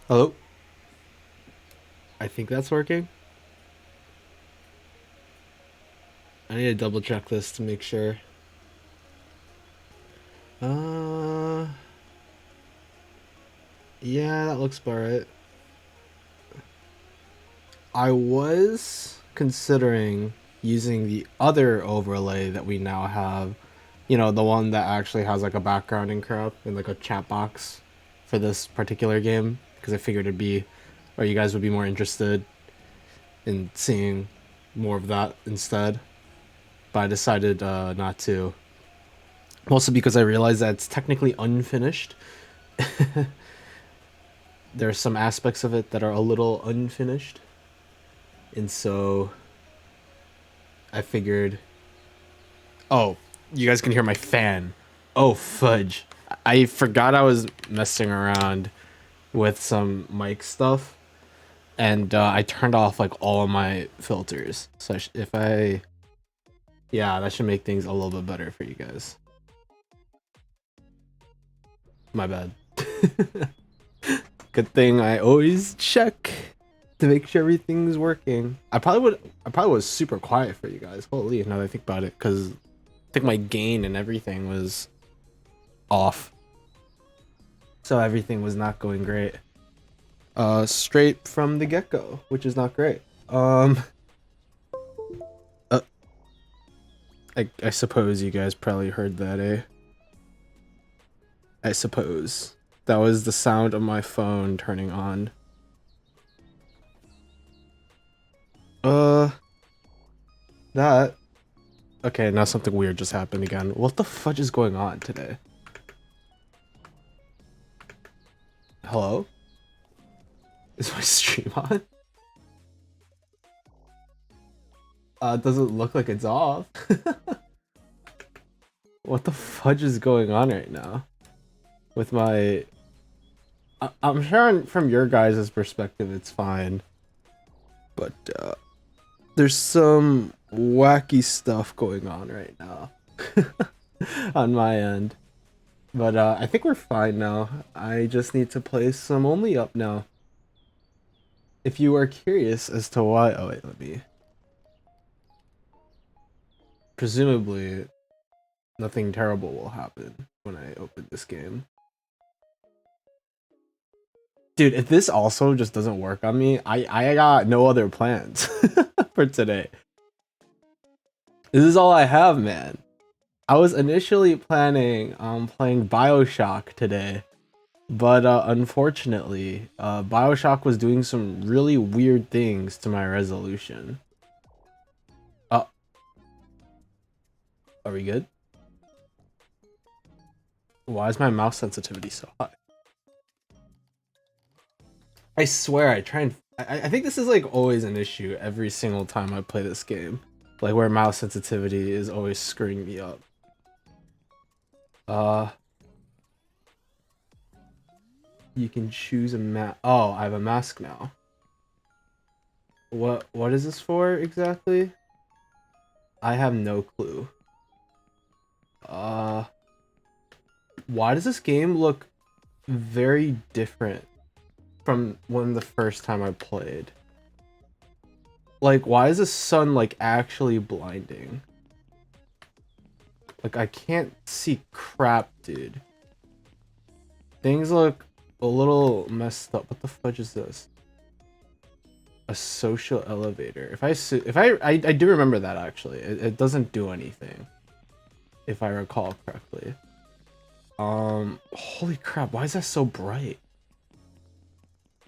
Hello? I think that's working. I need to double check this to make sure. Uh, yeah, that looks about right. I was considering using the other overlay that we now have. You know, the one that actually has like a background and crap and like a chat box for this particular game because I figured it'd be, or you guys would be more interested in seeing more of that instead. But I decided not to. Mostly because I realized that it's technically unfinished. There's some aspects of it that are a little unfinished, and so I figured, oh, you guys can hear my fan. Oh fudge! I forgot I was messing around with some mic stuff, and I turned off like all of my filters. So if I, yeah, that should make things a little bit better for you guys. My bad. Good thing I always check to make sure everything's working. I probably was super quiet for you guys. Holy, now that I think about it, because I think my gain and everything was off. So everything was not going great. Straight from the get-go, which is not great. Uh, I suppose you guys probably heard that, eh? I suppose. That was the sound of my phone turning on. Uh, that. Okay, now something weird just happened again. What the fudge is going on today? Hello? Is my stream on? It doesn't look like it's off. What the fudge is going on right now? With my... I'm sure from your guys' perspective it's fine. But, there's some wacky stuff going on right now. On my end. But, I think we're fine now. I just need to play some Only Up now. If you are curious as to why... Oh, wait, let me... Presumably, nothing terrible will happen when I open this game. Dude, if this also just doesn't work on me, I got no other plans for today. This is all I have, man. I was initially planning on playing BioShock today, but unfortunately, BioShock was doing some really weird things to my resolution. Uh, are we good? Why is my mouse sensitivity so high? I swear, I try and... I think this is like always an issue every single time I play this game. Like where mouse sensitivity is always screwing me up. Uh... You can choose a mask. Oh, I have a mask now. What is this for exactly? I have no clue. Uh... Why does this game look very different from when the first time I played? Like, why is the sun, like, actually blinding? Like, I can't see crap, dude. Things look a little messed up. What the fudge is this? A social elevator. I do remember that, actually. It doesn't do anything, if I recall correctly. Holy crap, why is that so bright?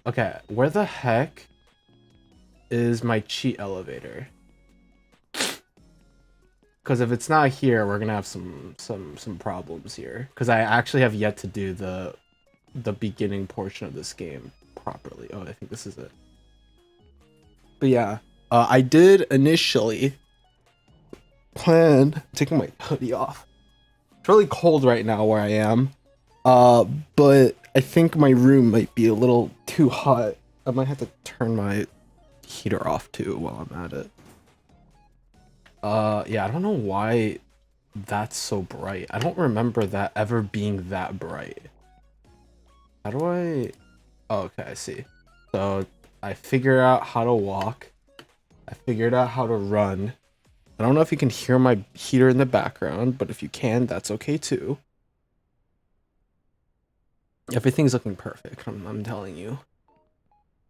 Okay, where the heck is my cheat elevator? Because if it's not here, we're gonna have some problems here. Because I actually have yet to do the beginning portion of this game properly. Oh, I think this is it. But yeah, I did initially plan taking my hoodie off. It's really cold right now where I am. But I think my room might be a little too hot. I might have to turn my heater off too while I'm at it. Yeah, I don't know why that's so bright. I don't remember that ever being that bright. How do I... Okay, I see. So I figured out how to walk. I figured out how to run. I don't know if you can hear my heater in the background, but if you can, that's okay too. Everything's looking perfect, I'm telling you.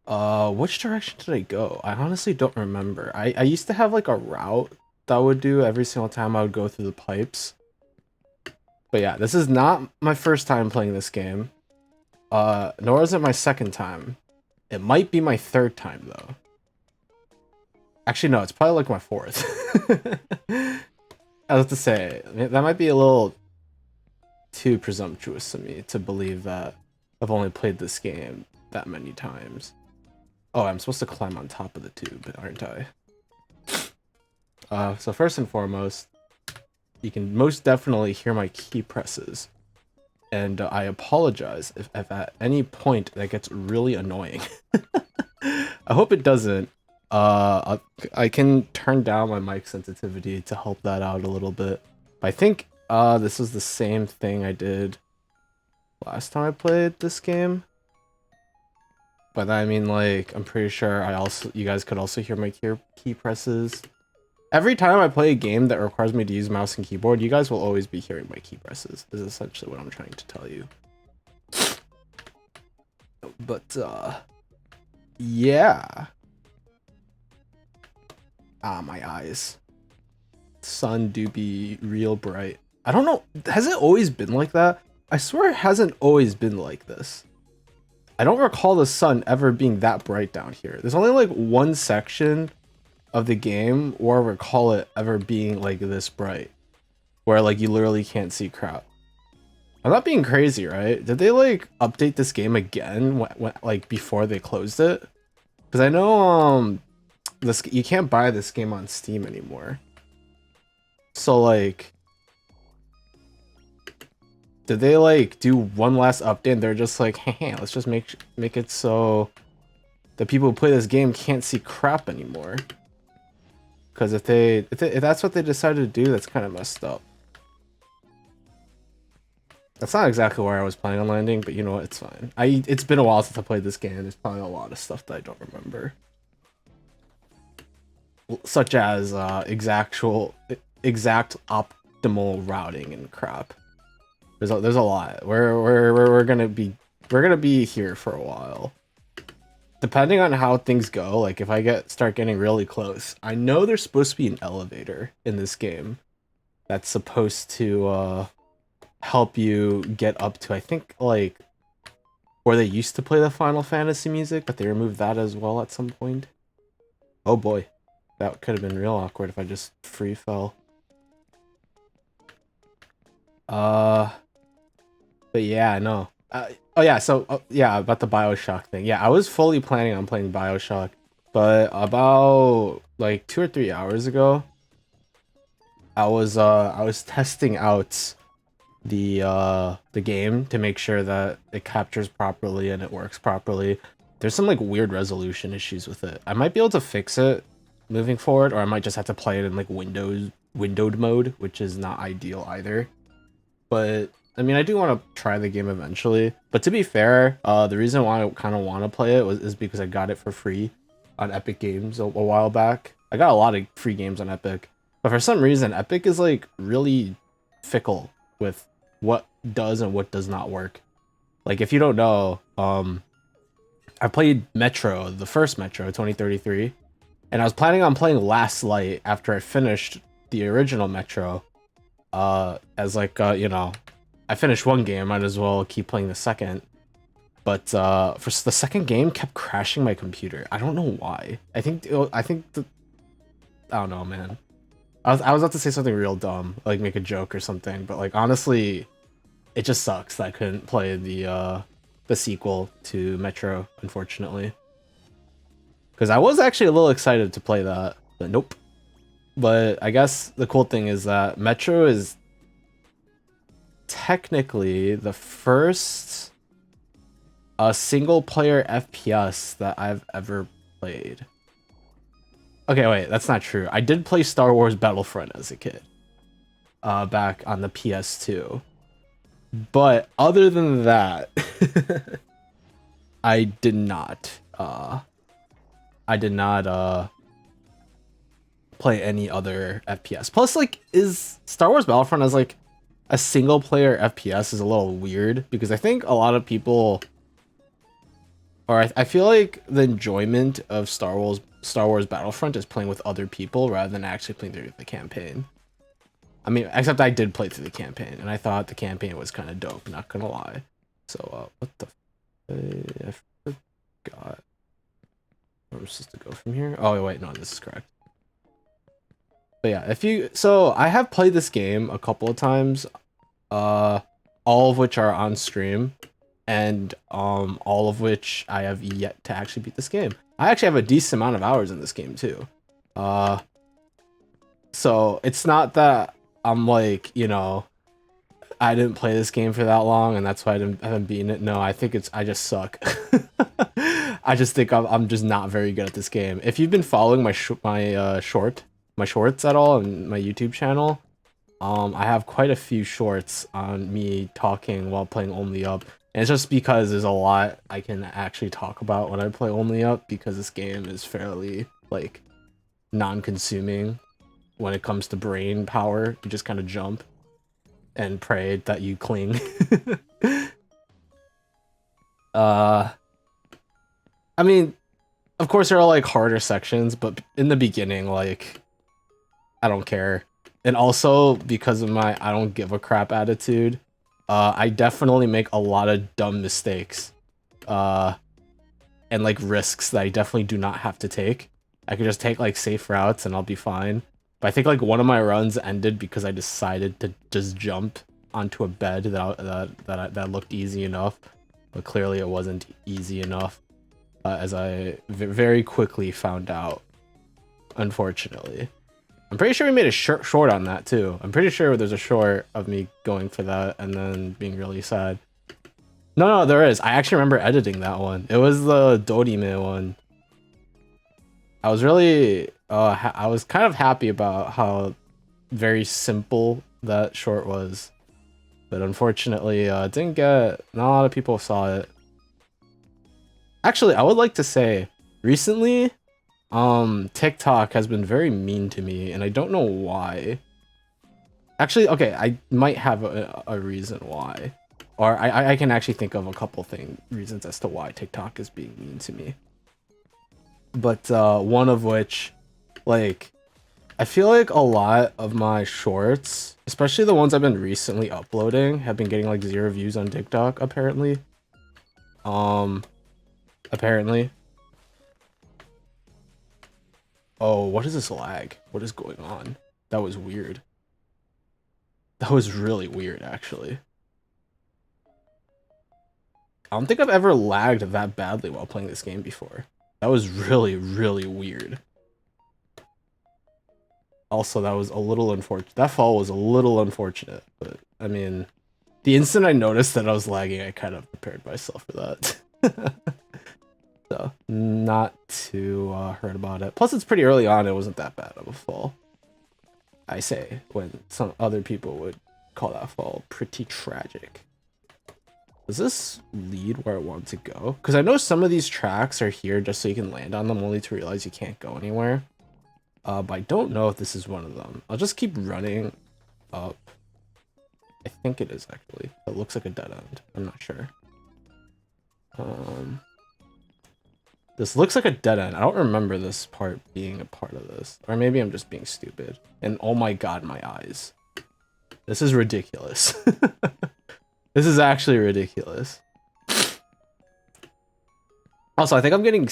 Which direction did I go? I honestly don't remember. I used to have like a route that I would do every single time I would go through the pipes. But yeah, this is not my first time playing this game. Nor is it my second time. It might be my third time though. Actually, no, it's probably like my fourth. I was to say, that might be a little too presumptuous of me to believe that I've only played this game that many times. Oh, I'm supposed to climb on top of the tube, aren't I? So first and foremost, you can most definitely hear my key presses. And I apologize if at any point that gets really annoying. I hope it doesn't. I can turn down my mic sensitivity to help that out a little bit. But I think this is the same thing I did last time I played this game. But I mean, like, I'm pretty sure you guys could also hear my key presses. Every time I play a game that requires me to use mouse and keyboard, you guys will always be hearing my key presses, is essentially what I'm trying to tell you. But, yeah. Ah, my eyes. Sun do be real bright. I don't know, has it always been like that? I swear it hasn't always been like this. I don't recall the sun ever being that bright down here. There's only like one section of the game where I recall it ever being like this bright, where like you literally can't see crap. I'm not being crazy, right? Did they like update this game again when like before they closed it? Because I know you can't buy this game on Steam anymore. So like, did they like do one last update and they're just like, hey, let's just make it so the people who play this game can't see crap anymore? Because if that's what they decided to do, that's kind of messed up. That's not exactly where I was planning on landing, but you know what, it's fine. It's been a while since I played this game. There's probably a lot of stuff that I don't remember, such as exact optimal routing and crap. There's a lot. We're gonna be here for a while. Depending on how things go, like if I start getting really close, I know there's supposed to be an elevator in this game that's supposed to help you get up to, I think, like where they used to play the Final Fantasy music, but they removed that as well at some point. Oh boy, that could have been real awkward if I just free fell. But yeah, no. Oh yeah, so yeah, about the BioShock thing. Yeah, I was fully planning on playing BioShock, but about like 2 or 3 hours ago, I was testing out the game to make sure that it captures properly and it works properly. There's some like weird resolution issues with it. I might be able to fix it moving forward, or I might just have to play it in like windowed mode, which is not ideal either. But I mean, I do want to try the game eventually. But to be fair, the reason why I kind of want to play it is because I got it for free on Epic Games a while back. I got a lot of free games on Epic, but for some reason, Epic is like really fickle with what does and what does not work. Like if you don't know, I played Metro, the first Metro 2033, and I was planning on playing Last Light after I finished the original Metro. As like you know, I finished one game, might as well keep playing the second. But for the second game kept crashing my computer. I don't know why. I don't know, man. I was about to say something real dumb, like make a joke or something, but like honestly, it just sucks that I couldn't play the sequel to Metro, unfortunately. Because I was actually a little excited to play that, but nope. But I guess the cool thing is that Metro is technically the first single player FPS that I've ever played. Okay, wait, that's not true. I did play Star Wars Battlefront as a kid, back on the PS2. But other than that, I did not. I did not play any other FPS. Plus, like, is Star Wars Battlefront as like a single player FPS is a little weird because I think a lot of people, or I feel like the enjoyment of Star Wars Battlefront is playing with other people rather than actually playing through the campaign. I mean, except I did play through the campaign, and I thought the campaign was kind of dope, not gonna lie. So, what the I forgot. Where am I supposed to go from here? Oh, wait, no, this is correct. But yeah, so I have played this game a couple of times, all of which are on stream, and all of which I have yet to actually beat this game. I actually have a decent amount of hours in this game too. So it's not that I'm like, you know, I didn't play this game for that long and that's why I haven't beaten it. No, I think I just suck. I just think I'm just not very good at this game. If you've been following my shorts at all on my YouTube channel, I have quite a few shorts on me talking while playing Only Up. And it's just because there's a lot I can actually talk about when I play Only Up because this game is fairly, like, non-consuming when it comes to brain power. You just kind of jump and pray that you cling. I mean, of course there are like harder sections, but in the beginning, like, I don't care. And also because of my I don't give a crap attitude, I definitely make a lot of dumb mistakes. And like risks that I definitely do not have to take. I could just take like safe routes and I'll be fine. But I think like one of my runs ended because I decided to just jump onto a bed that looked easy enough, but clearly it wasn't easy enough, as I very quickly found out. Unfortunately, I'm pretty sure we made a short on that too. I'm pretty sure there's a short of me going for that and then being really sad. No, there is. I actually remember editing that one. It was the Dorime one. I was really, I was kind of happy about how very simple that short was. But unfortunately, not a lot of people saw it. Actually, I would like to say, recently, TikTok has been very mean to me, and I don't know why. Actually, okay, I might have a reason why. Or I can actually think of a couple reasons as to why TikTok is being mean to me. But one of which, like, I feel like a lot of my shorts, especially the ones I've been recently uploading, have been getting like 0 views on TikTok, apparently. Apparently. Oh, what is this lag? What is going on? That was weird. That was really weird, actually. I don't think I've ever lagged that badly while playing this game before. That was really, really weird. Also, that was a little unfortunate. That fall was a little unfortunate, but I mean, the instant I noticed that I was lagging, I kind of prepared myself for that. So, not too hurt about it. Plus, it's pretty early on. It wasn't that bad of a fall. I say, when some other people would call that fall pretty tragic. Does this lead where I want to go? Because I know some of these tracks are here just so you can land on them, only to realize you can't go anywhere. But I don't know if this is one of them. I'll just keep running up. I think it is, actually. It looks like a dead end. I'm not sure. This looks like a dead end. I don't remember this part being a part of this. Or maybe I'm just being stupid. And oh my god, my eyes. This is ridiculous. This is actually ridiculous. Also, I think I'm getting...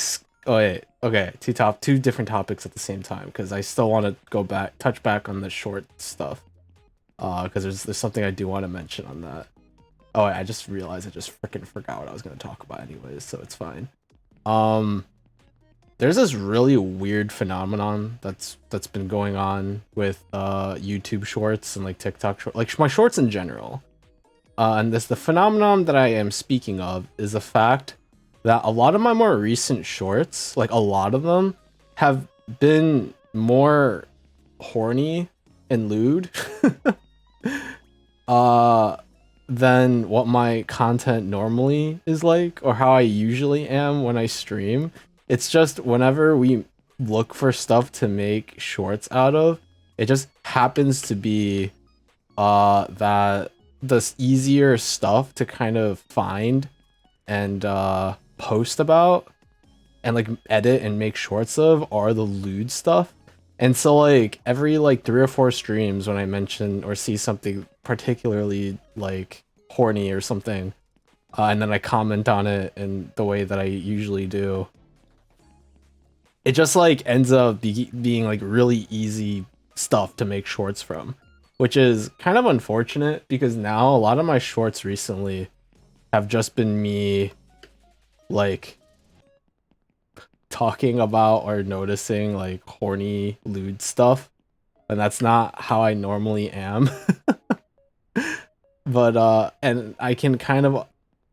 Oh, wait. Okay, two different topics at the same time, because I still want to touch back on the short stuff. Because there's something I do want to mention on that. Oh, I just realized I just freaking forgot what I was going to talk about anyways, so it's fine. There's this really weird phenomenon that's been going on with YouTube shorts and like TikTok shorts, like my shorts in general. And the phenomenon that I am speaking of is the fact that a lot of my more recent shorts, like a lot of them, have been more horny and lewd than what my content normally is like, or how I usually am when I stream. It's just whenever we look for stuff to make shorts out of, it just happens to be that the easier stuff to kind of find and post about and like edit and make shorts of are the lewd stuff. And so like every like 3 or 4 streams when I mention or see something particularly like horny or something, and then I comment on it in the way that I usually do, it just like ends up being like really easy stuff to make shorts from, which is kind of unfortunate because now a lot of my shorts recently have just been me like talking about or noticing like horny lewd stuff, and that's not how I normally am. But and I can kind of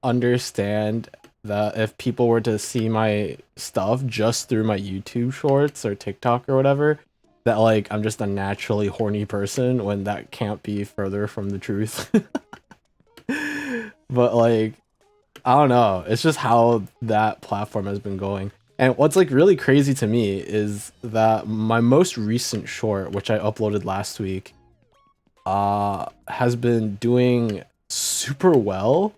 understand that if people were to see my stuff just through my YouTube shorts or TikTok or whatever, that like I'm just a naturally horny person, when that can't be further from the truth. But like, I don't know, it's just how that platform has been going. And what's like really crazy to me is that my most recent short, which I uploaded last week, has been doing super well.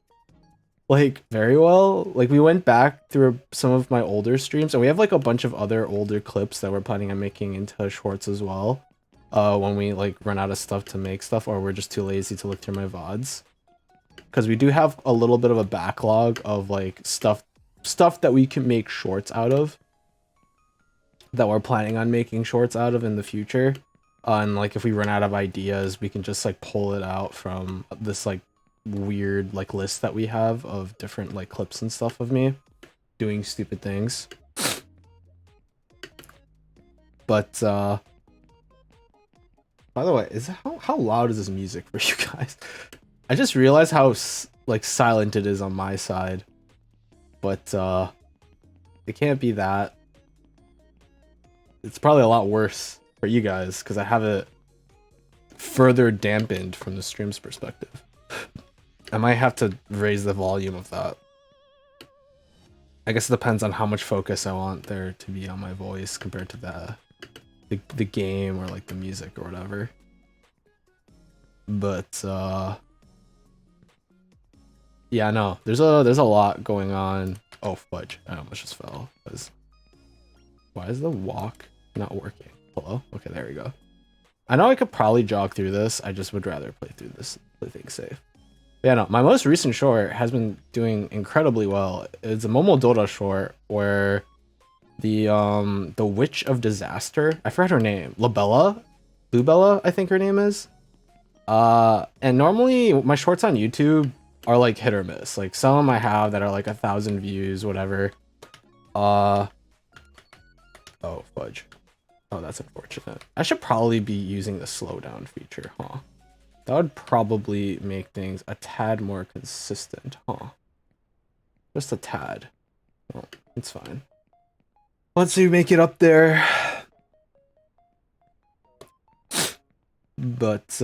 Like very well. Like we went back through some of my older streams, and we have like a bunch of other older clips that we're planning on making into shorts as well. When we like run out of stuff to make stuff, or we're just too lazy to look through my VODs. Because we do have a little bit of a backlog of like stuff that we can make shorts out of, that we're planning on making shorts out of in the future. And like if we run out of ideas, we can just like pull it out from this like weird like list that we have of different like clips and stuff of me doing stupid things. But by the way, how loud is this music for you guys? I just realized how like silent it is on my side, but it can't be that. It's probably a lot worse for you guys because I have it further dampened from the stream's perspective. I might have to raise the volume of that. I guess it depends on how much focus I want there to be on my voice compared to the game or like the music or whatever. But yeah, no, there's a lot going on. Oh fudge, I almost just fell. Why is the walk not working? Hello? Okay, there we go. I know I could probably jog through this, I just would rather play things safe. Yeah, no, my most recent short has been doing incredibly well. It's a Momodora short where the Witch of Disaster, I forgot her name, Lubella, I think her name is. And normally my shorts on YouTube are like hit or miss. Like some of them I have that are like 1,000 views, whatever. Oh fudge. Oh, that's unfortunate. I should probably be using the slowdown feature, huh? That would probably make things a tad more consistent, huh? Just a tad. Well, it's fine. Once we make it up there. But,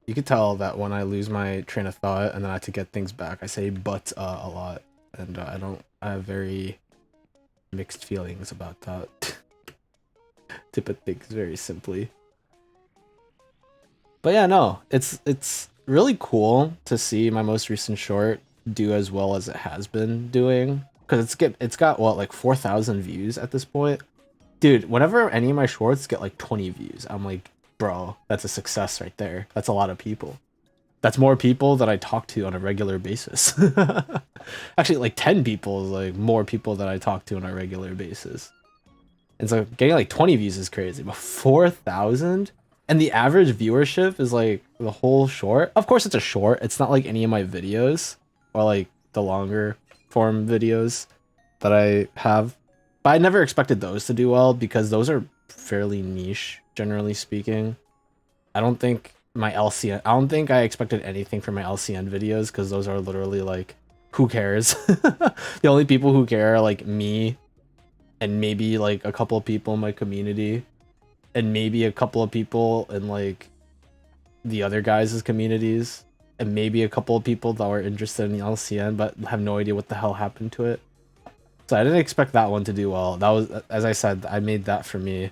you could tell that when I lose my train of thought and then I have to get things back, I say but a lot. And I have very mixed feelings about that. To put things very simply. But yeah, no, it's really cool to see my most recent short do as well as it has been doing, because it's got what, like 4,000 views at this point. Dude, whenever any of my shorts get like 20 views, I'm like, bro, that's a success right there. That's a lot of people. That's more people that I talk to on a regular basis. Actually, like 10 people is like more people that I talk to on a regular basis. And so getting like 20 views is crazy, but 4,000? And the average viewership is like the whole short. Of course, it's a short. It's not like any of my videos or like the longer form videos that I have. But I never expected those to do well because those are fairly niche, generally speaking. I don't think I expected anything from my LCN videos because those are literally like, who cares? The only people who care are like me and maybe like a couple of people in my community. And maybe a couple of people in like the other guys' communities, and maybe a couple of people that were interested in the LCN but have no idea what the hell happened to it. So I didn't expect that one to do well. That was, as I said, I made that for me.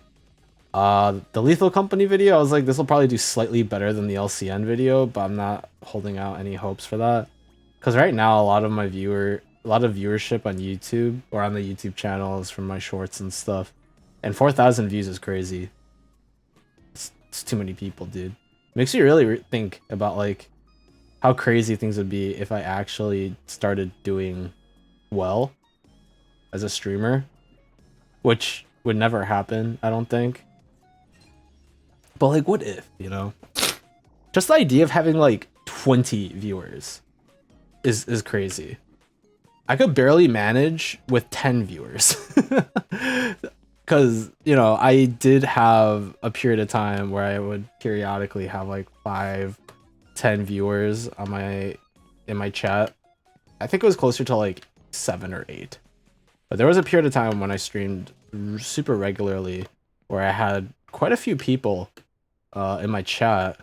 The Lethal Company video, I was like, this will probably do slightly better than the LCN video, but I'm not holding out any hopes for that. Because right now, a lot of viewership on YouTube or on the YouTube channel is from my shorts and stuff. And 4,000 views is crazy. It's too many people, dude. Makes you really think about like how crazy things would be if I actually started doing well as a streamer, which would never happen, I don't think. But like, what if, you know? Just the idea of having like 20 viewers is crazy. I could barely manage with 10 viewers. Because, you know, I did have a period of time where I would periodically have like 5, 10 viewers on in my chat. I think it was closer to like 7 or 8. But there was a period of time when I streamed super regularly where I had quite a few people in my chat.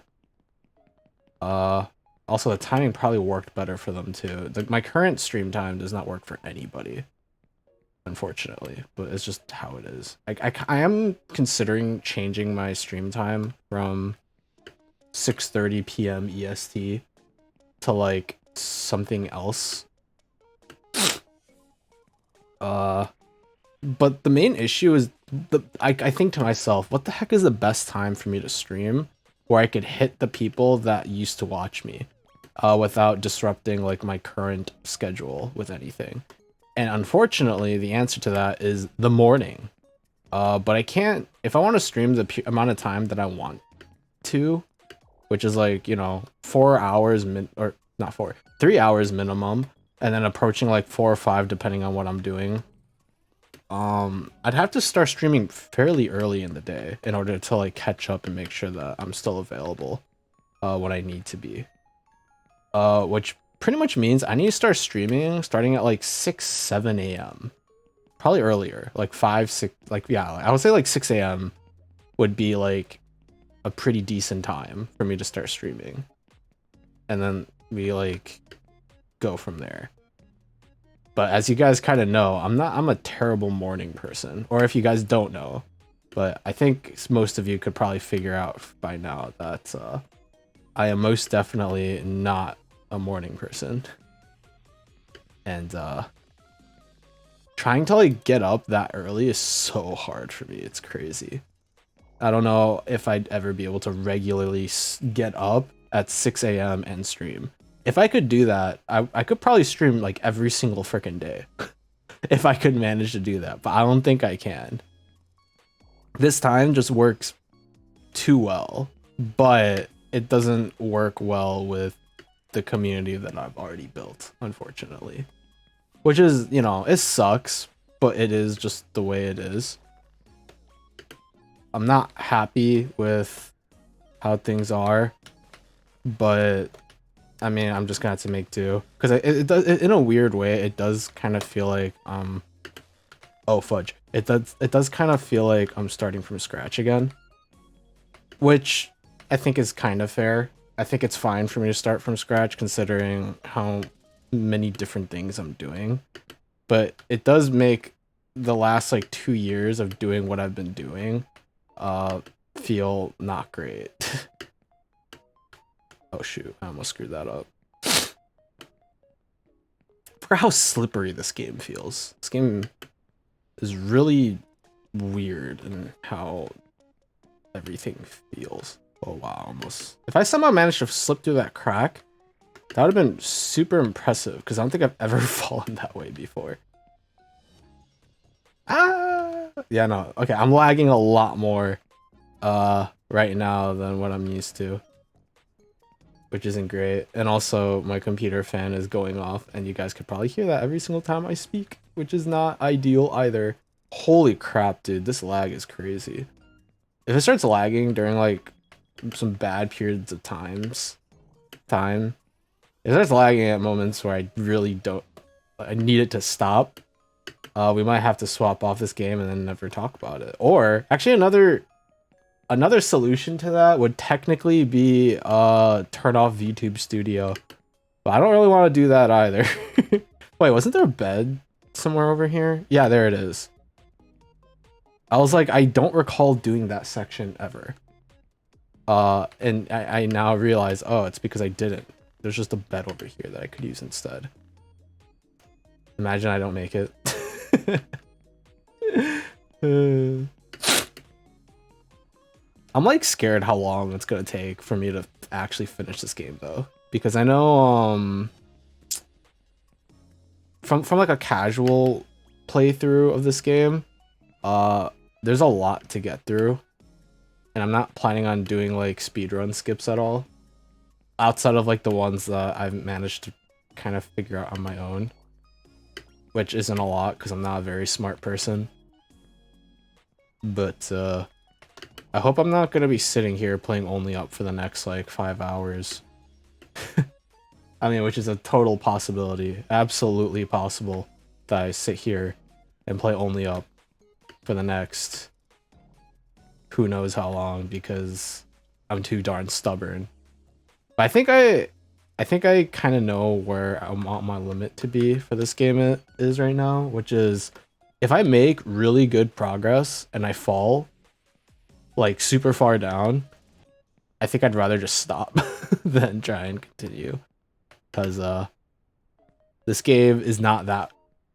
Also, the timing probably worked better for them too. My current stream time does not work for anybody, unfortunately, but it's just how it is. I am considering changing my stream time from 6:30 p.m. EST to like something else. But the main issue is I think to myself, what the heck is the best time for me to stream where I could hit the people that used to watch me without disrupting like my current schedule with anything? And unfortunately, the answer to that is the morning. But I can't, if I want to stream the amount of time that I want to, which is like, you know, 4 hours, or not 4, 3 hours minimum, and then approaching like 4 or 5 depending on what I'm doing. I'd have to start streaming fairly early in the day in order to like catch up and make sure that I'm still available when I need to be. Which pretty much means I need to start streaming starting at like 6, 7 a.m. Probably earlier, like 5, 6, like, yeah, I would say like 6 a.m. would be like a pretty decent time for me to start streaming. And then we like go from there. But as you guys kind of know, I'm a terrible morning person. Or if you guys don't know, but I think most of you could probably figure out by now that I am most definitely not a morning person. And trying to like get up that early is so hard for me. It's crazy. I don't know if I'd ever be able to regularly get up at 6 a.m. and stream. If I could do that, I could probably stream like every single freaking day. If I could manage to do that, but I don't think I can. This time just works too well, but it doesn't work well with the community that I've already built, unfortunately. Which is, you know, it sucks, but it is just the way it is. I'm not happy with how things are, but I mean, I'm just gonna have to make do, because it does, in a weird way, it does kind of feel like oh fudge, it does kind of feel like I'm starting from scratch again, which I think is kind of fair. I think it's fine for me to start from scratch considering how many different things I'm doing, but it does make the last like 2 years of doing what I've been doing feel not great. Oh shoot, I almost screwed that up. For how slippery this game feels. This game is really weird in how everything feels. Oh wow, almost. If I somehow managed to slip through that crack, that would have been super impressive, because I don't think I've ever fallen that way before. Ah! Yeah, no. Okay, I'm lagging a lot more right now than what I'm used to, which isn't great. And also my computer fan is going off, and you guys could probably hear that every single time I speak, which is not ideal either. Holy crap, dude, this lag is crazy. If it starts lagging during like some bad periods of if it starts lagging at moments where I really I need it to stop, we might have to swap off this game and then never talk about it. Or actually, another another solution to that would technically be turn off VTube Studio. But I don't really want to do that either. Wait, wasn't there a bed somewhere over here? Yeah, there it is. I was like, I don't recall doing that section ever. And I now realize, oh, it's because I didn't. There's just a bed over here that I could use instead. Imagine I don't make it. I'm like scared how long it's gonna take for me to actually finish this game though. Because I know from like a casual playthrough of this game, there's a lot to get through. And I'm not planning on doing like speedrun skips at all. Outside of like the ones that I've managed to kind of figure out on my own. Which isn't a lot because I'm not a very smart person. But I hope I'm not gonna be sitting here playing only up for the next like 5 hours. I mean, which is a total possibility. Absolutely possible that I sit here and play only up for the next who knows how long because I'm too darn stubborn. But I think I kind of know where I want my limit to be for this game is right now, which is if I make really good progress and I fall like super far down, I think I'd rather just stop than try and continue. Because this game is not that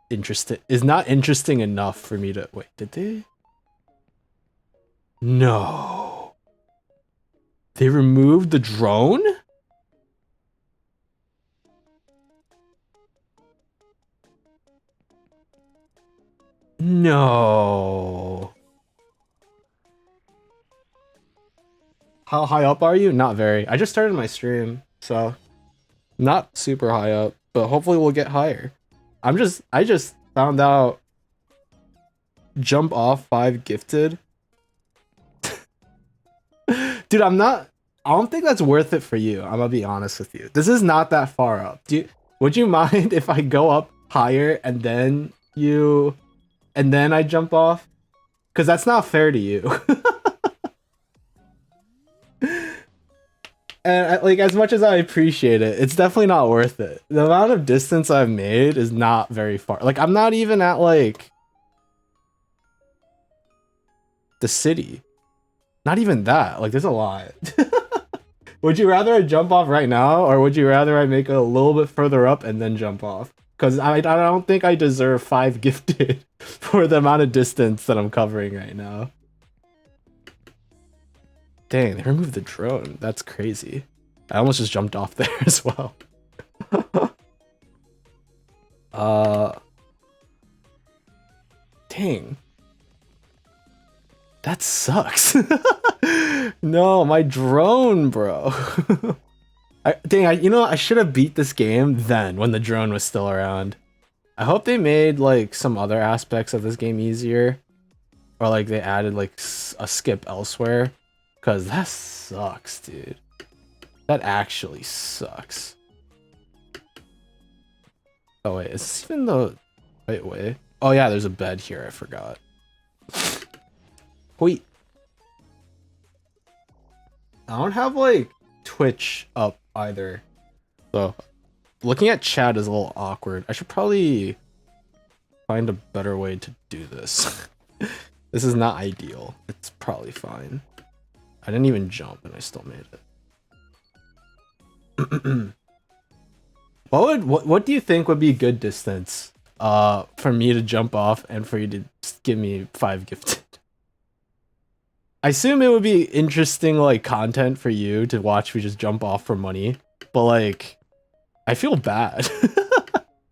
interesting enough for me to wait, did they? No. They removed the drone? No. How high up are you? Not very. I just started my stream, so not super high up, but hopefully we'll get higher. I just found out jump off 5 gifted. Dude, I don't think that's worth it for you. I'm gonna be honest with you. This is not that far up. Would you mind if I go up higher and then I jump off? Because that's not fair to you. And like, as much as I appreciate it, it's definitely not worth it. The amount of distance I've made is not very far. Like, I'm not even at like the city. Not even that. Like, there's a lot. Would you rather I jump off right now, or would you rather I make it a little bit further up and then jump off? Because I don't think I deserve 5 gifted for the amount of distance that I'm covering right now. Dang, they removed the drone. That's crazy. I almost just jumped off there as well. Dang. That sucks. No, my drone, bro. I should have beat this game then when the drone was still around. I hope they made like some other aspects of this game easier. Or like they added like a skip elsewhere. Cause that sucks, dude. That actually sucks. Oh wait, is this even the right way? Oh yeah, there's a bed here, I forgot. Wait. I don't have like Twitch up either. So looking at chat is a little awkward. I should probably find a better way to do this. This is not ideal. It's probably fine. I didn't even jump and I still made it. What do you think would be good distance for me to jump off and for you to give me 5 gifted? I assume it would be interesting like content for you to watch me just jump off for money, but like I feel bad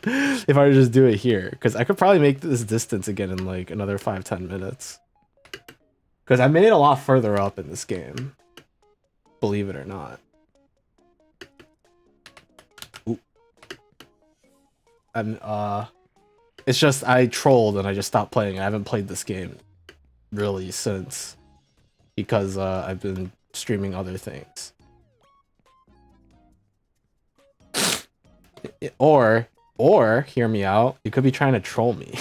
if I just do it here because I could probably make this distance again in like another 5-10 minutes. Because I made it a lot further up in this game. Believe it or not. Ooh. And, it's just, I trolled and I just stopped playing. I haven't played this game really since. Because, I've been streaming other things. Or, hear me out, you could be trying to troll me.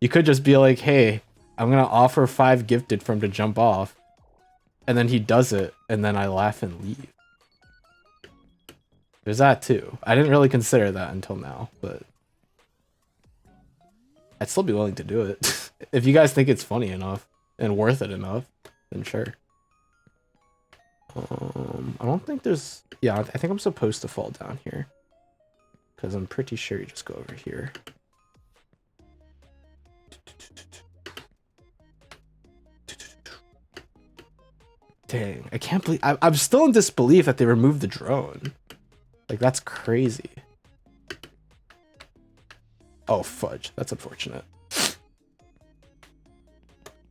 You could just be like, hey, I'm gonna offer 5 gifted for him to jump off. And then he does it, and then I laugh and leave. There's that too. I didn't really consider that until now, but I'd still be willing to do it. If you guys think it's funny enough and worth it enough, then sure. I don't think there's... Yeah, I think I'm supposed to fall down here. Because I'm pretty sure you just go over here. Dang, I can't believe... I'm still in disbelief that they removed the drone. Like, that's crazy. Oh, fudge. That's unfortunate.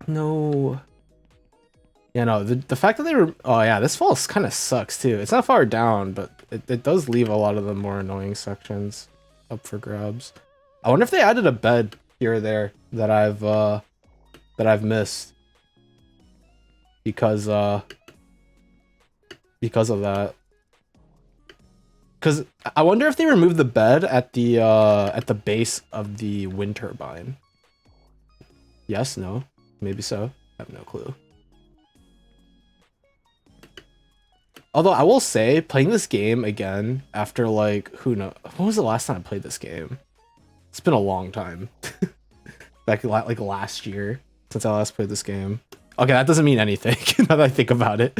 No. Yeah, no, the fact that they were... Oh, yeah, this fall kind of sucks, too. It's not far down, but it does leave a lot of the more annoying sections up for grabs. I wonder if they added a bed here or there that I've missed. Because of that. Because I wonder if they removed the bed at the base of the wind turbine. Yes, no, maybe so. I have no clue. Although I will say, playing this game again after like who knows, when was the last time I played this game? It's been a long time. Back like last year since I last played this game. Okay, that doesn't mean anything now that I think about it.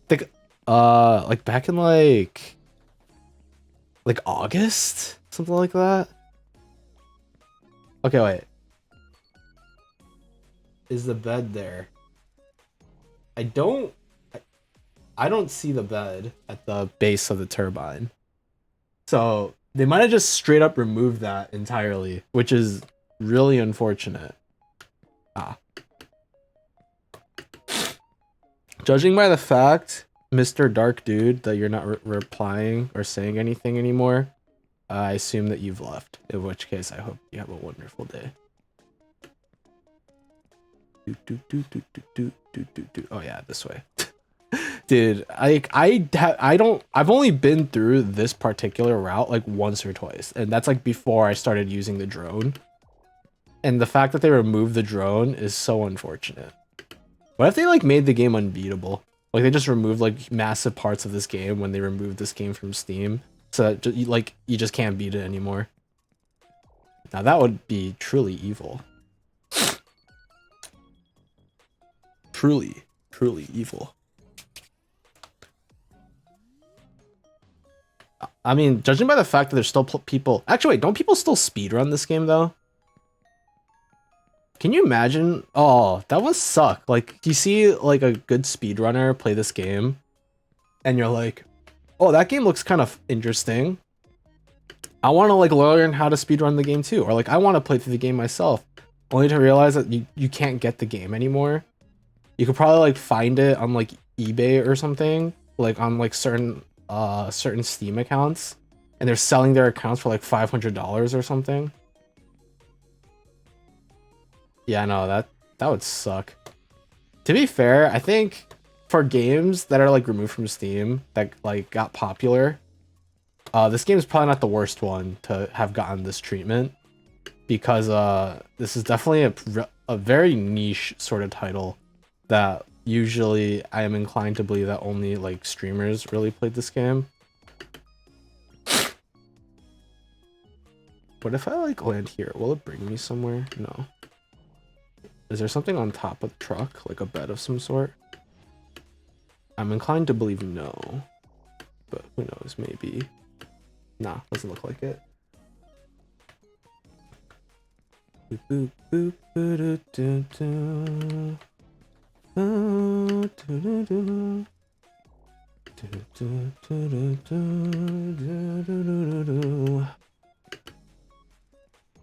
Think like back in like August, something like that. Okay, wait. Is the bed there? I don't see the bed at the base of the turbine. So they might have just straight up removed that entirely, which is really unfortunate. Ah. Judging by the fact, Mr. Dark Dude, that you're not replying or saying anything anymore, I assume that you've left. In which case, I hope you have a wonderful day. Oh yeah, this way. Dude, I've only been through this particular route like once or twice, and that's like before I started using the drone. And the fact that they removed the drone is so unfortunate. What if they like made the game unbeatable? Like they just removed like massive parts of this game when they removed this game from Steam, so that you just can't beat it anymore. Now that would be truly evil. Truly evil. I mean, judging by the fact that there's still people... Actually, wait, don't people still speedrun this game, though? Can you imagine? Oh, that would suck. Like, you see, like, a good speedrunner play this game, and you're like, oh, that game looks kind of interesting. I want to, like, learn how to speedrun the game, too. Or, like, I want to play through the game myself, only to realize that you can't get the game anymore. You could probably, like, find it on, like, eBay or something, like, on, like, certain Steam accounts, and they're selling their accounts for like $500 or something. Yeah, no, that would suck. To be fair, I think for games that are like removed from Steam that like got popular, this game is probably not the worst one to have gotten this treatment, because this is definitely a very niche sort of title that usually I am inclined to believe that only like streamers really played this game. What if I like land here? Will it bring me somewhere? No. Is there something on top of the truck? Like a bed of some sort? I'm inclined to believe no. But who knows, maybe. Nah, doesn't look like it. Boop, boop, boop, boop, doo, doo. Oh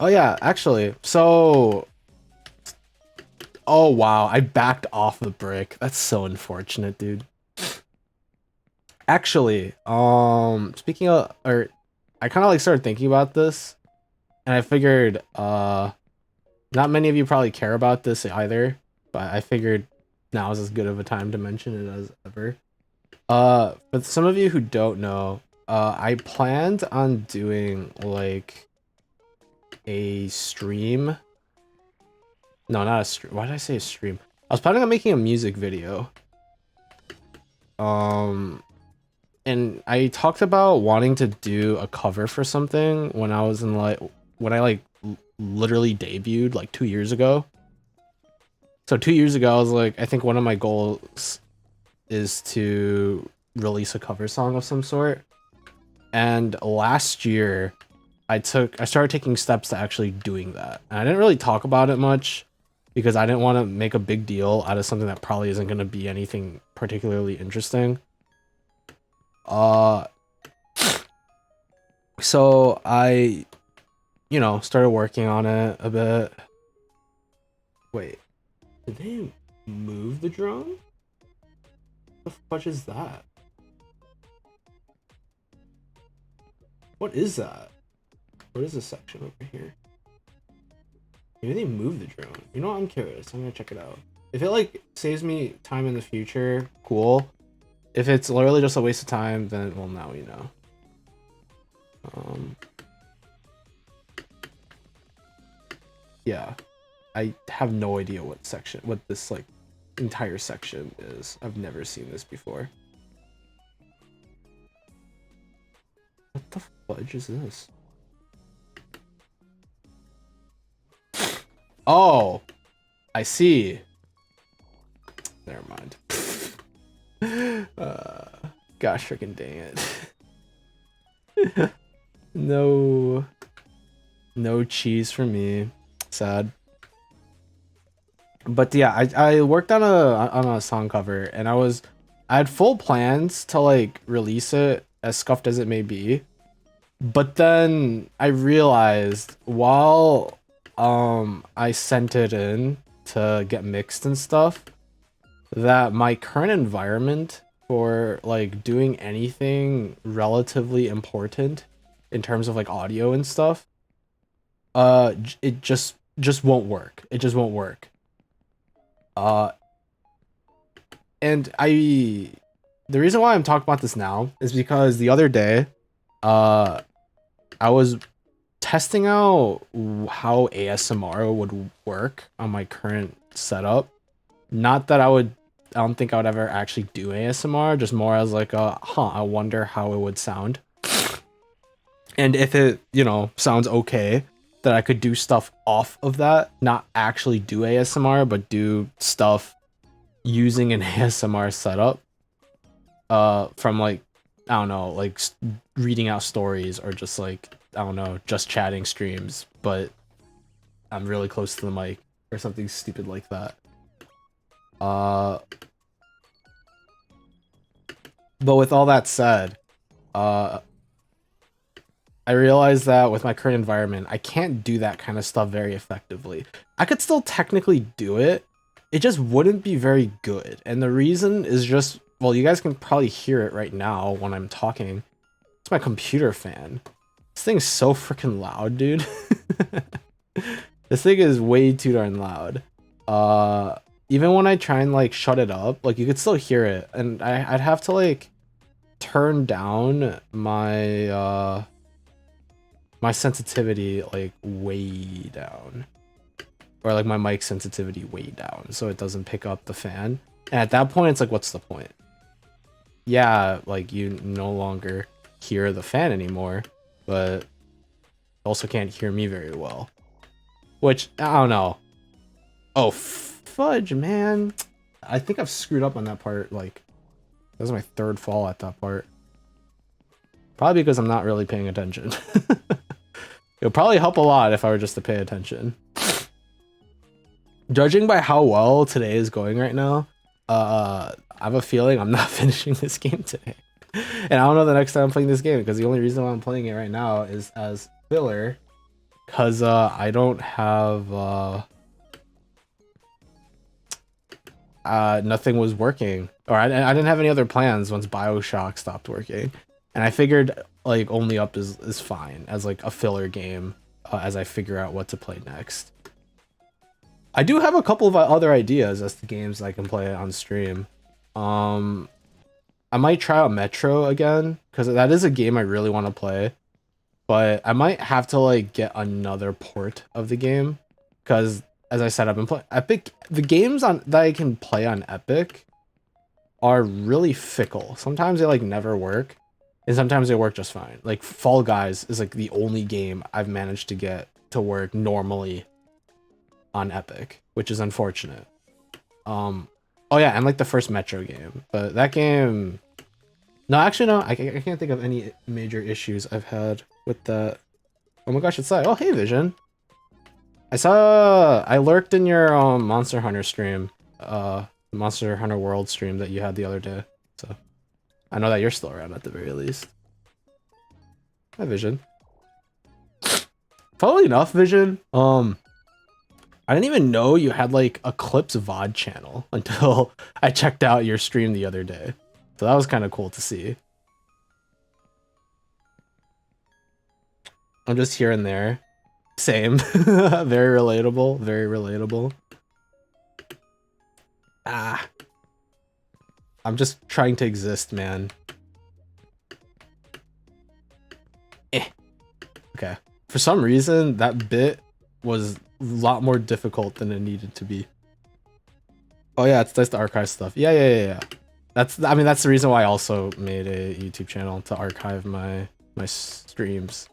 yeah, actually, so oh wow, I backed off the brick. That's so unfortunate, dude. Actually, speaking of, or I kind of like started thinking about this, and I figured not many of you probably care about this either, but I figured now is as good of a time to mention it as ever. But some of you who don't know, I planned on doing like a stream No, not a stream. Why did I say a stream? I was planning on making a music video. And I talked about wanting to do a cover for something when I was in like when I like literally debuted like 2 years ago. So 2 years ago, I was like, I think one of my goals is to release a cover song of some sort. And last year, I started taking steps to actually doing that. And I didn't really talk about it much because I didn't want to make a big deal out of something that probably isn't going to be anything particularly interesting. So I, started working on it a bit. Wait, did they move the drone? What the fudge is that? What is that? What is this section over here? Maybe they moved the drone. You know what? I'm curious. I'm gonna check it out. If it like saves me time in the future, cool. If it's literally just a waste of time, then well, now we know. Yeah, I have no idea what this like entire section is. I've never seen this before. What the fudge is this? Oh, I see. Never mind. Gosh freaking dang it. No cheese for me. Sad. But yeah, I worked on a song cover, and I had full plans to like release it, as scuffed as it may be. But then I realized while I sent it in to get mixed and stuff, that my current environment for like doing anything relatively important in terms of like audio and stuff, it just won't work. It just won't work. And the reason why I'm talking about this now is because the other day, I was testing out how ASMR would work on my current setup. Not that I don't think I would ever actually do ASMR, just more as like I wonder how it would sound. And if it, sounds okay, that I could do stuff off of that, not actually do ASMR, but do stuff using an ASMR setup. From like, I don't know, like reading out stories or just like, I don't know, just chatting streams, but I'm really close to the mic or something stupid like that. But with all that said, I realized that with my current environment, I can't do that kind of stuff very effectively. I could still technically do it, it just wouldn't be very good. And the reason is just, well, you guys can probably hear it right now when I'm talking. It's my computer fan. This thing's so freaking loud, dude. This thing is way too darn loud. Even when I try and like shut it up, like you could still hear it, and I'd have to like turn down my my sensitivity like way down, or like my mic sensitivity way down, so it doesn't pick up the fan. And at that point, it's like, what's the point? Yeah, like you no longer hear the fan anymore, but also can't hear me very well. Which, I don't know. Oh, fudge, man. I think I've screwed up on that part. Like, that was my third fall at that part. Probably because I'm not really paying attention. It would probably help a lot if I were just to pay attention. Judging by how well today is going right now, I have a feeling I'm not finishing this game today. And I don't know the next time I'm playing this game, because the only reason why I'm playing it right now is as filler, because I don't have nothing was working, or I didn't have any other plans once BioShock stopped working, and I figured like Only Up is fine as like a filler game as I figure out what to play next. I do have a couple of other ideas as to games I can play on stream. I might try out Metro again, because that is a game I really want to play. But I might have to like get another port of the game, because as I said, I've been playing Epic. The games on that I can play on Epic are really fickle. Sometimes they like never work, and sometimes they work just fine. Like Fall Guys is like the only game I've managed to get to work normally on Epic, which is unfortunate. Oh yeah, and like the first Metro game, but that game. No, actually no. I can't think of any major issues I've had with that. Oh my gosh, it's like, oh hey Vision. I lurked in your Monster Hunter stream, Monster Hunter World stream that you had the other day. So I know that you're still around at the very least. Hi Vision. Funnily enough, Vision, I didn't even know you had like a Clips VOD channel until I checked out your stream the other day. So that was kind of cool to see. I'm just here and there. Same. Very relatable. Very relatable. Ah. I'm just trying to exist, man. Okay. For some reason, that bit was a lot more difficult than it needed to be. Oh yeah, it's nice to archive stuff. Yeah. That's the reason why I also made a YouTube channel, to archive my streams.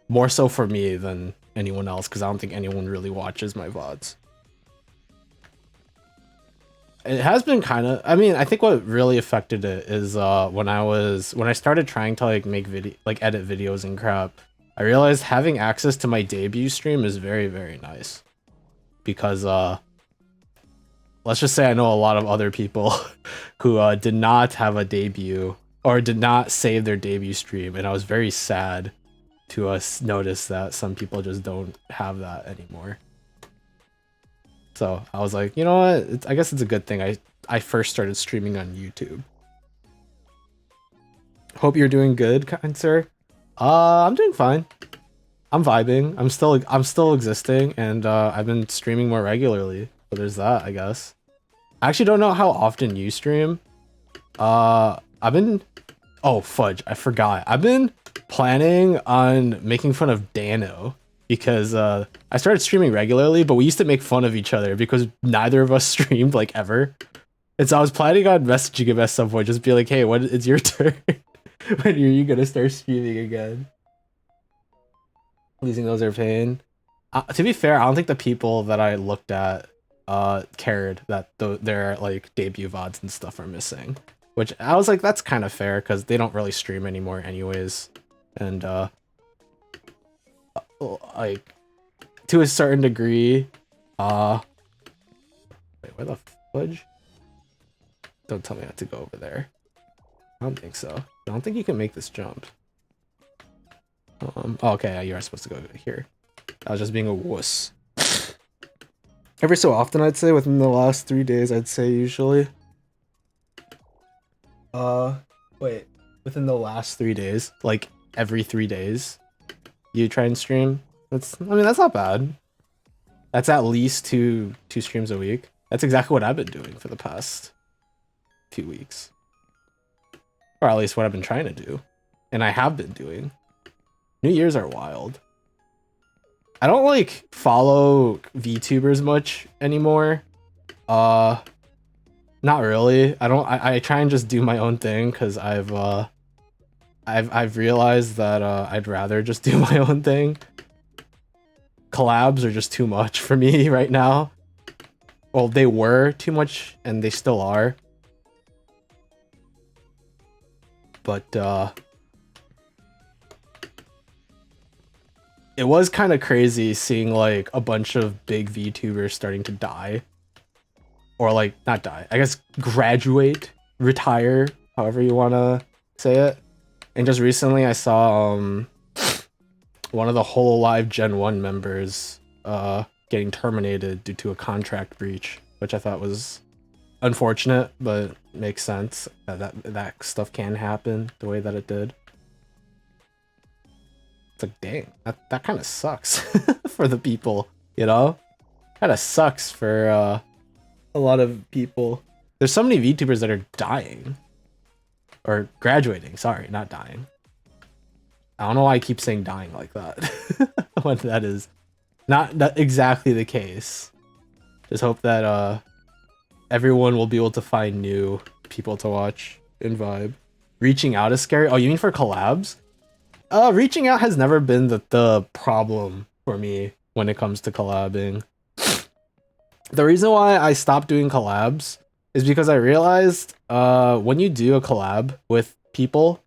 More so for me than anyone else, because I don't think anyone really watches my VODs. It has been kind of, I think what really affected it is when I started trying to like edit videos and crap, I realized having access to my debut stream is very, very nice. Because let's just say I know a lot of other people who did not have a debut or did not save their debut stream, and I was very sad to notice that some people just don't have that anymore. So I was like, you know what? I guess it's a good thing I first started streaming on YouTube. Hope you're doing good, kind sir. I'm doing fine. I'm vibing. I'm still existing, and I've been streaming more regularly. So there's that, I guess. I actually don't know how often you stream. Oh fudge, I forgot. I've been planning on making fun of Dano because I started streaming regularly, but we used to make fun of each other because neither of us streamed like ever. And so I was planning on messaging him at some point, just be like, hey, when it's your turn? When are you gonna start streaming again? Losing those are pain. To be fair, I don't think the people that I looked at cared that their like debut VODs and stuff are missing. Which I was like, that's kind of fair because they don't really stream anymore anyways. And like to a certain degree, wait, where the fudge? Don't tell me I have to go over there. I don't think so. I don't think you can make this jump. Oh, okay, you are supposed to go here. I was just being a wuss. Every so often, I'd say within the last 3 days, I'd say usually. Wait, within the last 3 days, like every 3 days, you try and stream. That's not bad. That's at least two streams a week. That's exactly what I've been doing for the past 2 weeks. Or at least what I've been trying to do. And I have been doing. New Year's are wild. I don't like follow VTubers much anymore. Not really. I try and just do my own thing because I've realized that I'd rather just do my own thing. Collabs are just too much for me right now. Well, they were too much and they still are. But it was kind of crazy seeing like a bunch of big VTubers starting to die. Or like, not die, I guess graduate, retire, however you want to say it. And just recently I saw one of the Hololive Gen 1 members getting terminated due to a contract breach, which I thought was unfortunate, but makes sense that stuff can happen the way that it did. It's like, dang, that kind of sucks for the people, you know? Kind of sucks for a lot of people. There's so many VTubers that are dying. Or graduating, sorry, not dying. I don't know why I keep saying dying like that. When that is not exactly the case. Just hope that everyone will be able to find new people to watch and vibe. Reaching out is scary. Oh, you mean for collabs? Reaching out has never been the problem for me when it comes to collabing. The reason why I stopped doing collabs is because I realized when you do a collab with people,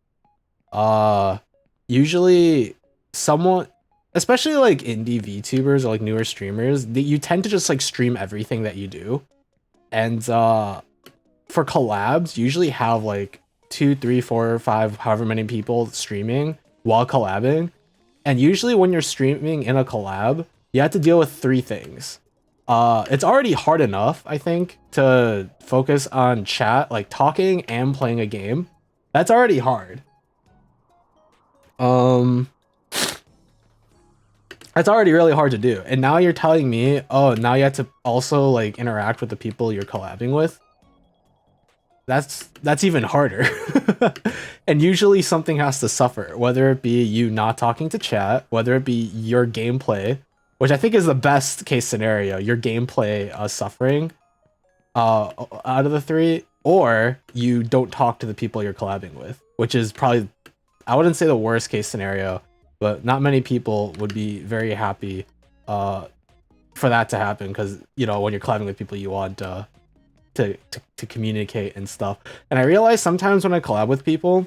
usually someone, especially like indie VTubers or like newer streamers, you tend to just like stream everything that you do. And for collabs, you usually have like 2, 3, 4, 5, however many people streaming while collabing. And usually when you're streaming in a collab, you have to deal with 3 things. It's already hard enough, I think, to focus on chat, like talking and playing a game. That's already hard. That's already really hard to do. And now you're telling me, oh, now you have to also like interact with the people you're collabing with. That's even harder. And usually something has to suffer, whether it be you not talking to chat, whether it be your gameplay, which I think is the best case scenario, your gameplay suffering out of the 3, or you don't talk to the people you're collabing with, which is probably, I wouldn't say the worst case scenario, but not many people would be very happy for that to happen, because, you know, when you're collabing with people, you want to communicate and stuff. And I realize sometimes when I collab with people,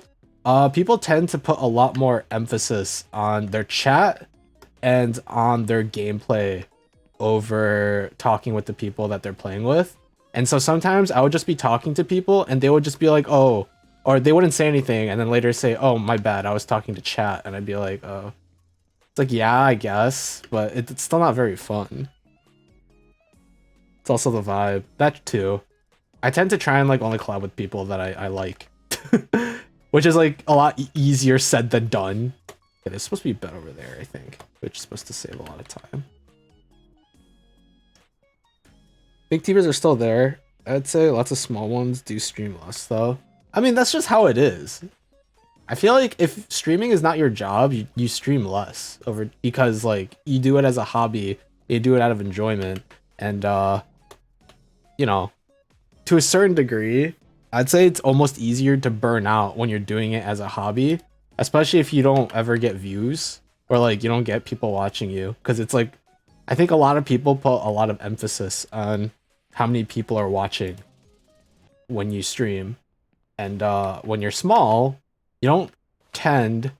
people tend to put a lot more emphasis on their chat and on their gameplay over talking with the people that they're playing with. And so sometimes I would just be talking to people and they would just be like, oh, or they wouldn't say anything and then later say, oh, my bad, I was talking to chat. And I'd be like, oh. It's like, yeah, I guess, but it's still not very fun. It's also the vibe. That too. I tend to try and like only collab with people that I like. Which is like a lot easier said than done. Okay, there's supposed to be a bed over there, I think, which is supposed to save a lot of time. Big TVs are still there. I'd say lots of small ones do stream less though. I mean, that's just how it is. I feel like if streaming is not your job, you stream less because like you do it as a hobby, you do it out of enjoyment, and you know, to a certain degree, I'd say it's almost easier to burn out when you're doing it as a hobby, especially if you don't ever get views or like you don't get people watching you, because it's like I think a lot of people put a lot of emphasis on how many people are watching when you stream, and when you're small, you don't tend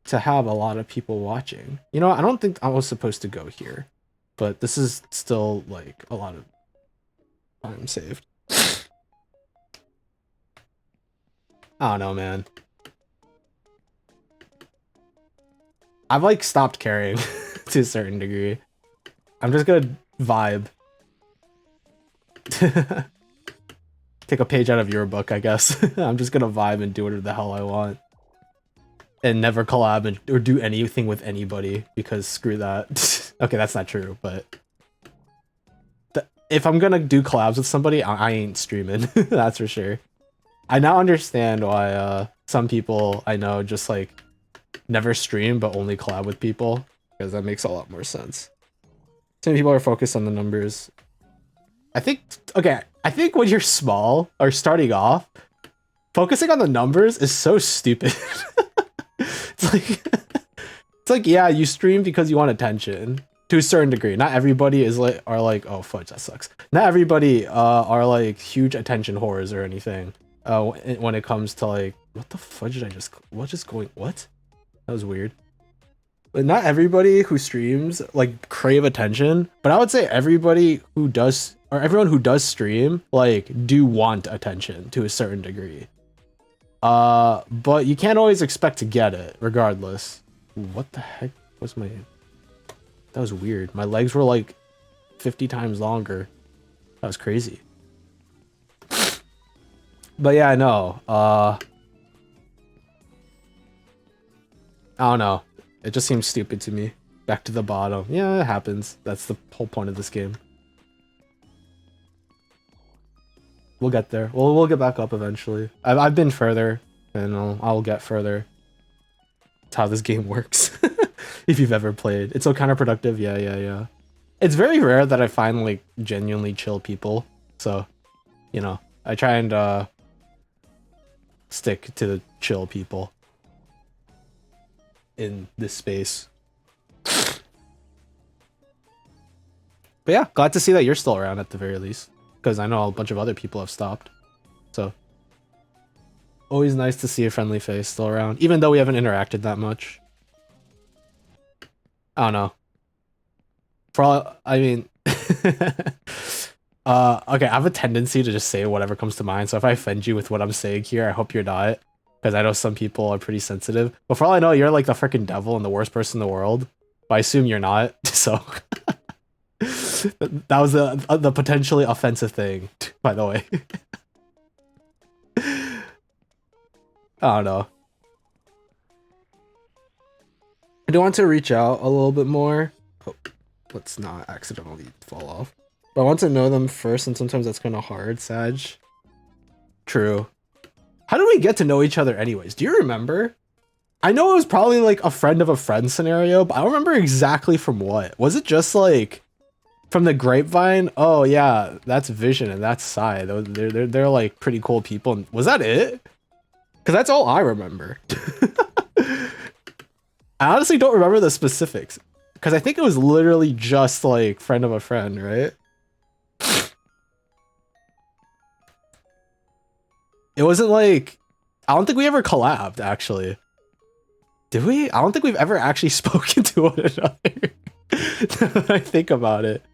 to have a lot of people watching. You know, I don't think I was supposed to go here, but this is still like a lot of time saved. I don't know, man. I've like stopped caring to a certain degree. I'm just gonna vibe. Take a page out of your book, I guess. I'm just gonna vibe and do whatever the hell I want. And never collab or do anything with anybody, because screw that. Okay, that's not true, but if I'm gonna do collabs with somebody, I ain't streaming. That's for sure. I now understand why some people I know just like never stream but only collab with people, because that makes a lot more sense. Some people are focused on the numbers. I think when you're small or starting off, focusing on the numbers is so stupid. It's like, yeah, you stream because you want attention to a certain degree. Not everybody are like, oh fudge, that sucks. Not everybody are like huge attention whores or anything. When it comes to like, what the fudge did I just? What? That was weird. But not everybody who streams like crave attention. But I would say everybody who does, or everyone who does stream, like do want attention to a certain degree. But you can't always expect to get it, regardless. What the heck was my... That was weird. My legs were like 50 times longer. That was crazy. But yeah, I know. I don't know. It just seems stupid to me. Back to the bottom. Yeah, it happens. That's the whole point of this game. We'll get there. We'll get back up eventually. I've been further, and I'll get further. That's how this game works. If you've ever played. It's so counterproductive. Yeah. it's very rare that I find like genuinely chill people. So, you know, I try and stick to the chill people in this space. But yeah, glad to see that you're still around at the very least, because I know a bunch of other people have stopped. So always nice to see a friendly face still around, even though we haven't interacted that much. I don't know. For all, I mean, okay, I have a tendency to just say whatever comes to mind. So if I offend you with what I'm saying here, I hope you're not, because I know some people are pretty sensitive. But for all I know, you're like the freaking devil and the worst person in the world. But I assume you're not. So that was the potentially offensive thing, by the way. I don't know. I do want to reach out a little bit more. Oh, let's not accidentally fall off. But I want to know them first, and sometimes that's kind of hard, Sag. True. How did we get to know each other anyways? Do you remember? I know it was probably like a friend of a friend scenario, but I don't remember exactly from what. Was it just like from the grapevine? Oh yeah, that's Vision and that's Sai. They're like pretty cool people. And was that it? Because that's all I remember. I honestly don't remember the specifics, because I think it was literally just like friend of a friend, right? It wasn't like, I don't think we ever collabed, actually. Did we? I don't think we've ever actually spoken to one another. Now that I think about it.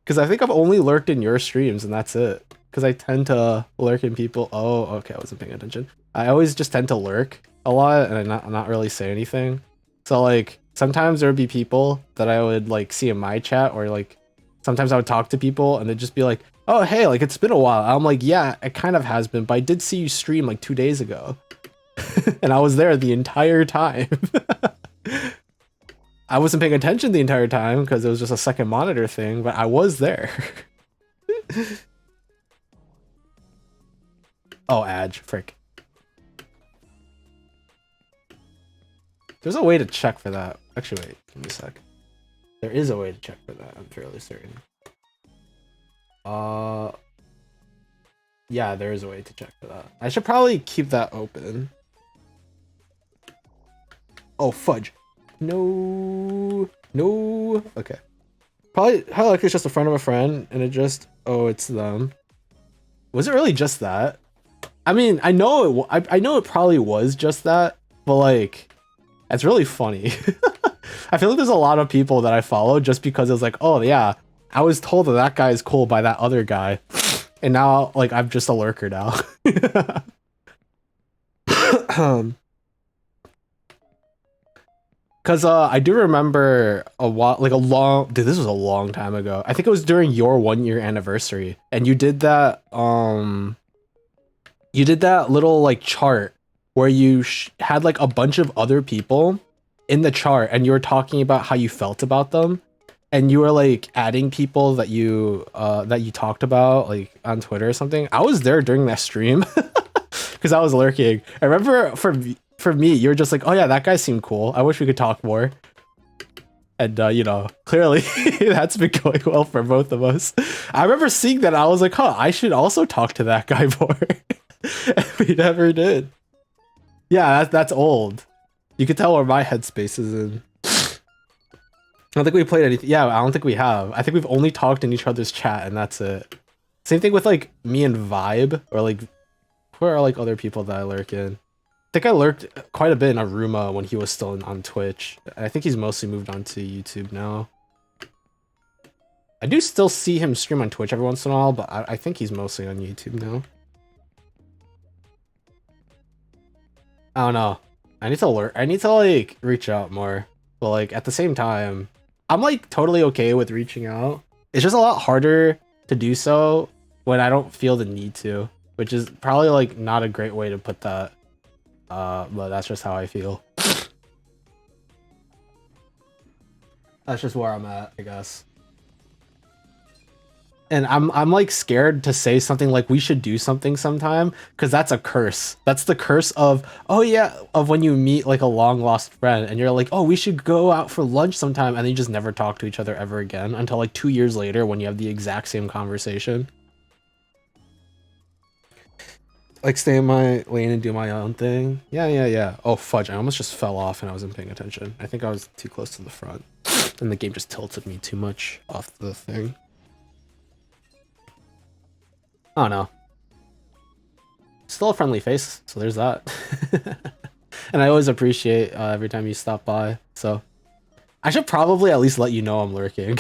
Because I think I've only lurked in your streams and that's it. Because I tend to lurk in people. Oh, okay, I wasn't paying attention. I always just tend to lurk a lot and I not really say anything. So like sometimes there would be people that I would like see in my chat, or like sometimes I would talk to people and they'd just be like, oh hey, like it's been a while. I'm like, yeah, it kind of has been, but I did see you stream like 2 days ago. And I was there the entire time. I wasn't paying attention the entire time because it was just a second monitor thing, but I was there. Oh, Adge, frick. There's a way to check for that. Actually, wait, give me a sec. There is a way to check for that, I'm fairly certain. Yeah, there is a way to check for that. I should probably keep that open. Oh, fudge. No. Okay. Probably, how likely it's just a friend of a friend, and it just, oh, it's them. Was it really just that? I mean, I know it probably was just that, but like, that's really funny. I feel like there's a lot of people that I follow just because it was like, oh yeah, I was told that that guy is cool by that other guy, and now like I'm just a lurker now. Cause I do remember a while, like a long, dude, this was a long time ago. I think it was during your 1-year anniversary, and you did that little like chart where you had like a bunch of other people in the chart, and you were talking about how you felt about them, and you were like adding people that you talked about like on Twitter or something. I was there during that stream because I was lurking. I remember for me, you were just like, oh yeah, that guy seemed cool. I wish we could talk more. And you know, clearly that's been going well for both of us. I remember seeing that, I was like, huh, I should also talk to that guy more. And we never did. Yeah, that's old. You can tell where my headspace is in. I don't think we played anything. Yeah, I don't think we have. I think we've only talked in each other's chat, and that's it. Same thing with like me and Vibe, or like, where are like other people that I lurk in? I think I lurked quite a bit in Aruma when he was still on Twitch. I think he's mostly moved on to YouTube now. I do still see him stream on Twitch every once in a while, but I think he's mostly on YouTube now. I don't know. I need to lurk. I need to like reach out more. But like at the same time, I'm like totally okay with reaching out. It's just a lot harder to do so when I don't feel the need to, which is probably like not a great way to put that. But that's just how I feel. That's just where I'm at, I guess. And I'm like scared to say something like we should do something sometime, because that's a curse. That's the curse of, oh yeah, of when you meet like a long lost friend and you're like, oh, we should go out for lunch sometime, and then you just never talk to each other ever again until like 2 years later when you have the exact same conversation. Like stay in my lane and do my own thing. Yeah. Oh fudge, I almost just fell off and I wasn't paying attention. I think I was too close to the front and the game just tilted me too much off the thing. I don't know. Still a friendly face, so there's that. And I always appreciate every time you stop by. So I should probably at least let you know I'm lurking.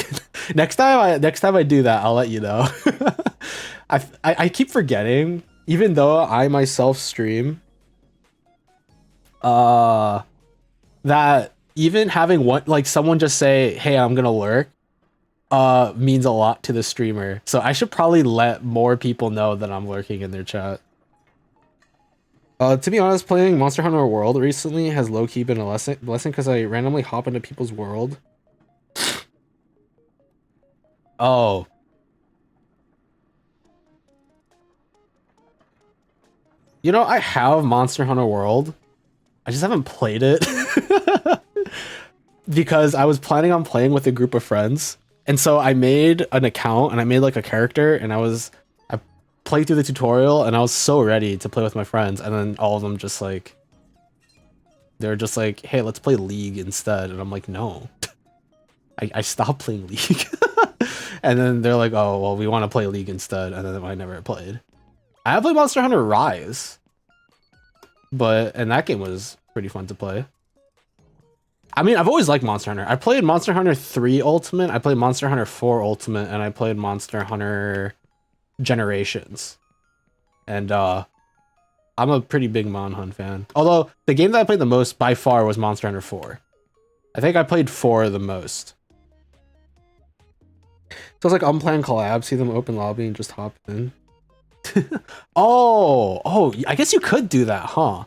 next time I do that, I'll let you know. I keep forgetting, even though I myself stream, that even having one like someone just say, "Hey, I'm gonna lurk," means a lot to the streamer. So I should probably let more people know that I'm lurking in their chat. To be honest, playing Monster Hunter World recently has low-key been a blessing because I randomly hop into people's world. Oh. You know, I have Monster Hunter World. I just haven't played it. Because I was planning on playing with a group of friends. And so I made an account and I made like a character and I played through the tutorial and I was so ready to play with my friends, and then all of them just like, they're just like, hey, let's play League instead. And I'm like, no. I stopped playing League. And then they're like, oh, well, we want to play League instead. And then I never played. I have played Monster Hunter Rise. And that game was pretty fun to play. I mean, I've always liked Monster Hunter. I played Monster Hunter 3 Ultimate, I played Monster Hunter 4 Ultimate, and I played Monster Hunter Generations. And I'm a pretty big Mon fan. Although, the game that I played the most by far was Monster Hunter 4. I think I played 4 the most. So it's like unplanned collab, see them open lobby and just hop in. Oh, I guess you could do that, huh?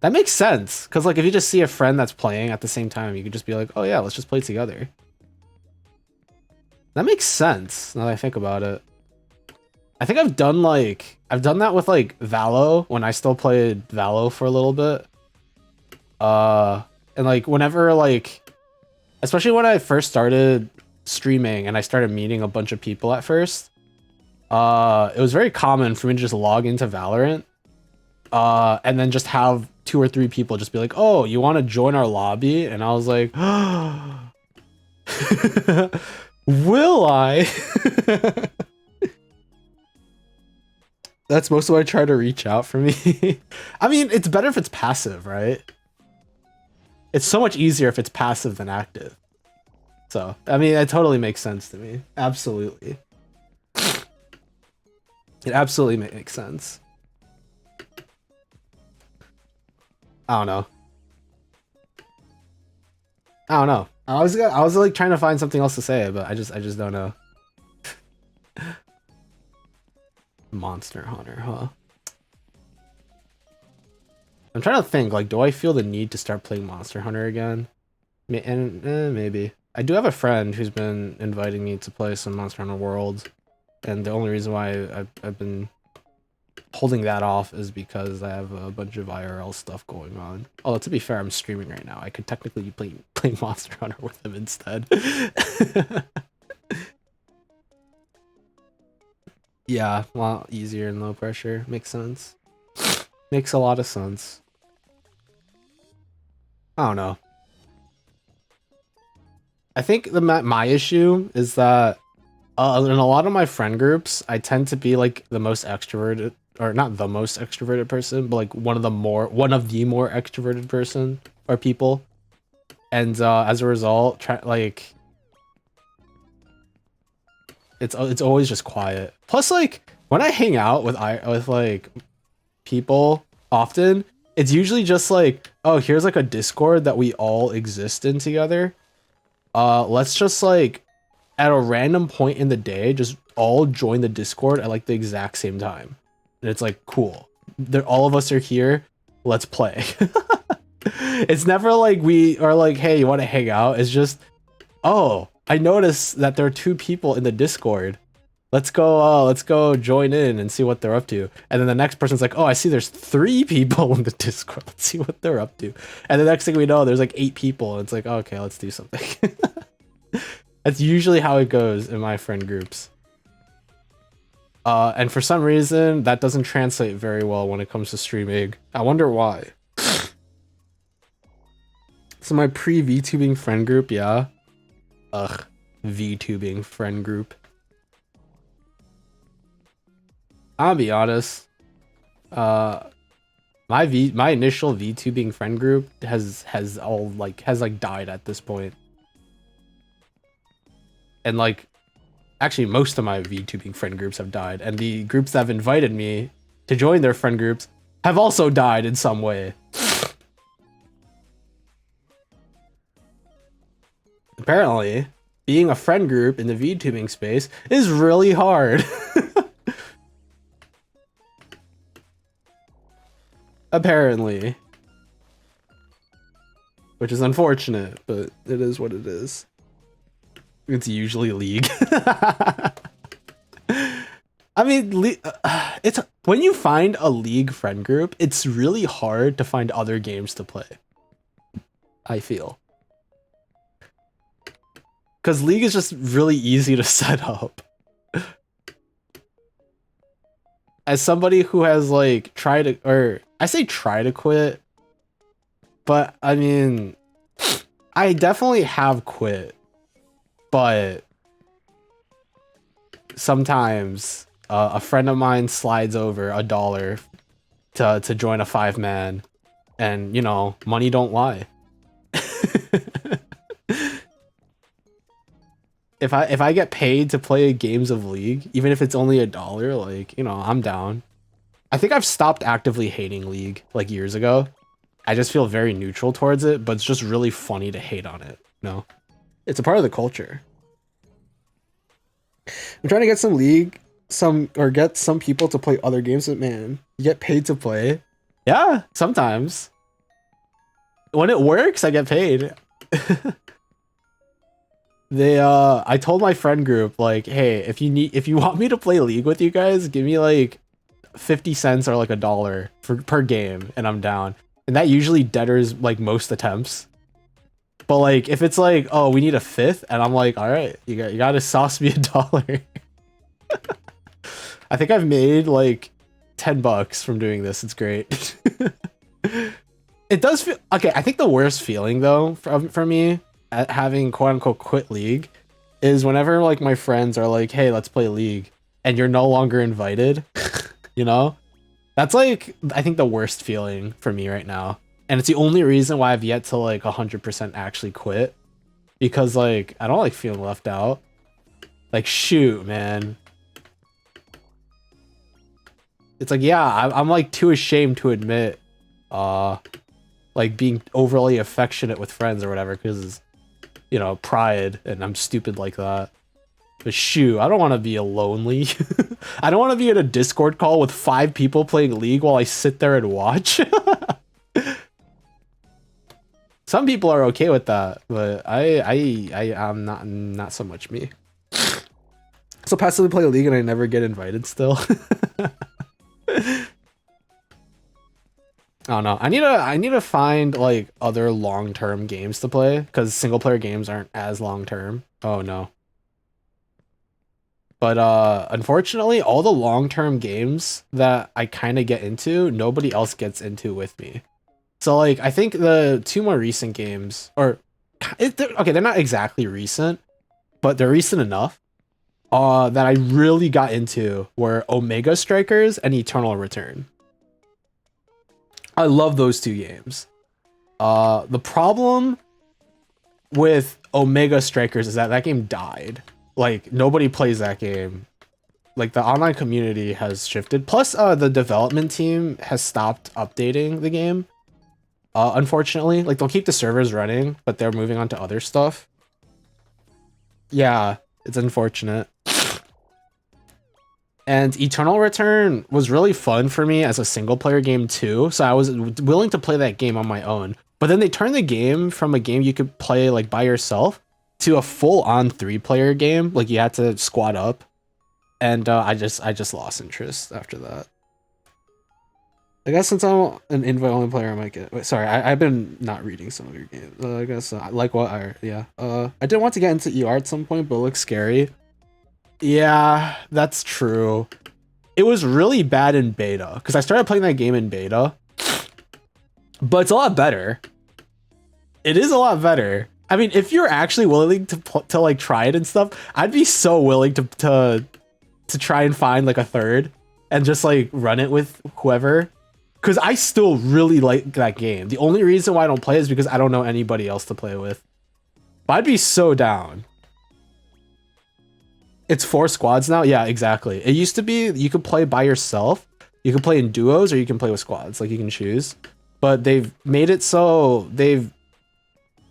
That makes sense, because like if you just see a friend that's playing at the same time, you could just be like, oh yeah, let's just play together. That makes sense now that I think about it. I think I've done that with like Valo when I still played Valo for a little bit. And like whenever like, especially when I first started streaming and I started meeting a bunch of people at first, it was very common for me to just log into Valorant, and then just have 2 or 3 people just be like, oh, you want to join our lobby? And I was like, will I? That's most of what I try to reach out for me. I mean, it's better if it's passive, right? It's so much easier if it's passive than active. So, I mean, it totally makes sense to me. Absolutely. It absolutely makes sense. I don't know. I was like trying to find something else to say, but I just don't know. Monster Hunter, huh? I'm trying to think, like, do I feel the need to start playing Monster Hunter again? Maybe. I do have a friend who's been inviting me to play some Monster Hunter World, and the only reason why I've been holding that off is because I have a bunch of IRL stuff going on. Although, to be fair, I'm streaming right now. I could technically be playing Monster Hunter with him instead. Yeah, a lot easier and low pressure. Makes sense. Makes a lot of sense. I don't know. I think my issue is that in a lot of my friend groups, I tend to be like the most extroverted, or not the most extroverted person, but like one of the more extroverted person or people. And as a result, it's always just quiet. Plus, like when I hang out with like people often, it's usually just like, oh, here's like a Discord that we all exist in together. Let's just like at a random point in the day, just all join the Discord at like the exact same time. And it's like, cool. All of us are here. Let's play. It's never like we are like, hey, you want to hang out? It's just, oh, I noticed that there are 2 people in the Discord. let's go join in and see what they're up to. And then the next person's like, oh, I see there's 3 people in the Discord. Let's see what they're up to. And the next thing we know, there's like 8 people. And it's like, oh, okay, let's do something. That's usually how it goes in my friend groups. And for some reason, that doesn't translate very well when it comes to streaming. I wonder why. So my pre-VTubing friend group, yeah. Ugh, VTubing friend group. I'll be honest. My initial VTubing friend group has died at this point. And like, actually most of my VTubing friend groups have died, and the groups that have invited me to join their friend groups have also died in some way. Apparently, being a friend group in the VTubing space is really hard. Apparently. Which is unfortunate, but it is what it is. It's usually League. I mean, it's when you find a League friend group, it's really hard to find other games to play. I feel. Because League is just really easy to set up. As somebody who has like tried to, or I say try to quit, but I mean, I definitely have quit. But sometimes a friend of mine slides over $1 to join a 5-man, and you know, money don't lie. If I get paid to play games of League, even if it's only $1, like, you know, I'm down. I think I've stopped actively hating League like years ago. I just feel very neutral towards it, but it's just really funny to hate on it, you know? It's a part of the culture. I'm trying to get some League, get some people to play other games, but man, you get paid to play. Yeah, sometimes. When it works, I get paid. I told my friend group, like, hey, if you want me to play League with you guys, give me like 50 cents or like $1 per game, and I'm down. And that usually deaders like most attempts. But like, if it's like, oh, we need a 5th, and I'm like, all right, you gotta sauce me $1. I think I've made like $10 from doing this. It's great. It does feel okay. I think the worst feeling though for me at having quote unquote quit League is whenever like my friends are like, hey, let's play League, and you're no longer invited. You know, that's like, I think the worst feeling for me right now. And it's the only reason why I've yet to like 100% actually quit, because like, I don't like feeling left out. Like, shoot, man. It's like, yeah, I'm like too ashamed to admit, like being overly affectionate with friends or whatever, because, you know, pride, and I'm stupid like that. But shoot, I don't want to be lonely. I don't want to be in a Discord call with 5 people playing League while I sit there and watch. Some people are okay with that, but I'm not so much me. So passively play League and I never get invited still. I don't know. I need to find like other long-term games to play, because single player games aren't as long-term. Oh no. But unfortunately, all the long-term games that I kind of get into, nobody else gets into with me. So like, I think the 2 more recent games, or they're not exactly recent, but they're recent enough that I really got into were Omega Strikers and Eternal Return. I love those 2 games. The problem with Omega Strikers is that game died. Like, nobody plays that game. Like, the online community has shifted. Plus, the development team has stopped updating the game. Unfortunately, like, they'll keep the servers running, but they're moving on to other stuff. Yeah, it's unfortunate. And Eternal Return was really fun for me as a single player game too, so I was willing to play that game on my own. But then they turned the game from a game you could play like by yourself to a full-on 3-player game. Like, you had to squad up. and I just lost interest after that. I guess since I'm an invite only player, I might get. Wait, sorry, I've been not reading some of your games. I guess like what I yeah. I did want to get into ER at some point, but it looks scary. Yeah, that's true. It was really bad in beta because I started playing that game in beta, but it's a lot better. It is a lot better. I mean, if you're actually willing to like try it and stuff, I'd be so willing to try and find like a third and just like run it with whoever. Because I still really like that game. The only reason why I don't play is because I don't know anybody else to play with. But I'd be so down. It's 4 squads now? Yeah, exactly. It used to be you could play by yourself. You can play in duos or you can play with squads. Like you can choose. But they've made it so they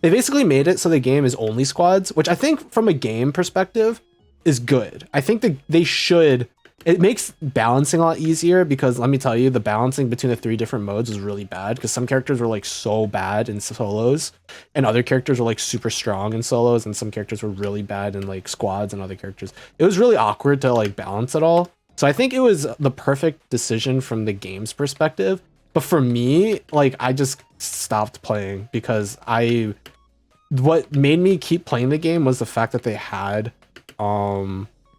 basically made it so the game is only squads, which I think from a game perspective is good. I think that they should. It makes balancing a lot easier because let me tell you, the balancing between the 3 different modes was really bad because some characters were like so bad in solos and other characters were like super strong in solos and some characters were really bad in like squads and other characters. It was really awkward to like balance it all. So I think it was the perfect decision from the game's perspective. But for me, like I just stopped playing because what made me keep playing the game was the fact that they had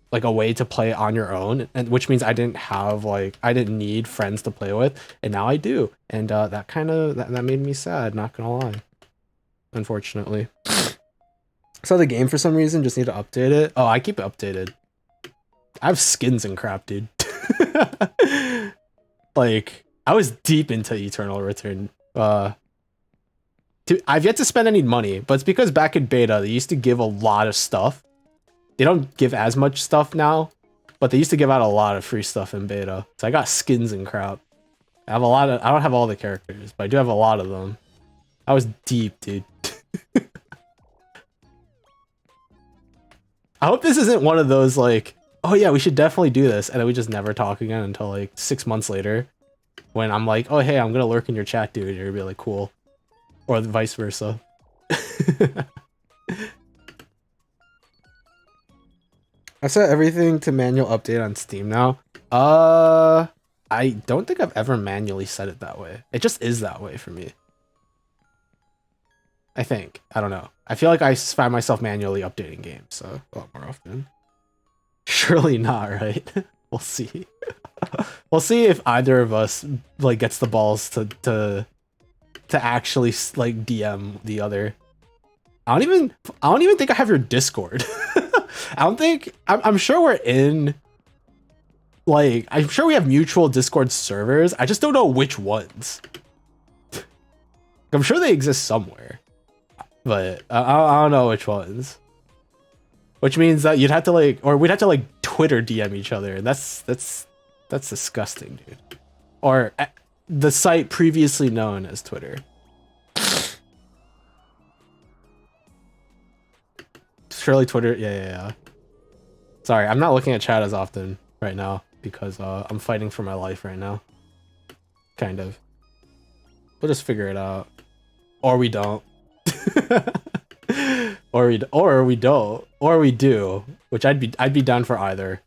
like a way to play on your own, and which means I didn't need friends to play with, and now I do, and that kind of that made me sad, not gonna lie, unfortunately. So the game for some reason just need to update it. Oh, I keep it updated. I have skins and crap, dude. Like I was deep into Eternal Return. I've yet to spend any money, but it's because back in beta they used to give a lot of stuff. They don't give as much stuff now, but they used to give out a lot of free stuff in beta. So I got skins and crap. I don't have all the characters, but I do have a lot of them. I was deep, dude. I hope this isn't one of those like, oh yeah, we should definitely do this, and then we just never talk again until like 6 months later, when I'm like, oh hey, I'm gonna lurk in your chat, dude. And you're gonna be like, cool, or vice versa. I set everything to manual update on Steam now. I don't think I've ever manually set it that way. It just is that way for me. I think. I don't know. I feel like I find myself manually updating games, so a lot more often. Surely not, right? We'll see. We'll see if either of us like gets the balls to actually like DM the other. I don't even think I have your Discord. I don't think I'm sure we're in like I'm sure we have mutual Discord servers. I just don't know which ones. I'm sure they exist somewhere, but I don't know which ones. Which means that you'd have to like, or we'd have to like Twitter DM each other, and that's disgusting, dude. Or the site previously known as Twitter. Surely Twitter, yeah. Sorry, I'm not looking at chat as often right now because I'm fighting for my life right now. Kind of. We'll just figure it out, or we don't, or we don't, or we do. Which I'd be down for either.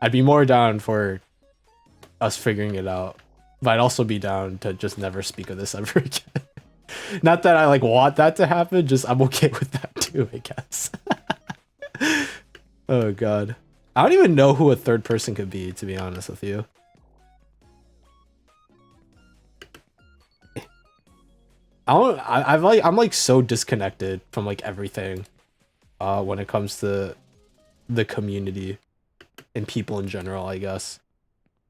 I'd be more down for us figuring it out, but I'd also be down to just never speak of this ever again. Not that I like want that to happen, just I'm okay with that too, I guess. Oh god. I don't even know who a third person could be, to be honest with you. I'm like so disconnected from like everything when it comes to the community and people in general, I guess.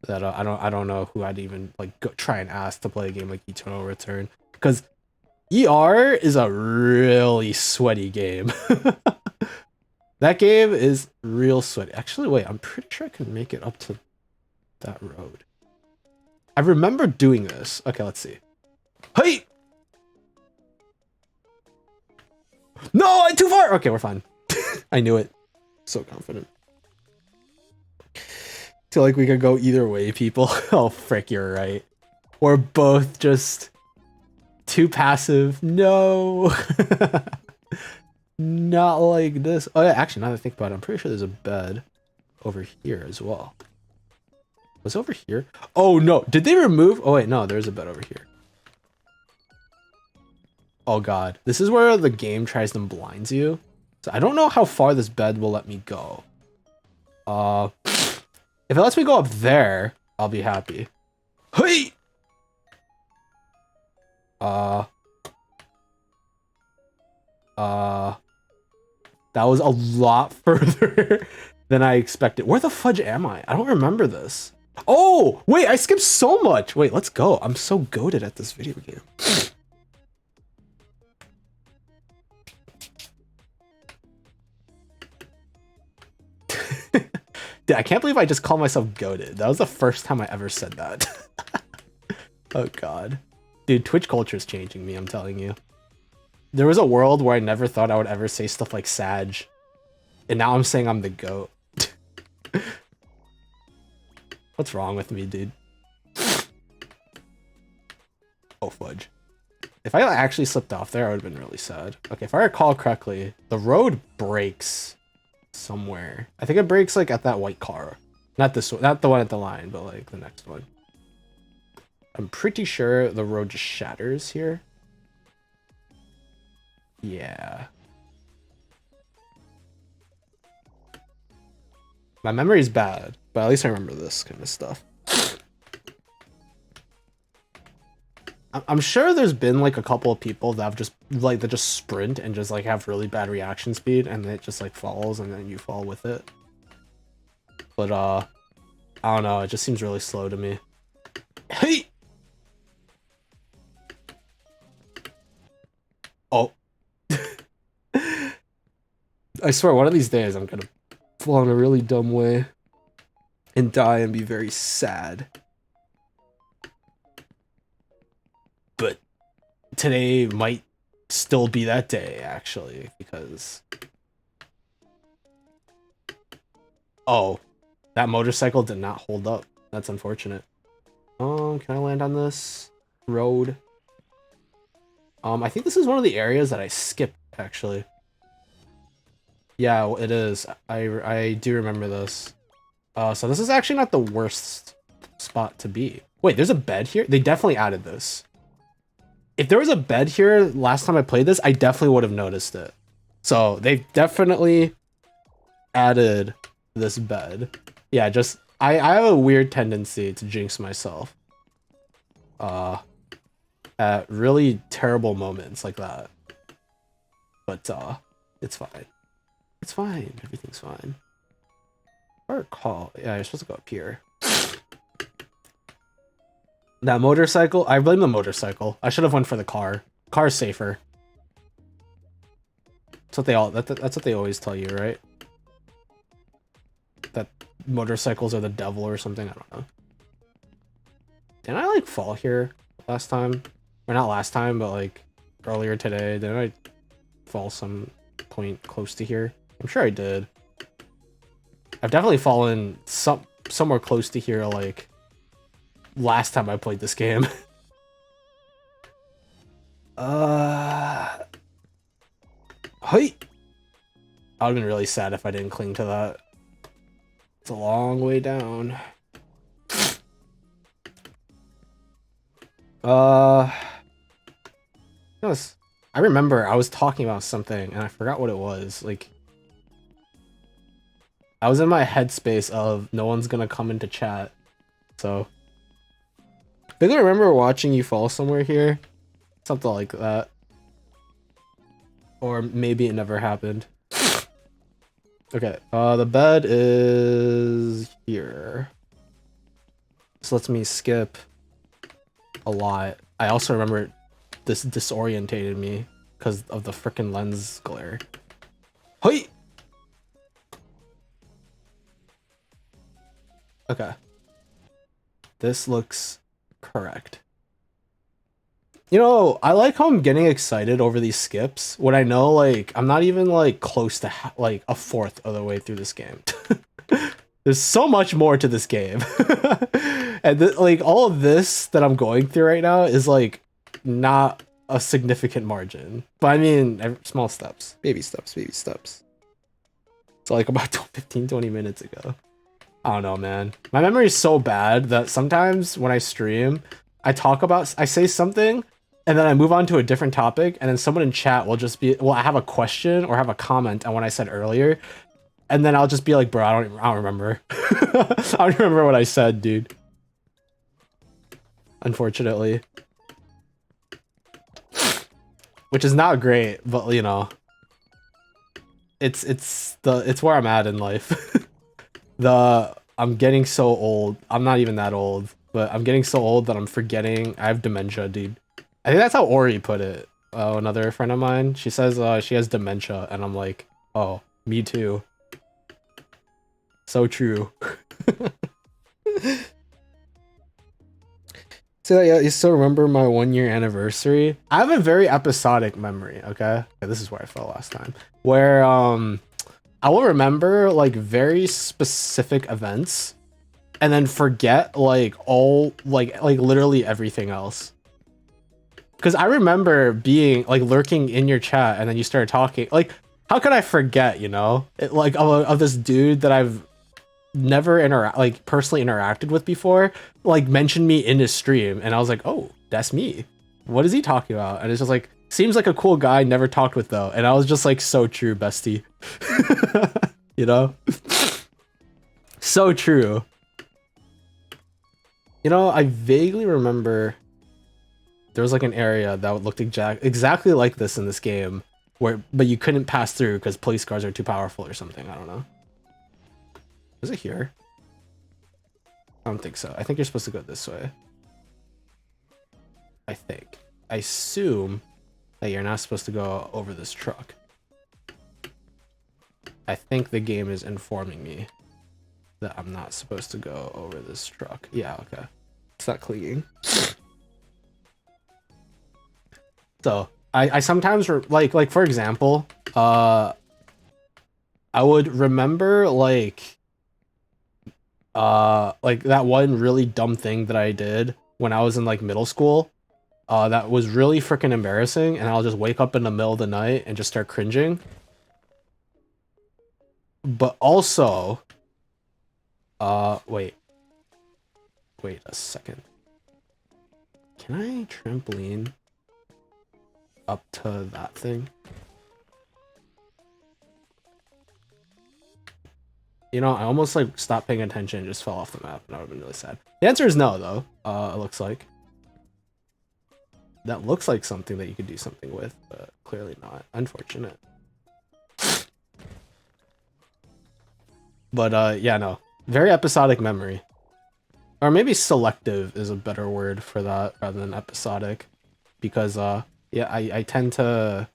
That I don't know who I'd even like go try and ask to play a game like Eternal Return, because ER is a really sweaty game. That game is real sweaty. Actually, wait, I'm pretty sure I can make it up to that road. I remember doing this. Okay, let's see. Hey! No, I'm too far! Okay, we're fine. I knew it. So confident. Feel like we could go either way, people. Oh, frick, you're right. We're both just too passive. No! Not like this. Oh yeah, actually, now that I think about it, I'm pretty sure there's a bed. over here as well. Was it over here? Oh no, did they remove? Oh wait, no, there's a bed over here. Oh god, this is where the game tries and blinds you. So I don't know how far this bed will let me go. If it lets me go up there, I'll be happy. Hey! That was a lot further than I expected. Where the fudge am I? I don't remember this. Oh, wait, I skipped so much. Wait, let's go. I'm so goated at this video game. Dude, I can't believe I just called myself goated. That was the first time I ever said that. Oh god. Dude, Twitch culture is changing me, I'm telling you. There was a world where I never thought I would ever say stuff like Sag. And now I'm saying I'm the GOAT. What's wrong with me, dude? Oh, fudge. If I actually slipped off there, I would have been really sad. Okay, if I recall correctly, the road breaks somewhere. I think it breaks like at that white car. Not this one, not the one at the line, but like the next one. I'm pretty sure the road just shatters here. Yeah. My memory's bad, but at least I remember this kind of stuff. I'm sure there's been like a couple of people that have just like that just sprint and just like have really bad reaction speed and it just like falls and then you fall with it. But I don't know, it just seems really slow to me. Hey! Oh. I swear one of these days I'm gonna fall in a really dumb way and die and be very sad. But today might still be that day, actually, because... Oh, that motorcycle did not hold up. That's unfortunate. Can I land on this road? I think this is one of the areas that I skipped, actually. Yeah, it is. I do remember this. So this is actually not the worst spot to be. Wait, there's a bed here? They definitely added this. If there was a bed here last time I played this, I definitely would have noticed it. So they've definitely added this bed. Yeah, just I have a weird tendency to jinx myself. At really terrible moments like that. But it's fine. It's fine. Everything's fine. If I recall, yeah, you're supposed to go up here. That motorcycle, I blame the motorcycle. I should have went for the car. Car's safer. That's what they all that's what they always tell you, right? That motorcycles are the devil or something, I don't know. Didn't I like fall here last time? Or not last time, but like earlier today. Didn't I fall some point close to here? I'm sure I did. I've definitely fallen somewhere close to here like last time I played this game. Hey! I would have been really sad if I didn't cling to that. It's a long way down. Yes. I remember I was talking about something and I forgot what it was. Like, I was in my headspace of no one's gonna come into chat. So, I think I remember watching you fall somewhere here. Something like that. Or maybe it never happened. Okay, the bed is here. This lets me skip a lot. I also remember this disorientated me because of the frickin' lens glare. Hey! Okay. This looks correct. You know, I like how I'm getting excited over these skips when I know, like, I'm not even, like, close to, like, a fourth of the way through this game. There's so much more to this game. And, like, all of this that I'm going through right now is, like, not a significant margin. But, I mean, small steps. Baby steps, baby steps. So, like, about 15, 20 minutes ago. I don't know, man. My memory is so bad that sometimes when I stream, I say something, and then I move on to a different topic, and then someone in chat will just be, well, I have a question or have a comment on what I said earlier, and then I'll just be like, bro, I don't remember. I don't remember what I said, dude. Unfortunately. Which is not great, but you know, it's where I'm at in life. I'm getting so old. I'm not even that old, but I'm getting so old that I'm forgetting. I have dementia, dude. I think that's how Ori put it. Another friend of mine, she says she has dementia, and I'm like, oh, me too. So true. So yeah, you still remember my 1-year anniversary? I have a very episodic memory, okay? This is where I fell last time. Where I will remember like very specific events and then forget like all like literally everything else. Cause I remember being like lurking in your chat and then you started talking. Like, how could I forget, you know? Like of this dude that I've never personally interacted with before, like mentioned me in his stream, and I was like, oh, that's me. What is he talking about? And it's just like, seems like a cool guy, never talked with though. And I was just like, so true, bestie. You know? So true. You know, I vaguely remember there was like an area that looked exactly like this in this game, but you couldn't pass through because police cars are too powerful or something. I don't know. Is it here? I don't think so. I think you're supposed to go this way. I think. I assume that you're not supposed to go over this truck. I think the game is informing me that I'm not supposed to go over this truck. Yeah, okay. It's not clicking. So, I sometimes, like for example, I would remember, like that one really dumb thing that I did when I was in like middle school, that was really freaking embarrassing, and I'll just wake up in the middle of the night and just start cringing. But also, wait a second. Can I trampoline up to that thing? You know, I almost like stopped paying attention and just fell off the map, and I would have been really sad. The answer is no, though. It looks like. That looks like something that you could do something with, but clearly not. Unfortunate. But yeah, no. Very episodic memory. Or maybe selective is a better word for that rather than episodic. Because yeah, I tend to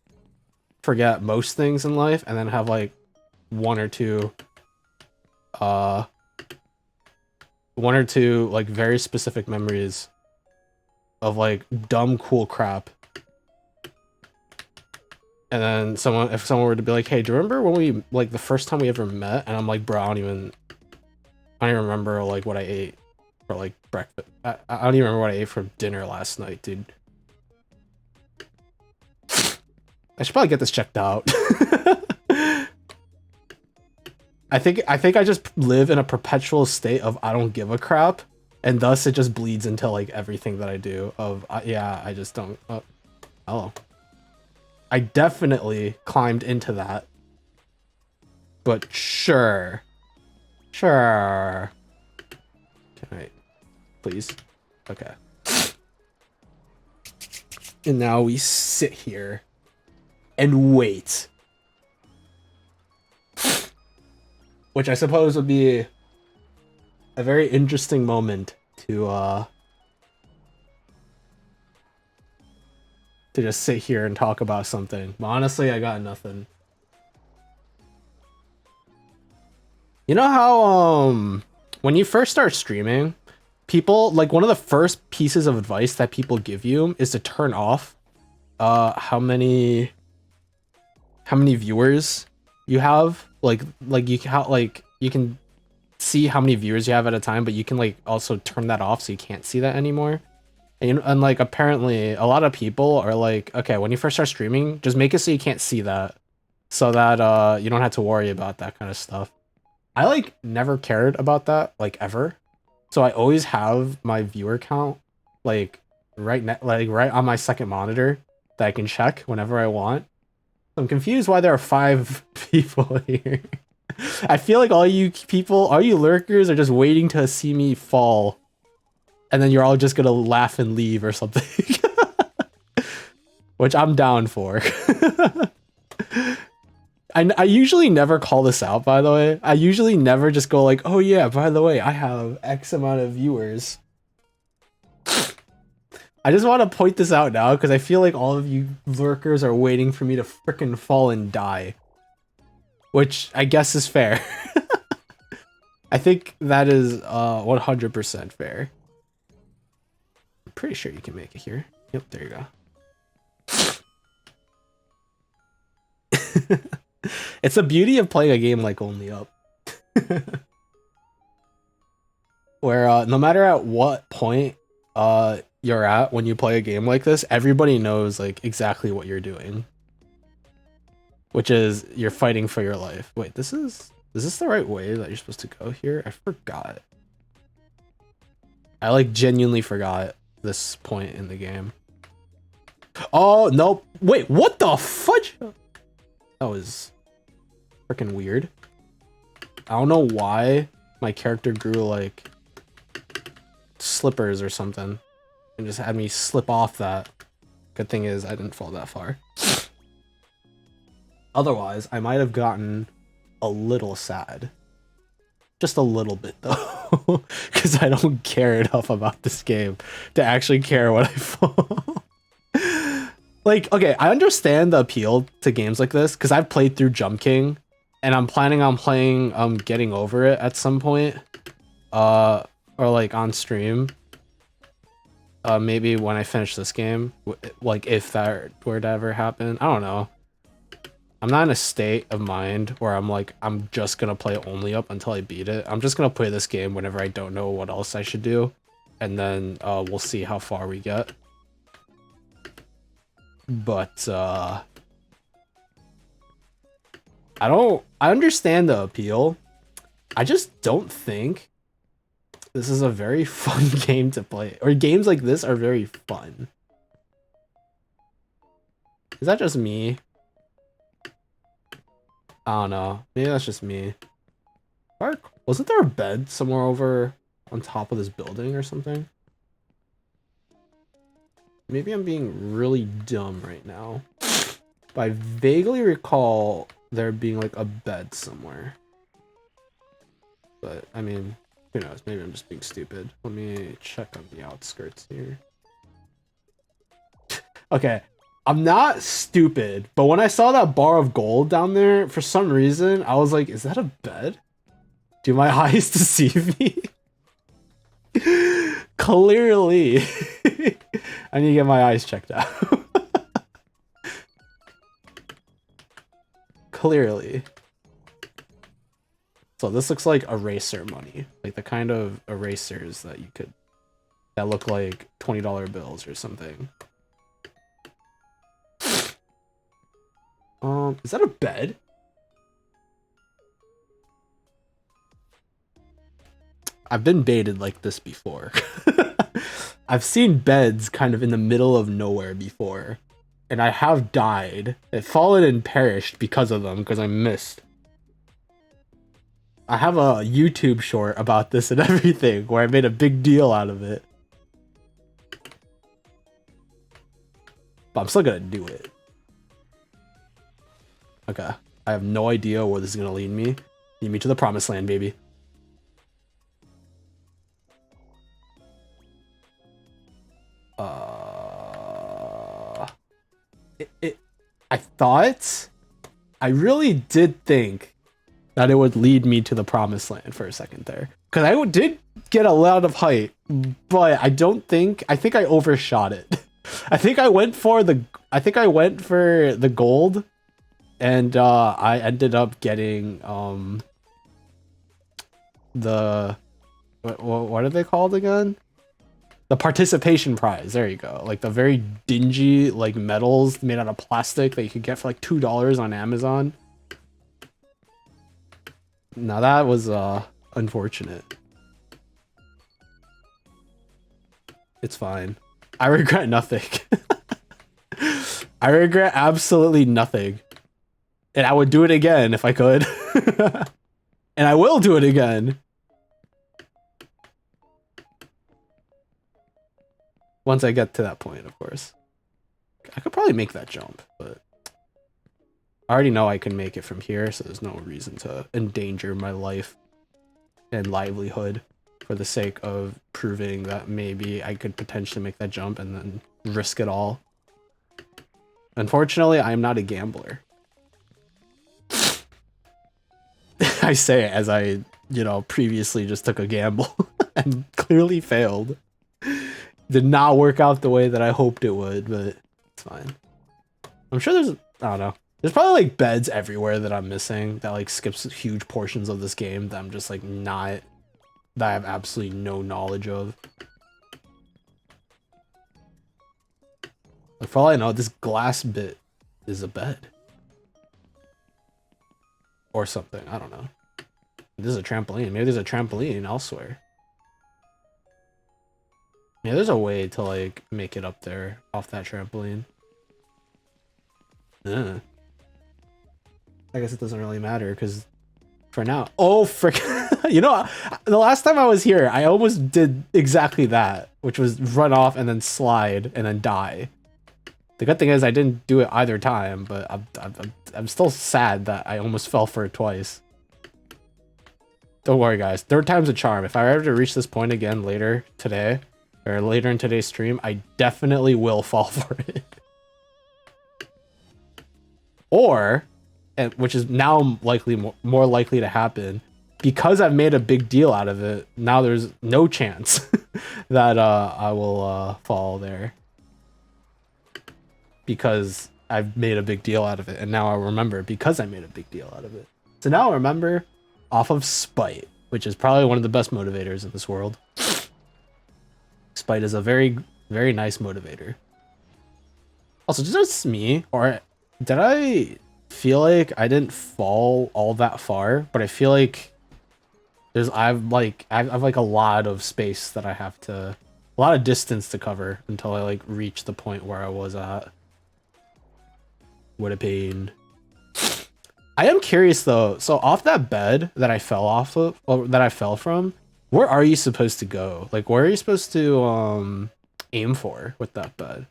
forget most things in life and then have like one or two like very specific memories of like dumb cool crap. And then if someone were to be like, hey, do you remember when we, like, the first time we ever met? And I'm like, bro, I don't even remember like what I ate for like breakfast. I don't even remember what I ate for dinner last night, dude. I should probably get this checked out. I think I just live in a perpetual state of I don't give a crap, and thus it just bleeds into like everything that I do. Yeah, I just don't. Hello. I definitely climbed into that. But sure. Sure. Can I please? Okay. And now we sit here and wait. Which I suppose would be a very interesting moment to just sit here and talk about something. But honestly, I got nothing. You know how when you first start streaming, people, like, one of the first pieces of advice that people give you is to turn off how many viewers you have. Like you can see how many viewers you have at a time, but you can like also turn that off so you can't see that anymore. And like apparently a lot of people are like, okay, when you first start streaming, just make it so you can't see that, so that you don't have to worry about that kind of stuff. I like never cared about that like ever. So I always have my viewer count like right on my second monitor that I can check whenever I want. So I'm confused why there are 5 people here. I feel like all you people, all you lurkers are just waiting to see me fall. And then you're all just gonna laugh and leave or something. Which I'm down for. I usually never call this out, by the way. I usually never just go like, oh yeah, by the way, I have X amount of viewers. I just want to point this out now because I feel like all of you lurkers are waiting for me to frickin' fall and die. Which I guess is fair. I think that is 100% fair. I'm pretty sure you can make it here. Yep, there you go. It's the beauty of playing a game like Only Up. Where no matter at what point you're at when you play a game like this, everybody knows like exactly what you're doing. Which is you're fighting for your life. Wait, is this the right way that you're supposed to go here? I forgot. I like genuinely forgot this point in the game. Oh, nope. Wait, what the fudge? That was freaking weird. I don't know why my character grew like slippers or something and just had me slip off that. Good thing is I didn't fall that far. Otherwise, I might have gotten a little sad. Just a little bit though, because I don't care enough about this game to actually care when I fall. Like, okay, I understand the appeal to games like this because I've played through Jump King, and I'm planning on playing Getting Over It at some point, or like on stream. Maybe when I finish this game, like if that were to ever happen, I don't know. I'm not in a state of mind where I'm like, I'm just gonna play Only Up until I beat it. I'm just gonna play this game whenever I don't know what else I should do, and then we'll see how far we get. But I understand the appeal. I just don't think this is a very fun game to play, or games like this are very fun. Is that just me? I don't know. Maybe that's just me. Wasn't there a bed somewhere over on top of this building or something? Maybe I'm being really dumb right now. But I vaguely recall there being like a bed somewhere. But I mean, who knows? Maybe I'm just being stupid. Let me check on the outskirts here. Okay, I'm not stupid, but when I saw that bar of gold down there, for some reason, I was like, is that a bed? Do my eyes deceive me? Clearly. I need to get my eyes checked out. Clearly. So this looks like eraser money. Like the kind of erasers that that look like $20 bills or something. Is that a bed? I've been baited like this before. I've seen beds kind of in the middle of nowhere before, and I have died. I've fallen and perished because of them, because I missed. I have a YouTube short about this and everything, where I made a big deal out of it. But I'm still gonna do it. Okay. I have no idea where this is gonna lead me. Lead me to the promised land, baby. I really did think that it would lead me to the promised land for a second there, because I did get a lot of height, but I think I overshot it. I think I went for the gold, and I ended up getting the what are they called again? The participation prize. There you go. Like the very dingy like medals made out of plastic that you could get for like $2 on Amazon. Now that was unfortunate. It's fine. I regret nothing. I regret absolutely nothing. And I would do it again if I could. And I will do it again. Once I get to that point, of course. I could probably make that jump, but I already know I can make it from here, so there's no reason to endanger my life and livelihood for the sake of proving that maybe I could potentially make that jump and then risk it all. Unfortunately, I am not a gambler. I say it as I, you know, previously just took a gamble and clearly failed. Did not work out the way that I hoped it would, but it's fine. I'm sure there's, I don't know. There's probably like beds everywhere that I'm missing that like skips huge portions of this game that I'm just like not, that I have absolutely no knowledge of. Like, for all I know, this glass bit is a bed. Or something, I don't know. This is a trampoline. Maybe there's a trampoline elsewhere. Yeah, there's a way to like make it up there off that trampoline. I guess it doesn't really matter because for now, oh frick! You know, the last time I was here, I almost did exactly that, which was run off and then slide and then die. The good thing is I didn't do it either time, but I'm still sad that I almost fell for it twice. Don't worry, guys. Third time's a charm. If I ever to reach this point again later today, or later in today's stream, I definitely will fall for it. Or, and which is now likely more likely to happen, because I've made a big deal out of it, now there's no chance that I will fall there. Because I've made a big deal out of it, and now I remember because I made a big deal out of it. So now I remember off of spite, which is probably one of the best motivators in this world. Spite is a very, very nice motivator. Also, just me, or did I feel like I didn't fall all that far? But I feel like I've like a lot of space that I have to, a lot of distance to cover until I like reach the point where I was at. What a pain. I am curious though. So off that bed that I fell off of, or that I fell from, where are you supposed to go? Like, where are you supposed to aim for with that bed?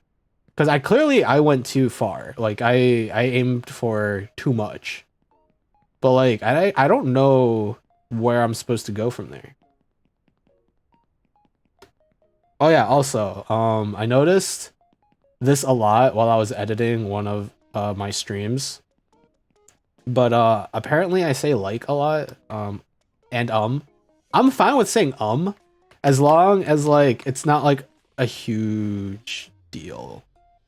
Because I went too far. Like I aimed for too much. But like I don't know where I'm supposed to go from there. Oh yeah, also, I noticed this a lot while I was editing one of my streams. But apparently I say like a lot. And I'm fine with saying as long as like it's not like a huge deal,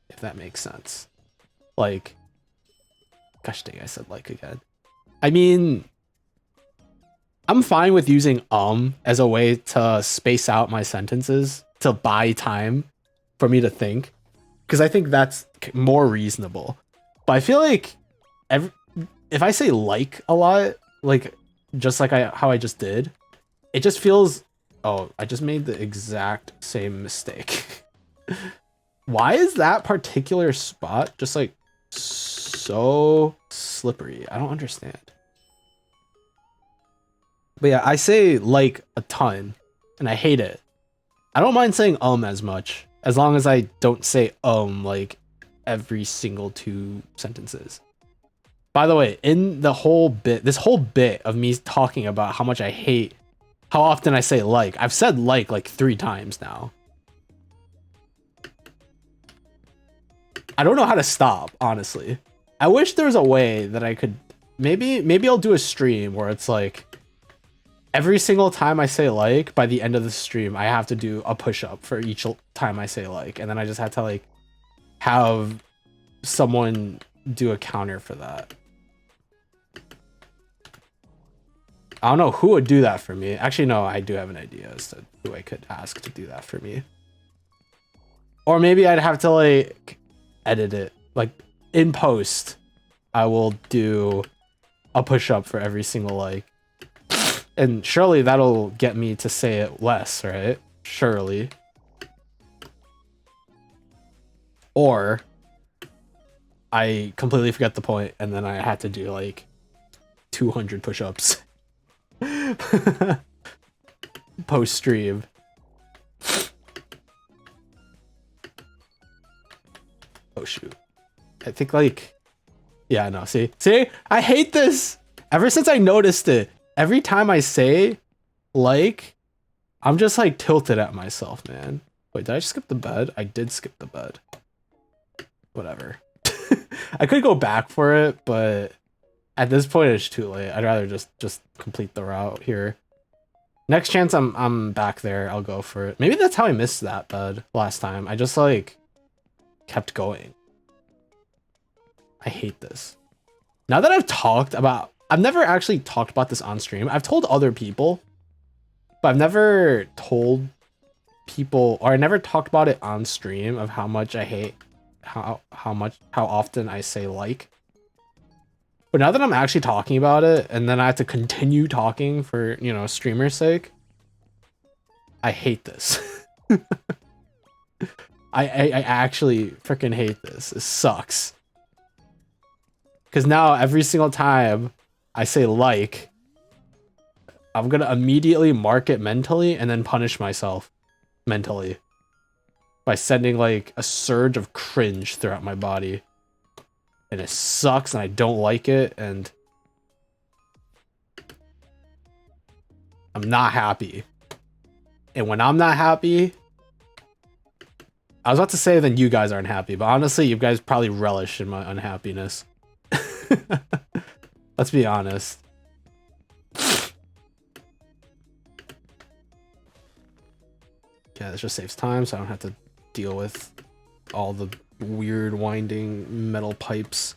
if that makes sense. Like, gosh dang, I said like again. I mean, I'm fine with using as a way to space out my sentences to buy time for me to think, because I think that's more reasonable. But I feel like if I say like a lot, like just like how I just did, it just feels, oh, I just made the exact same mistake. Why is that particular spot just like so slippery? I don't understand. But yeah, I say like a ton and I hate it. I don't mind saying as much as long as I don't say like every single 2 sentences. By the way, in the whole bit, this whole bit of me talking about how much I hate how often I say like, I've said like 3 times now. I don't know how to stop, honestly. I wish there was a way that I could, maybe I'll do a stream where it's like every single time I say like, by the end of the stream, I have to do a push-up for each time I say like, and then I just have to like have someone do a counter for that. I don't know who would do that for me. Actually, no, I do have an idea as to who I could ask to do that for me. Or maybe I'd have to like edit it. Like in post, I will do a push-up for every single like. And surely that'll get me to say it less, right? Surely. Or I completely forget the point and then I had to do like 200 push-ups post stream. Oh shoot. I think like, yeah, no, see, I hate this. Ever since I noticed it, every time I say like, I'm just like tilted at myself, man. Wait, did I skip the bed? I did skip the bed. Whatever. I could go back for it, but at this point it's too late. I'd rather just complete the route here. Next chance I'm back there, I'll go for it. Maybe that's how I missed that bed last time. I just like kept going. I hate this. Now that I've never actually talked about this on stream. I've told other people, but I've never told people, or I never talked about it on stream of how much I hate how often I say like. But now that I'm actually talking about it, and then I have to continue talking for, you know, streamer's sake, I hate this. I actually freaking hate this. It sucks. Because now every single time I say like, I'm gonna immediately mark it mentally and then punish myself mentally by sending like a surge of cringe throughout my body. And it sucks and I don't like it and I'm not happy. And when I'm not happy, I was about to say then you guys aren't happy, but honestly you guys probably relish in my unhappiness. Let's be honest. Yeah, this just saves time so I don't have to deal with all the weird winding metal pipes.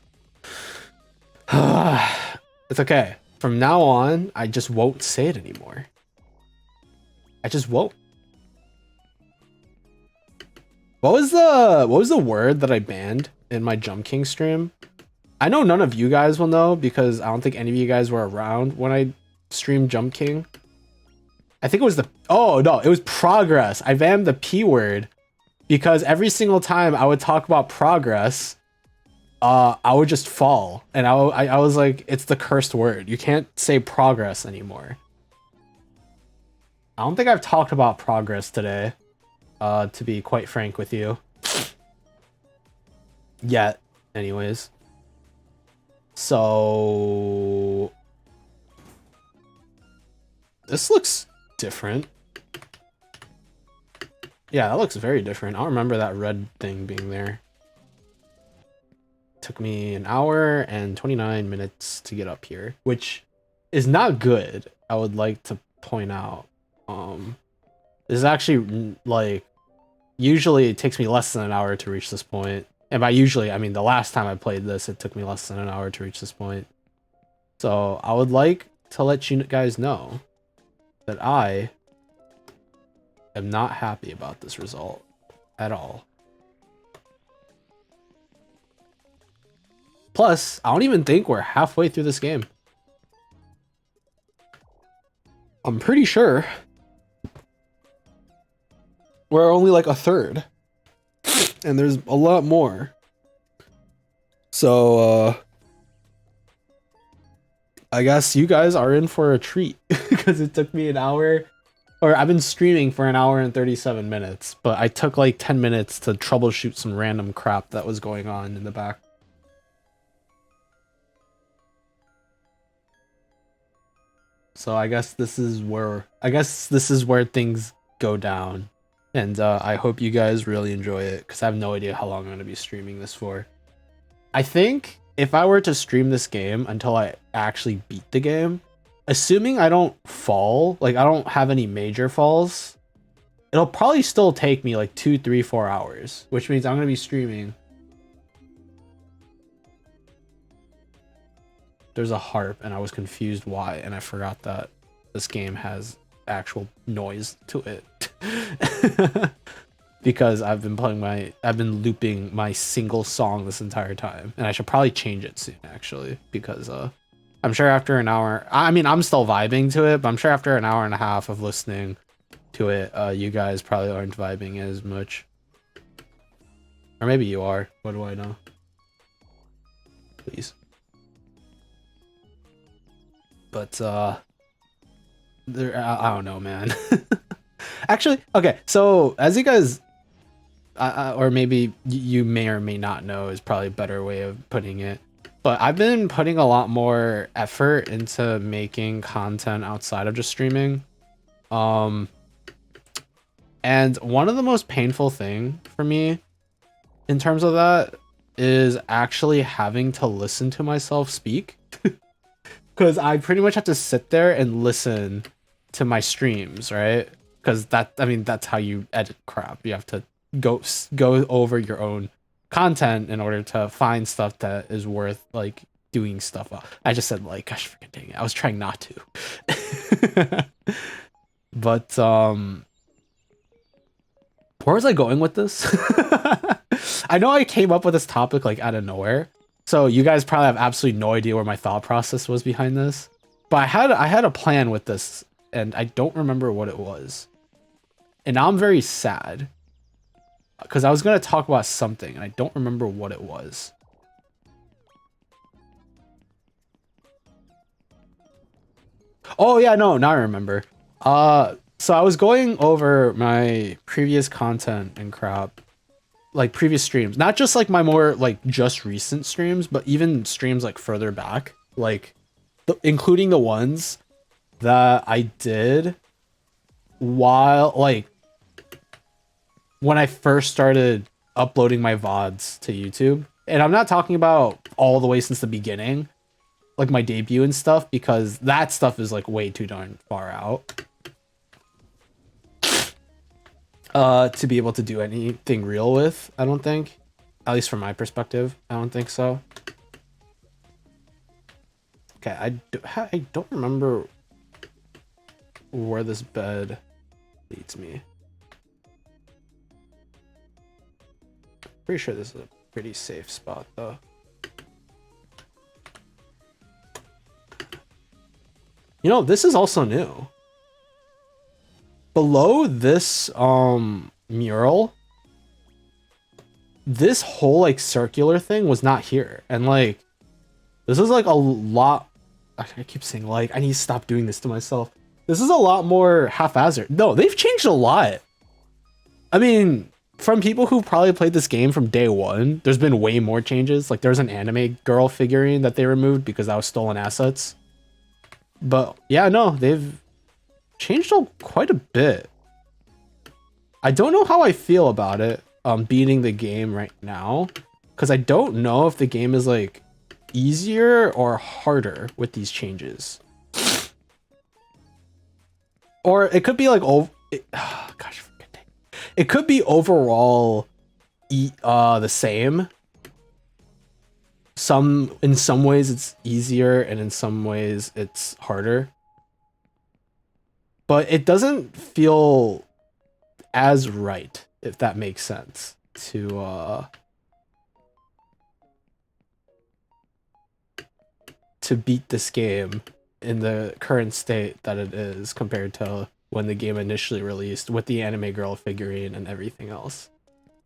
It's okay. From now on, I just won't say it anymore. I just won't. What was the word that I banned in my Jump King stream? I know none of you guys will know because I don't think any of you guys were around when I streamed Jump King. I think it was it was progress. I banned the P word because every single time I would talk about progress, I would just fall. And I was like, it's the cursed word. You can't say progress anymore. I don't think I've talked about progress today, to be quite frank with you. Yet, anyways. So this looks different. Yeah, that looks very different. I don't remember that red thing being there. Took me an hour and 29 minutes to get up here, which is not good. I would like to point out. This is actually like, usually it takes me less than an hour to reach this point. And by usually, I mean the last time I played this, it took me less than an hour to reach this point. So I would like to let you guys know that I am not happy about this result at all. Plus, I don't even think we're halfway through this game. I'm pretty sure we're only like a third. And there's a lot more. So, I guess you guys are in for a treat because it took me an hour, or I've been streaming for an hour and 37 minutes, but I took like 10 minutes to troubleshoot some random crap that was going on in the back. So I guess this is where things go down. And I hope you guys really enjoy it because I have no idea how long I'm going to be streaming this for. I think if I were to stream this game until I actually beat the game, assuming I don't fall, like I don't have any major falls, it'll probably still take me like 2, 3, 4 hours, which means I'm going to be streaming. There's a harp and I was confused why, and I forgot that this game has actual noise to it. Because I've been looping my single song this entire time, and I should probably change it soon actually, because I'm sure after an hour, I mean, I'm still vibing to it, but I'm sure after an hour and a half of listening to it, you guys probably aren't vibing as much. Or maybe you are. What do I know? Please. But, I don't know, man. Actually, okay, so as you guys, or maybe you may or may not know is probably a better way of putting it, but I've been putting a lot more effort into making content outside of just streaming. And one of the most painful thing for me in terms of that is actually having to listen to myself speak. Because I pretty much have to sit there and listen to my streams, right? Because that's how you edit crap. You have to go over your own content in order to find stuff that is worth like doing stuff. I just said like, gosh, freaking dang it. I was trying not to. But where was I going with this? I know I came up with this topic like out of nowhere. So you guys probably have absolutely no idea where my thought process was behind this. But I had a plan with this and I don't remember what it was. And now I'm very sad. Because I was going to talk about something and I don't remember what it was. Oh yeah, no, now I remember. So I was going over my previous content and crap. Like previous streams, not just like my more like just recent streams, but even streams like further back, like including the ones that I did while like when I first started uploading my VODs to YouTube. And I'm not talking about all the way since the beginning, like my debut and stuff, because that stuff is like way too darn far out. To be able to do anything real with, I don't think. At least from my perspective, I don't think so. Okay, I don't remember where this bed leads me. Pretty sure this is a pretty safe spot, though. You know, this is also new. Below this mural, this whole like circular thing was not here, and like this is like a lot. I keep saying like I need to stop doing this to myself. This is a lot more haphazard. No, they've changed a lot. I mean, from people who probably played this game from day one, there's been way more changes. Like there's an anime girl figurine that they removed because that was stolen assets. But yeah, no, they've changed quite a bit. I don't know how I feel about it beating the game right now, because I don't know if the game is like easier or harder with these changes, or it could be like gosh, it could be overall the same. In some ways it's easier and in some ways it's harder. But it doesn't feel as right, if that makes sense, to beat this game in the current state that it is compared to when the game initially released with the anime girl figurine and everything else.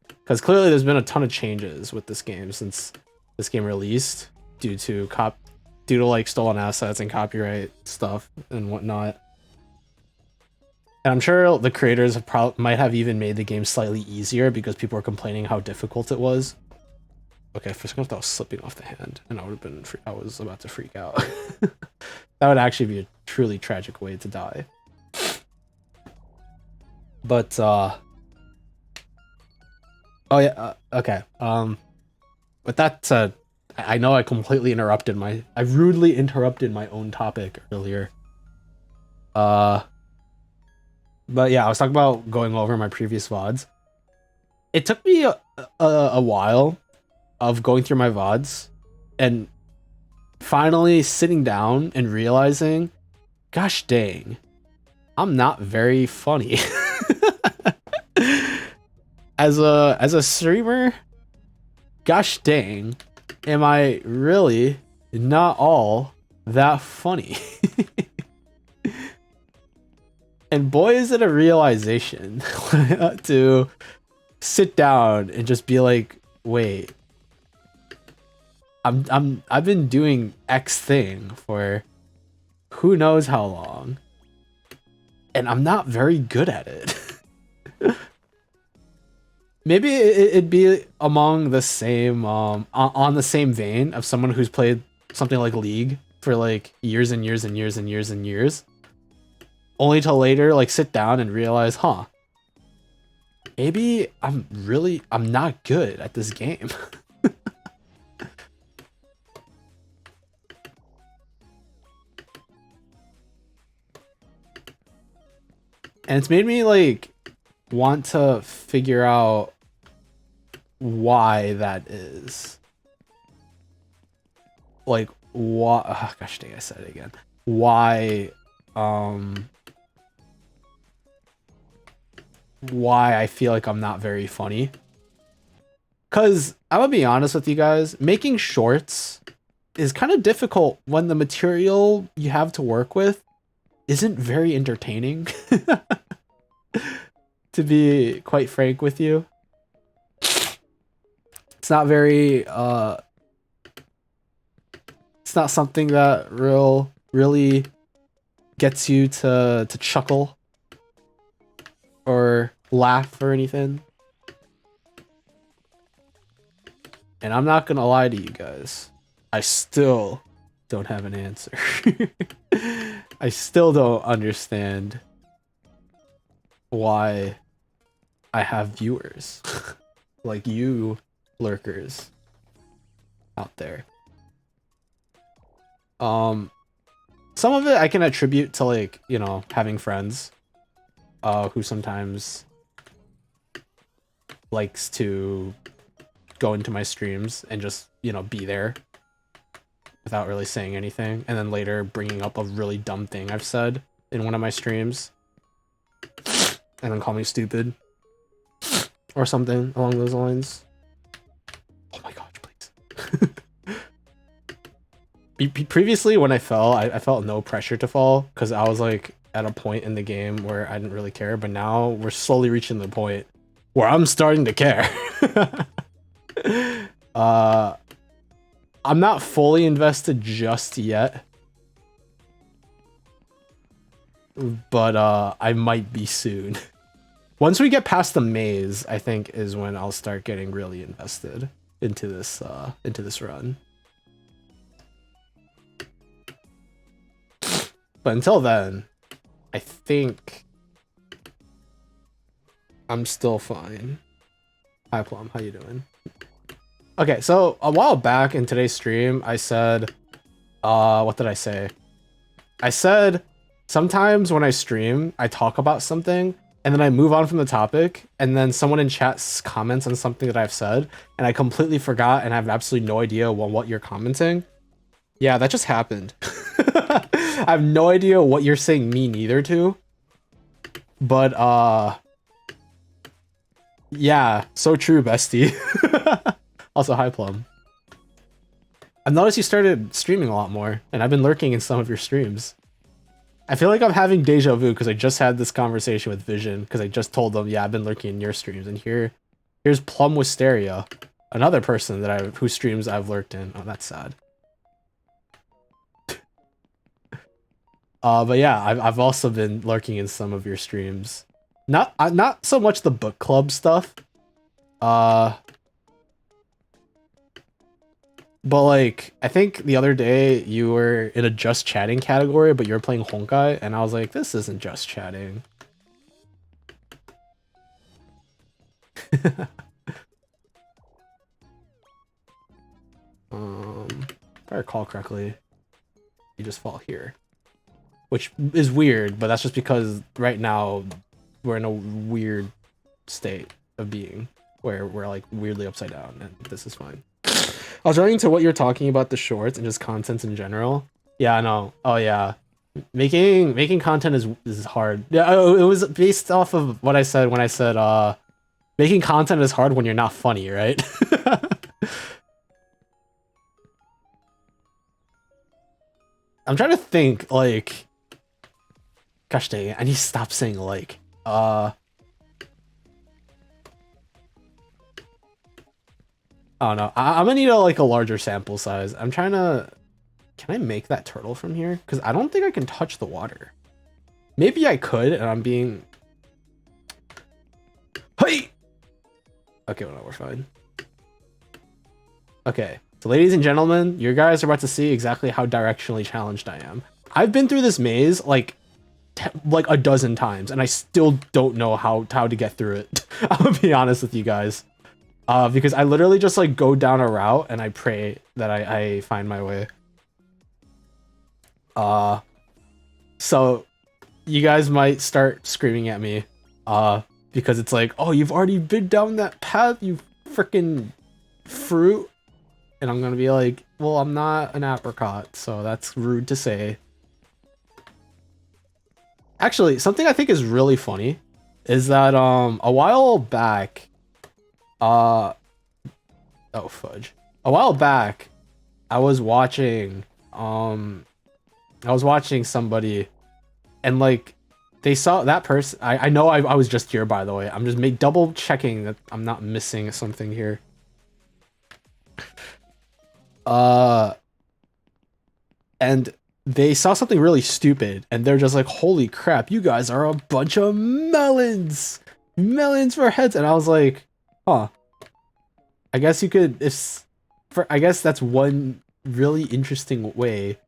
Because clearly there's been a ton of changes with this game since this game released due to like stolen assets and copyright stuff and whatnot. And I'm sure the creators might have even made the game slightly easier because people were complaining how difficult it was. Okay, for a second I thought I was slipping off the hand, and I was about to freak out. That would actually be a truly tragic way to die. But oh yeah, okay. With that said, I know I completely I rudely interrupted my own topic earlier. But yeah, I was talking about going over my previous VODs. It took me a while of going through my VODs and finally sitting down and realizing, gosh dang, I'm not very funny. As a streamer, gosh dang, am I really not all that funny. And boy, is it a realization to sit down and just be like, wait, I've been doing X thing for who knows how long, and I'm not very good at it. Maybe it'd be among the same on the same vein of someone who's played something like League for like years and years and years and years and years, only to later like sit down and realize, huh, maybe I'm not good at this game. And it's made me like want to figure out why that is. Like what, oh, gosh dang, I said it again. Why I feel like I'm not very funny. Cause I'm gonna be honest with you guys, making shorts is kind of difficult when the material you have to work with isn't very entertaining. To be quite frank with you. It's not very it's not something that really gets you to chuckle or laugh or anything. And I'm not gonna lie to you guys, I still don't have an answer. I still don't understand why I have viewers like you lurkers out there. Some of it I can attribute to like, you know, having friends who sometimes likes to go into my streams and just, you know, be there without really saying anything, and then later bringing up a really dumb thing I've said in one of my streams and then call me stupid or something along those lines. Oh my gosh, please. Previously when I fell, I felt no pressure to fall because I was like at a point in the game where I didn't really care, but now we're slowly reaching the point where I'm starting to care. I'm not fully invested just yet, but I might be soon. Once we get past the maze, I think is when I'll start getting really invested into this run. But until then, I think I'm still fine. Hi Plum, how you doing? Okay, so a while back in today's stream, I said, what did I say? I said, sometimes when I stream, I talk about something, and then I move on from the topic, and then someone in chat comments on something that I've said, and I completely forgot, and I have absolutely no idea what you're commenting. Yeah, that just happened. I have no idea what you're saying me neither to. But, yeah, so true, bestie. Also, hi, Plum. I've noticed you started streaming a lot more, and I've been lurking in some of your streams. I feel like I'm having deja vu because I just had this conversation with Vision, because I just told them, yeah, I've been lurking in your streams, and here's Plum Wisteria, another person that whose streams I've lurked in. Oh, that's sad. But yeah, I've also been lurking in some of your streams. Not so much the book club stuff. But like, I think the other day you were in a just chatting category, but you were playing Honkai, and I was like, this isn't just chatting. If I recall correctly, you just fall here. Which is weird, but that's just because right now we're in a weird state of being where we're like weirdly upside down, and this is fine. I was running to what you're talking about, the shorts and just content in general. Yeah, I know. Oh yeah, making content is hard. Yeah, it was based off of what I said when I said making content is hard when you're not funny, right? I'm trying to think, like, gosh dang it, I need to stop saying like. I don't know. I'm gonna need like a larger sample size. I'm trying to. Can I make that turtle from here? Because I don't think I can touch the water. Maybe I could, and I'm being. Hey. Okay, well, no, we're fine. Okay, so ladies and gentlemen, you guys are about to see exactly how directionally challenged I am. I've been through this maze like a dozen times, and I still don't know how to get through it. I'm gonna be honest with you guys. Because I literally just like go down a route and I pray that I find my way. So you guys might start screaming at me, because it's like, oh, you've already been down that path, you freaking fruit. And I'm gonna be like, well, I'm not an apricot, so that's rude to say. Actually, something I think is really funny is that a while back, oh fudge. A while back, I was watching somebody, and like they saw that person. I know I was just here, by the way. I'm just double checking that I'm not missing something here. And they saw something really stupid, and they're just like, holy crap, you guys are a bunch of melons! Melons for heads! And I was like, huh. I guess you could, I guess that's one really interesting way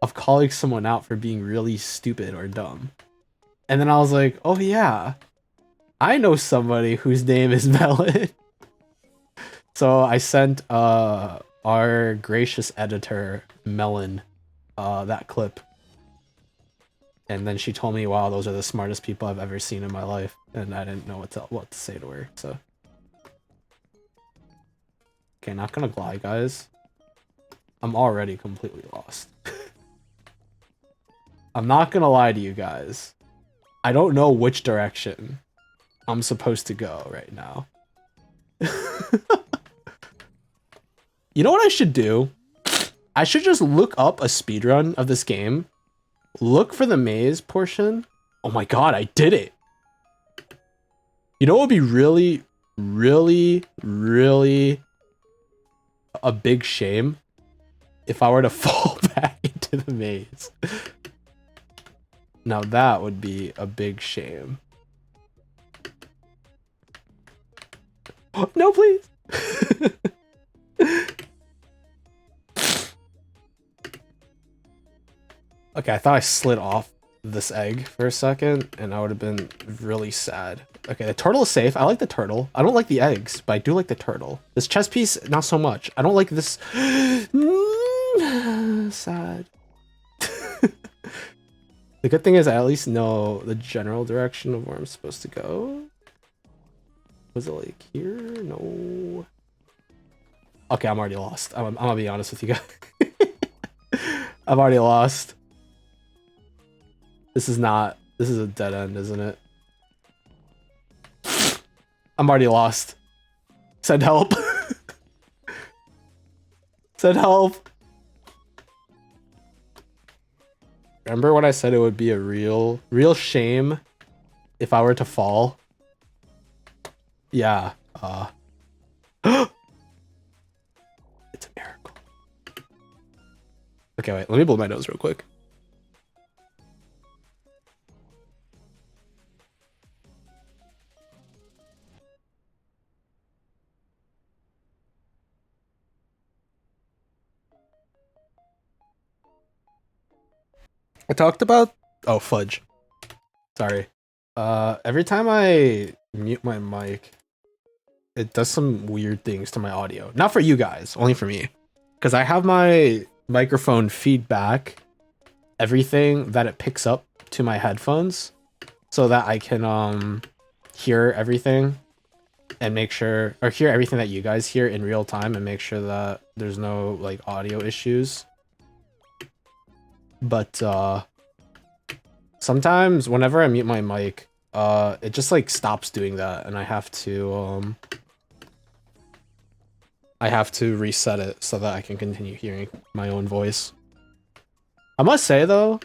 of calling someone out for being really stupid or dumb. And then I was like, oh yeah, I know somebody whose name is Melon. So I sent our gracious editor, Melon, that clip. And then she told me, wow, those are the smartest people I've ever seen in my life. And I didn't know what to say to her, so. Okay, not gonna lie, guys. I'm already completely lost. I'm not gonna lie to you guys. I don't know which direction I'm supposed to go right now. You know what I should do? I should just look up a speedrun of this game. Look for the maze portion. Oh my god, I did it! You know what would be really, really, really a big shame? If I were to fall back into the maze. Now that would be a big shame. No, please! Okay, I thought I slid off this egg for a second, and I would have been really sad. Okay, the turtle is safe. I like the turtle. I don't like the eggs, but I do like the turtle. This chess piece, not so much. I don't like this. Sad. The good thing is I at least know the general direction of where I'm supposed to go. Was it like here? No. Okay, I'm already lost. I'm gonna be honest with you guys. I'm already lost. This is a dead end, isn't it? I'm already lost. Send help. Send help. Remember when I said it would be a real shame if I were to fall? Yeah. It's a miracle. Okay, wait, let me blow my nose real quick. I talked about, oh fudge. Sorry. Every time I mute my mic, it does some weird things to my audio. Not for you guys, only for me. Because I have my microphone feedback everything that it picks up to my headphones so that I can hear everything and make sure, or hear everything that you guys hear in real time and make sure that there's no like audio issues. But sometimes whenever I mute my mic, it just like stops doing that, and I have to reset it so that I can continue hearing my own voice. I must say though,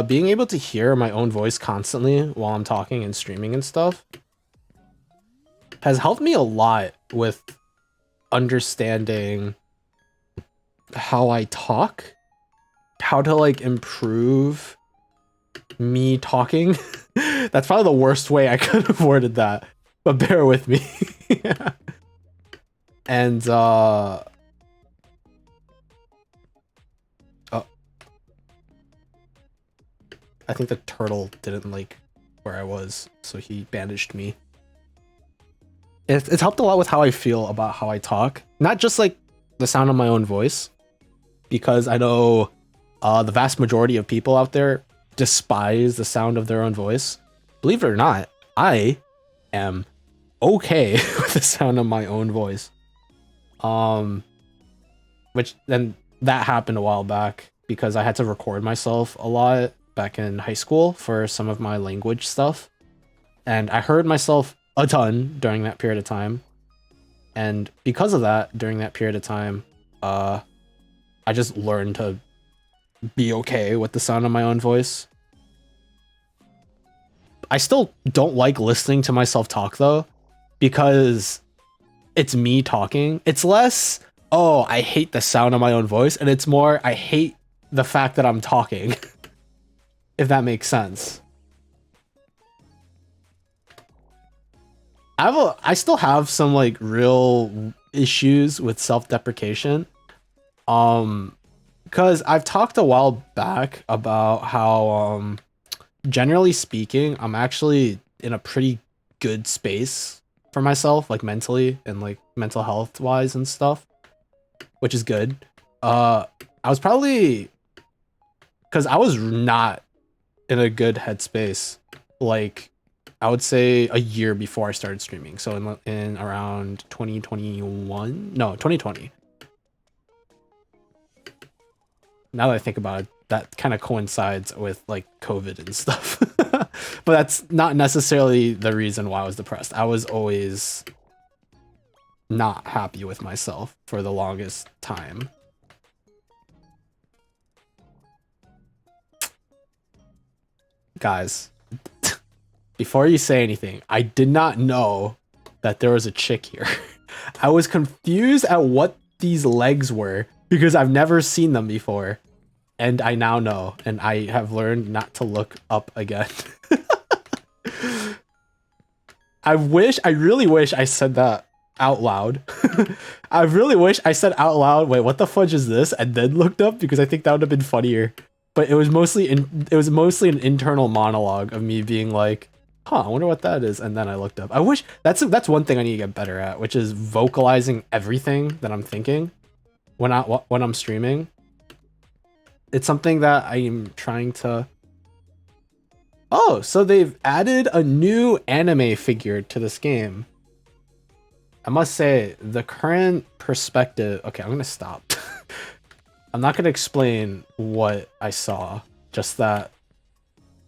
being able to hear my own voice constantly while I'm talking and streaming and stuff has helped me a lot with understanding how I talk, how to like improve me talking. That's probably the worst way I could have worded that, but bear with me. Yeah. And oh, I think the turtle didn't like where I was, so he bandaged me. It's helped a lot with how I feel about how I talk, not just like the sound of my own voice, because I know the vast majority of people out there despise the sound of their own voice. Believe it or not, I am okay with the sound of my own voice. Which then that happened a while back because I had to record myself a lot back in high school for some of my language stuff. And I heard myself a ton during that period of time. And because of that, during that period of time, I just learned to be okay with the sound of my own voice. I still don't like listening to myself talk though, because it's me talking. It's less, oh, I hate the sound of my own voice, and it's more, I hate the fact that I'm talking. If that makes sense. I still have some like real issues with self-deprecation. Because I've talked a while back about how generally speaking, I'm actually in a pretty good space for myself, like mentally and like mental health wise and stuff, which is good. I was probably, because I was not in a good headspace, like I would say a year before I started streaming. So in around 2021, no, 2020. Now that I think about it, that kind of coincides with like COVID and stuff. But that's not necessarily the reason why I was depressed. I was always not happy with myself for the longest time. Guys, before you say anything, I did not know that there was a chick here. I was confused at what these legs were because I've never seen them before. And I now know, and I have learned not to look up again. I really wish I said that out loud. I really wish I said out loud, wait, what the fudge is this? And then looked up, because I think that would have been funnier. But it was mostly an internal monologue of me being like, huh, I wonder what that is. And then I looked up. I wish that's one thing I need to get better at, which is vocalizing everything that I'm thinking when I'm streaming. It's something that I'm trying to... Oh, so they've added a new anime figure to this game. I must say, the current perspective... Okay, I'm gonna stop. I'm not gonna explain what I saw, just that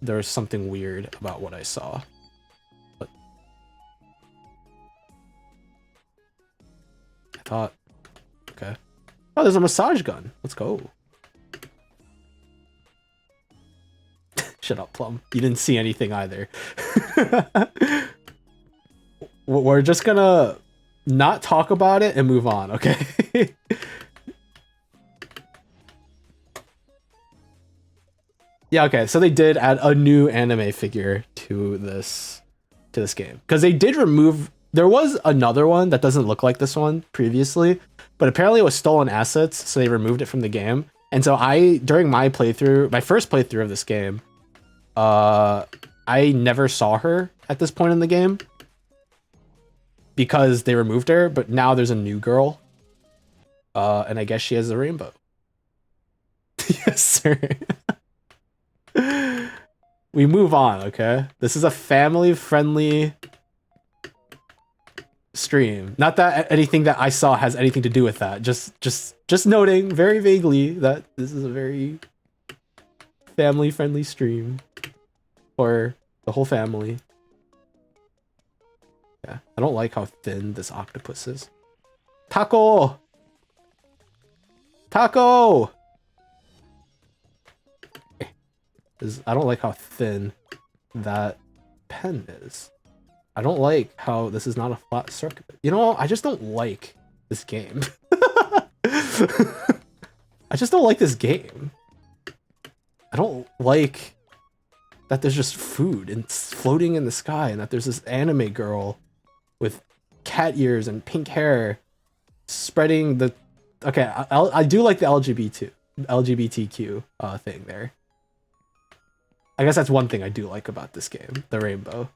there's something weird about what I saw. But I thought... Okay. Oh, there's a massage gun. Let's go. Shut up, Plum. You didn't see anything either. We're just gonna not talk about it and move on, okay? Yeah, okay. So they did add a new anime figure to this game. Because they did remove... There was another one that doesn't look like this one previously, but apparently it was stolen assets, so they removed it from the game. And so during my playthrough, my first playthrough of this game, I never saw her at this point in the game because they removed her, but now there's a new girl. And I guess she has a rainbow. Yes, sir. We move on, okay? This is a family-friendly stream. Not that anything that I saw has anything to do with that. Just noting very vaguely that this is a very family-friendly stream. For the whole family. Yeah, I don't like how thin this octopus is. Taco! Taco! is I don't like how thin that pen is. I don't like how this is not a flat circuit. You know, I just don't like this game. I just don't like this game. I don't like that there's just food and it's floating in the sky and that there's this anime girl with cat ears and pink hair spreading the... Okay, I do like the LGBTQ thing there. I guess that's one thing I do like about this game, the rainbow.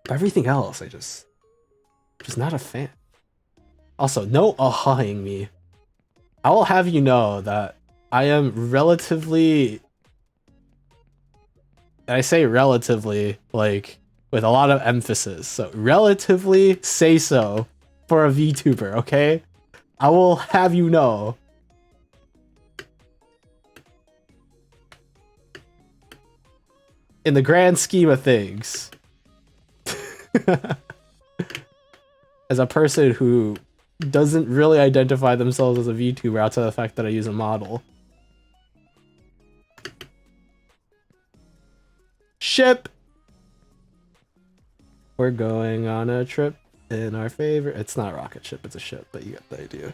But everything else, just not a fan. Also, no ahhing me. I will have you know that I am relatively... And I say relatively, like, with a lot of emphasis. So, relatively say so for a VTuber, okay? I will have you know. In the grand scheme of things, as a person who doesn't really identify themselves as a VTuber outside of the fact that I use a model. Ship! We're going on a trip in our favorite... It's not a rocket ship, it's a ship, but you get the idea.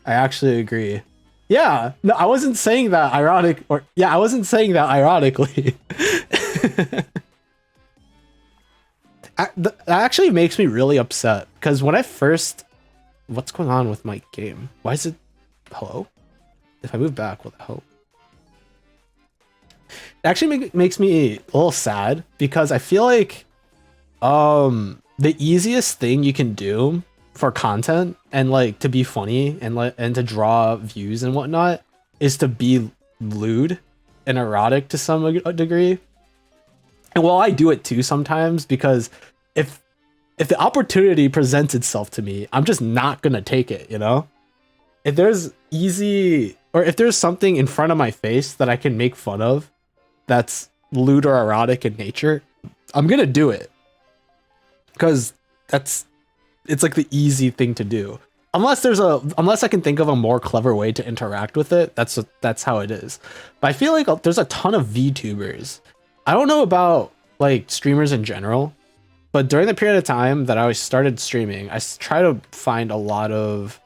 I actually agree. Yeah, no, I wasn't saying that ironic, or... Yeah, I wasn't saying that ironically. That actually makes me really upset, because when I first... What's going on with my game? Why is it... Hello? If I move back, what the hell? It actually makes me a little sad, because I feel like the easiest thing you can do for content and like to be funny and to draw views and whatnot is to be lewd and erotic to some degree. And while I do it too sometimes, because if the opportunity presents itself to me, I'm just not gonna take it, you know? If there's if there's something in front of my face that I can make fun of that's lewd or erotic in nature, I'm gonna do it. Because it's like the easy thing to do. Unless I can think of a more clever way to interact with it, that's how it is. But I feel like there's a ton of VTubers. I don't know about like streamers in general, but during the period of time that I started streaming, I try to find a lot of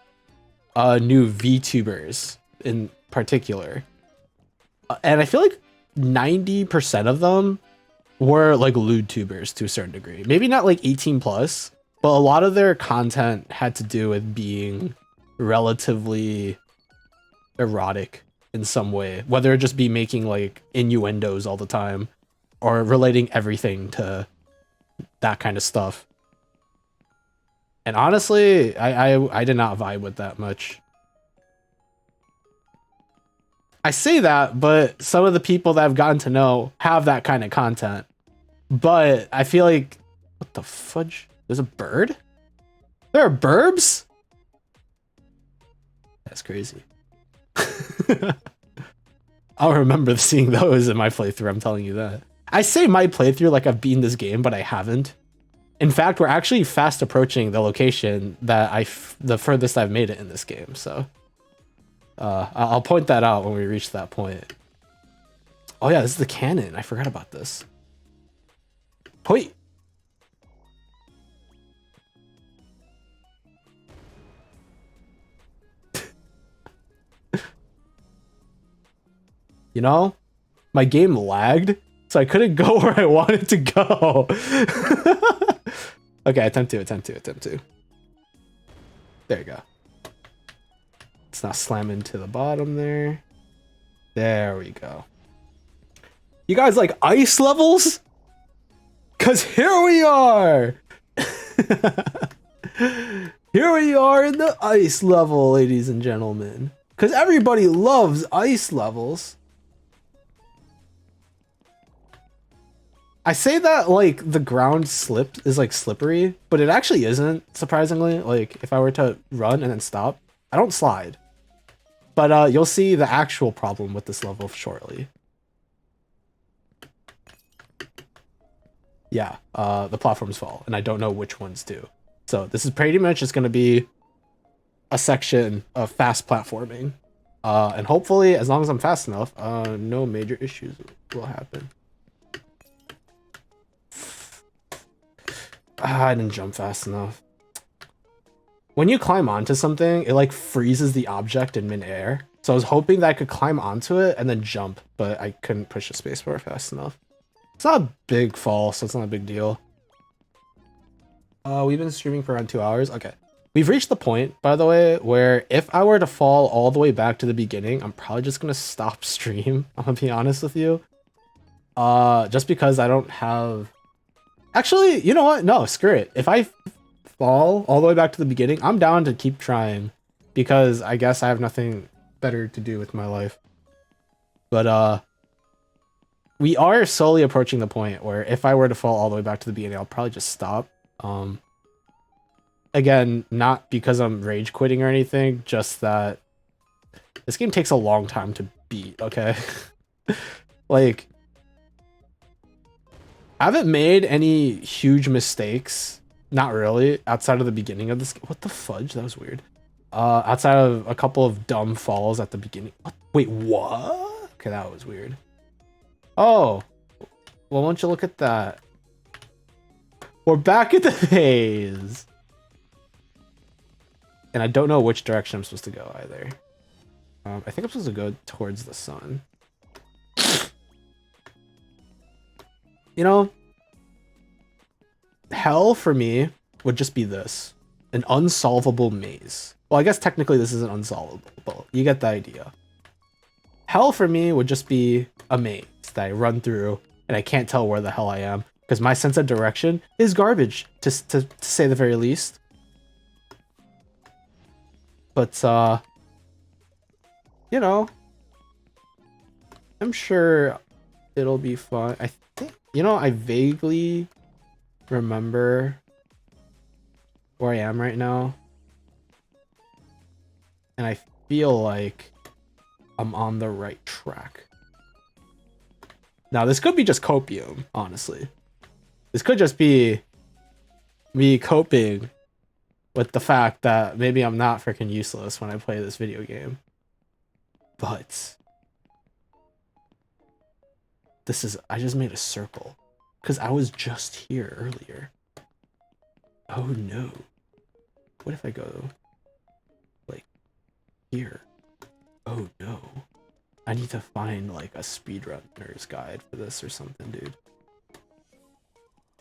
new VTubers in particular. And I feel like 90% of them were like lewd tubers to a certain degree. Maybe not like 18 plus, but a lot of their content had to do with being relatively erotic in some way, whether it just be making like innuendos all the time or relating everything to that kind of stuff. And honestly, I did not vibe with that much. I say that, but some of the people that I've gotten to know have that kind of content. But I feel like... What the fudge? There's a bird? There are burbs? That's crazy. I'll remember seeing those in my playthrough, I'm telling you that. I say my playthrough like I've beaten this game, but I haven't. In fact, we're actually fast approaching the location that the furthest I've made it in this game, so... I'll point that out when we reach that point. Oh yeah, this is the cannon. I forgot about this. Point. You know, my game lagged, so I couldn't go where I wanted to go. Okay, attempt to. There you go. Let's not slam into the bottom there. There we go. You guys like ice levels? Cause here we are! Here we are in the ice level, ladies and gentlemen. Cause everybody loves ice levels. I say that like the ground is like slippery, but it actually isn't, surprisingly. Like if I were to run and then stop, I don't slide. But you'll see the actual problem with this level shortly. Yeah, the platforms fall, and I don't know which ones do. So this is pretty much just going to be a section of fast platforming. And hopefully, as long as I'm fast enough, no major issues will happen. I didn't jump fast enough. When you climb onto something, it like freezes the object in midair. So I was hoping that I could climb onto it and then jump, but I couldn't push the spacebar fast enough. It's not a big fall, so it's not a big deal. We've been streaming for around 2 hours. Okay. We've reached the point, by the way, where if I were to fall all the way back to the beginning, I'm probably just gonna stop stream. I'm gonna be honest with you. Just because I don't have... Actually, you know what? No, screw it. If I fall all the way back to the beginning, I'm down to keep trying. Because I guess I have nothing better to do with my life. But, we are slowly approaching the point where if I were to fall all the way back to the beginning, I'll probably just stop. Again, not because I'm rage quitting or anything, just that this game takes a long time to beat, okay? Like, I haven't made any huge mistakes, not really, outside of the beginning of this. What the fudge? That was weird. Outside of a couple of dumb falls at the beginning. What? Wait, what? Okay, that was weird. Oh, well, why don't you look at that? We're back at the maze. And I don't know which direction I'm supposed to go either. I think I'm supposed to go towards the sun. You know, hell for me would just be this. An unsolvable maze. Well, I guess technically this isn't unsolvable, but you get the idea. Hell for me would just be a maze that I run through and I can't tell where the hell I am because my sense of direction is garbage, to say the very least. But, you know, I'm sure it'll be fun. I think, you know, I vaguely remember where I am right now. And I feel like I'm on the right track. Now, this could be just copium, honestly. This could just be me coping with the fact that maybe I'm not freaking useless when I play this video game. But this is... I just made a circle. Because I was just here earlier. Oh no. What if I go... like... here? Oh no. I need to find like a speedrunner's guide for this or something, dude.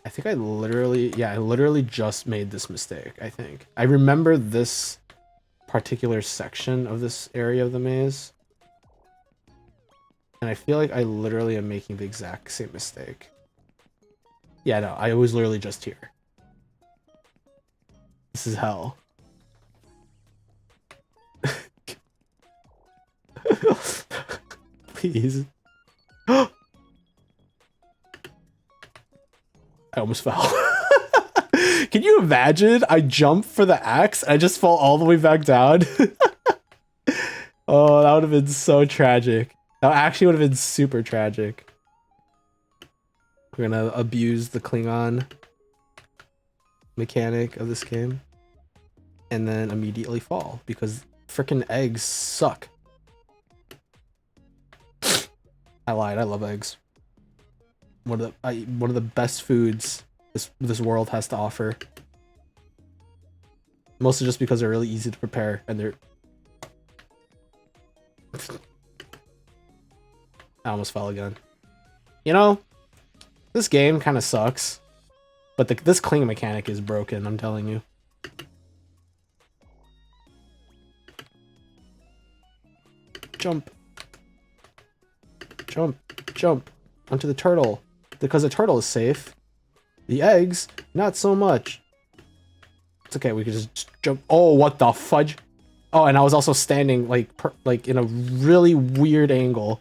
I think I literally just made this mistake, I think. I remember this particular section of this area of the maze. And I feel like I literally am making the exact same mistake. Yeah, no, I was literally just here. This is hell. Please. I almost fell. Can you imagine? I jump for the axe, I just fall all the way back down. Oh, that would have been so tragic. That actually would have been super tragic. We're gonna abuse the Klingon mechanic of this game. And then immediately fall, because freaking eggs suck. I lied, I love eggs. One of the best foods this world has to offer. Mostly just because they're really easy to prepare and they're... I almost fell again. You know, this game kind of sucks, but this cling mechanic is broken, I'm telling you. Jump. Jump. Jump. Onto the turtle. Because the turtle is safe. The eggs, not so much. It's okay, we can just jump. Oh, what the fudge? Oh, and I was also standing like in a really weird angle.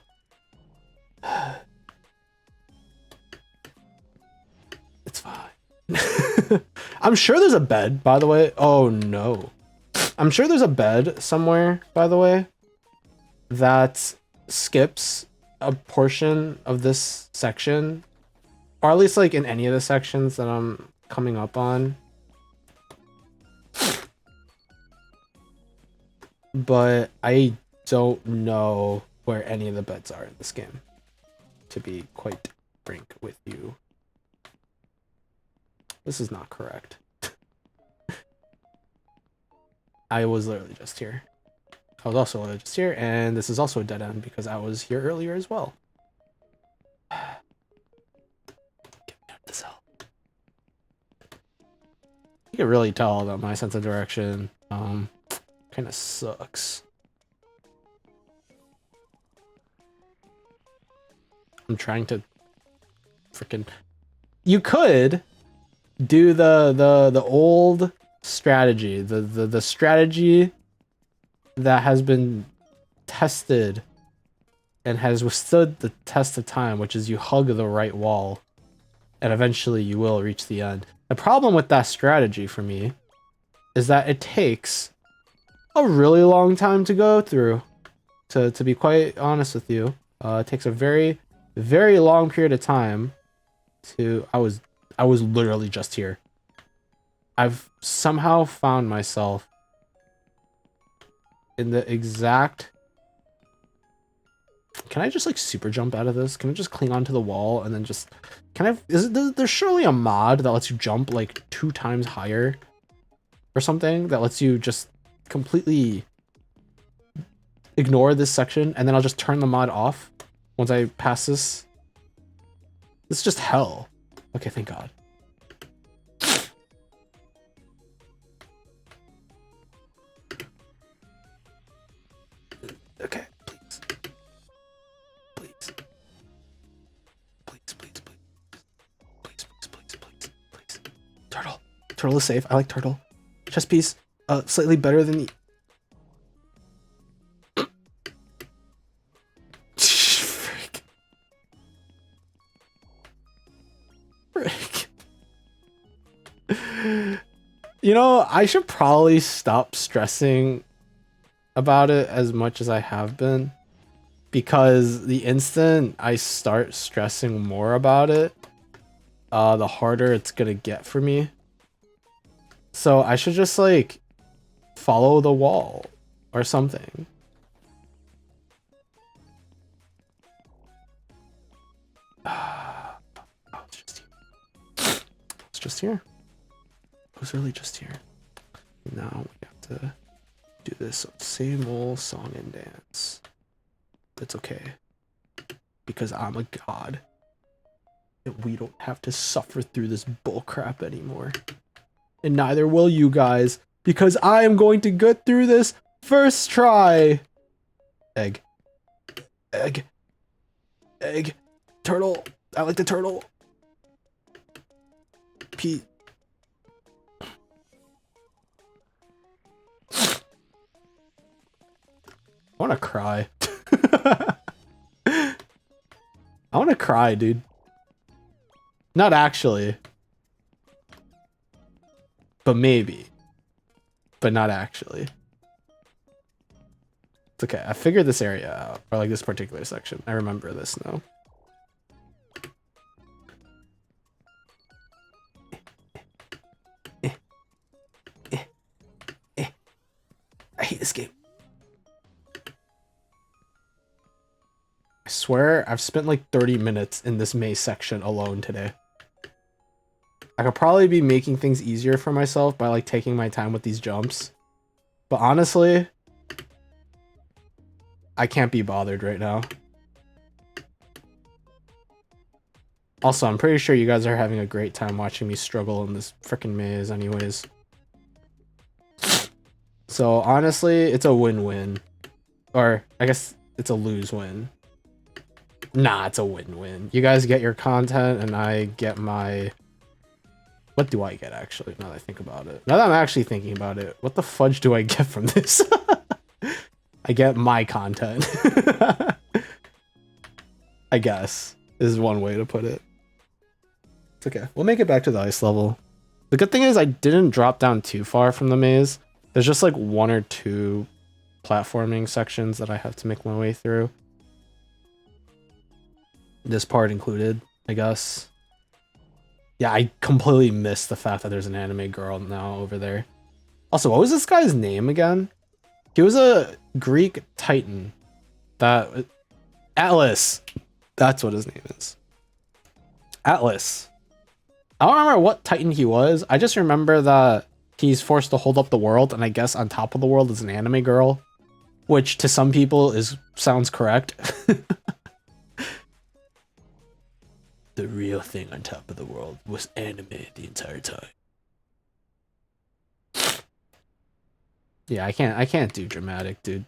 It's fine. I'm sure there's a bed, by the way. Oh no. I'm sure there's a bed somewhere, by the way, that skips a portion of this section. Or at least like in any of the sections that I'm coming up on. But I don't know where any of the beds are in this game, to be quite frank with you. This is not correct. I was literally just here. I was also literally just here, and this is also a dead end because I was here earlier as well. Get me out of the cell. You can really tell that my sense of direction kind of sucks. I'm trying to freaking. You could do the old strategy, the strategy that has been tested and has withstood the test of time, which is you hug the right wall and eventually you will reach the end. The problem with that strategy for me is that it takes a really long time to go through. To be quite honest with you, it takes a very, very long period of time to. I was literally just here. I've somehow found myself in the exact. Can I just like super jump out of this? Can I just cling onto the wall and then just? Can I? There's surely a mod that lets you jump like 2 times higher, or something that lets you just completely ignore this section, and then I'll just turn the mod off once I pass this. This is just hell. Okay, thank God. Okay, please. Please. Please, please, please. Please, please, please, please, please. Turtle. Turtle is safe. I like turtle. Chest piece. Slightly better than the... Frick. Frick. You know, I should probably stop stressing about it as much as I have been, because the instant I start stressing more about it, the harder it's gonna get for me. So I should just like follow the wall or something. It's just here. It was really just here. Now we have to do this same old song and dance. That's okay, because I'm a god and we don't have to suffer through this bullcrap anymore, and neither will you guys, because I am going to get through this first try. Egg, egg, egg, turtle. I like the turtle. Pete. I want to cry. I want to cry, dude. Not actually. But maybe. But not actually. It's okay. I figured this area out. Or like this particular section. I remember this now. I hate this game. I swear I've spent like 30 minutes in this maze section alone today. I could probably be making things easier for myself by like taking my time with these jumps. But honestly, I can't be bothered right now. Also, I'm pretty sure you guys are having a great time watching me struggle in this freaking maze anyways. So honestly, it's a win-win. Or I guess it's a lose-win. Nah, it's a win-win. You guys get your content and I get my... What do I get, actually, now that I think about it? Now that I'm actually thinking about it, what the fudge do I get from this? I get my content. I guess, is one way to put it. It's okay. We'll make it back to the ice level. The good thing is I didn't drop down too far from the maze. There's just like 1 or 2 platforming sections that I have to make my way through. This part included, I guess. Yeah, I completely missed the fact that there's an anime girl now over there. Also, what was this guy's name again? He was a Greek titan. That Atlas. That's what his name is. Atlas. I don't remember what titan he was. I just remember that he's forced to hold up the world, and I guess on top of the world is an anime girl, which to some people sounds correct. The real thing on top of the world was anime the entire time. Yeah, I can't do dramatic, dude.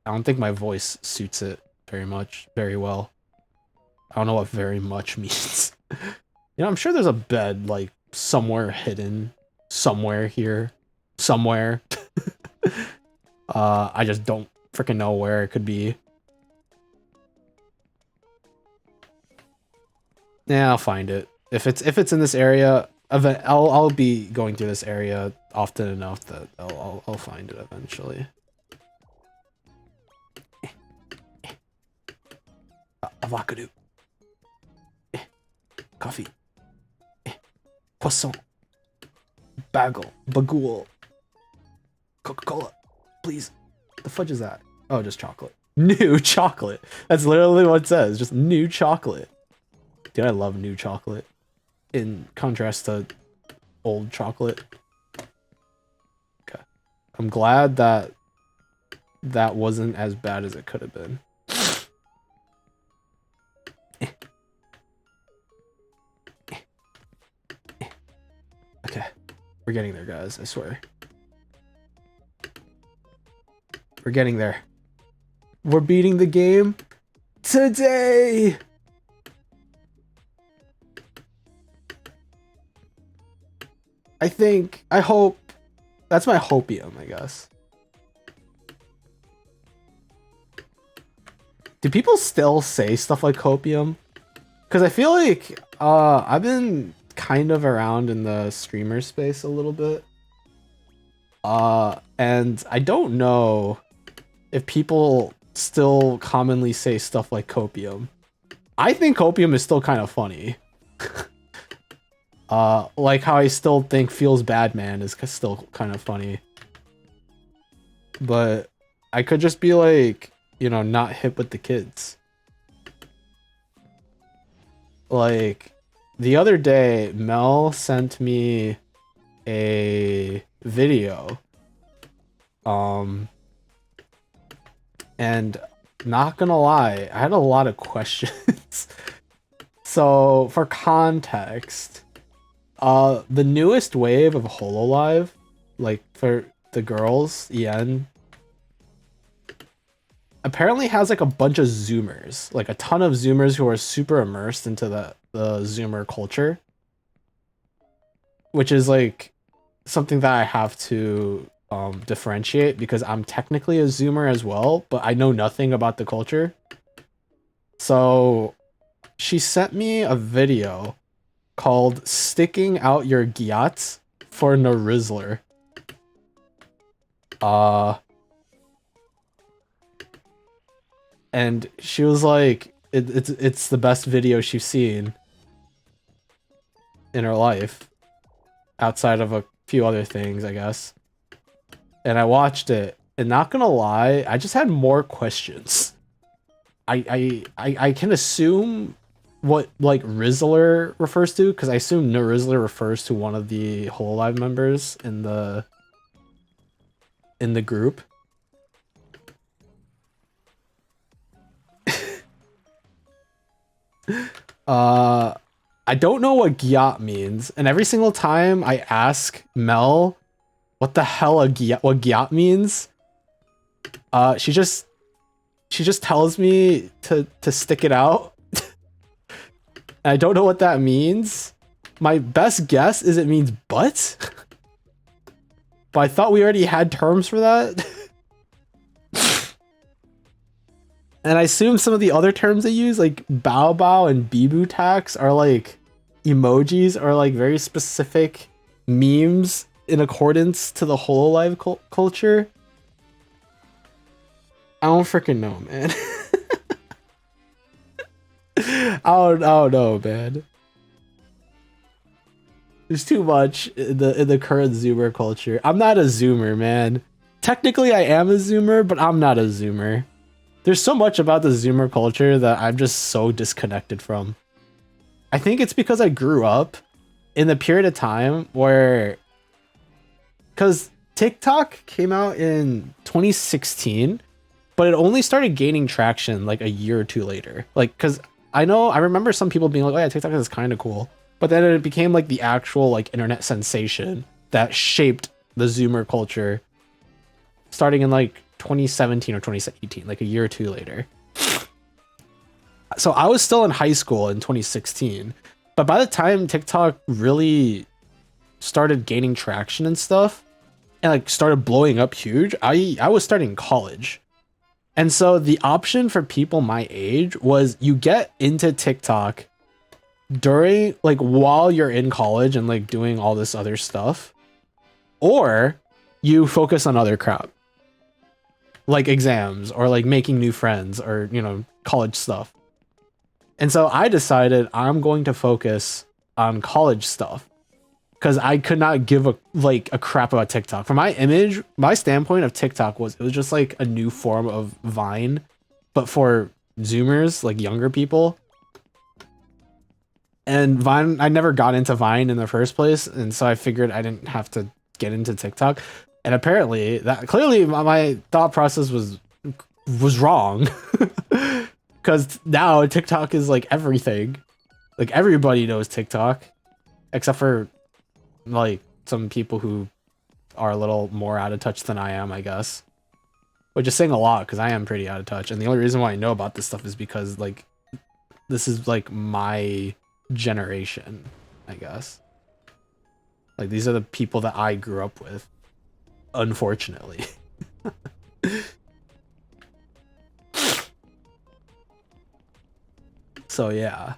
I don't think my voice suits it very well. I don't know what very much means. You know, I'm sure there's a bed, like, somewhere hidden. Somewhere here. Somewhere. I just don't freaking know where it could be. Yeah, I'll find it. If it's in this area, I'll be going through this area often enough that I'll find it eventually. Avocado. Coffee. Croissant. Bagel. Coca-Cola. Please. The fudge is that? Oh, just chocolate. New chocolate. That's literally what it says. Just new chocolate. Dude, I love new chocolate. In contrast to old chocolate. Okay. I'm glad that that wasn't as bad as it could have been. Okay. We're getting there, guys. I swear. We're getting there. We're beating the game today! I hope, that's my hopium, I guess. Do people still say stuff like hopium? Because I feel like, I've been kind of around in the streamer space a little bit. And I don't know if people still commonly say stuff like copium. I think copium is still kind of funny. Like how I still think Feels Bad Man is still kind of funny. But I could just be like, you know, not hip with the kids. Like, the other day, Mel sent me a video. And not gonna lie, I had a lot of questions. So, for context, the newest wave of Hololive, like for the girls, EN, apparently has like a bunch of Zoomers, like a ton of Zoomers who are super immersed into the Zoomer culture, which is like something that I have to differentiate because I'm technically a Zoomer as well, but I know nothing about the culture. So she sent me a video called Sticking Out Your Gyats for Narizzler. And she was like, it's the best video she's seen in her life, outside of a few other things, I guess. And I watched it, and not gonna lie, I just had more questions. I can assume what like Rizzler refers to, because I assume Narizzler refers to one of the Hololive members in the group. I don't know what gyat means, and every single time I ask Mel what the hell what gyat means, she just tells me to stick it out. I don't know what that means. My best guess is it means butt. But I thought we already had terms for that. And I assume some of the other terms they use, like Bao Bao and Bibu tax, are like emojis or like very specific memes in accordance to the Hololive culture. I don't freaking know, man. I don't know, man. There's too much in the current Zoomer culture. I'm not a Zoomer, man. technically I am a Zoomer, but I'm not a Zoomer. There's so much about the Zoomer culture that I'm just so disconnected from. I think it's because I grew up in the period of time where, because TikTok came out in 2016, but it only started gaining traction like a year or two later. Like, because I remember some people being like, oh yeah, TikTok is kind of cool. But then it became like the actual like internet sensation that shaped the Zoomer culture starting in like 2017 or 2018, like a year or two later. So I was still in high school in 2016, but by the time TikTok really started gaining traction and stuff and like started blowing up huge, I was starting college. And so the option for people my age was you get into TikTok during like while you're in college and like doing all this other stuff, or you focus on other crap like exams or like making new friends or, you know, college stuff. And so I decided I'm going to focus on college stuff because I could not give a crap about TikTok. From my image, my standpoint of TikTok was it was just like a new form of Vine, but for Zoomers, like younger people. And Vine, I never got into Vine in the first place, and so I figured I didn't have to get into TikTok. And apparently, that clearly my thought process was wrong, because now TikTok is like everything. Like everybody knows TikTok, except for like some people who are a little more out of touch than I am, I guess. Which is saying a lot because I am pretty out of touch, and the only reason why I know about this stuff is because like this is like my generation, I guess. Like these are the people that I grew up with, unfortunately. So yeah,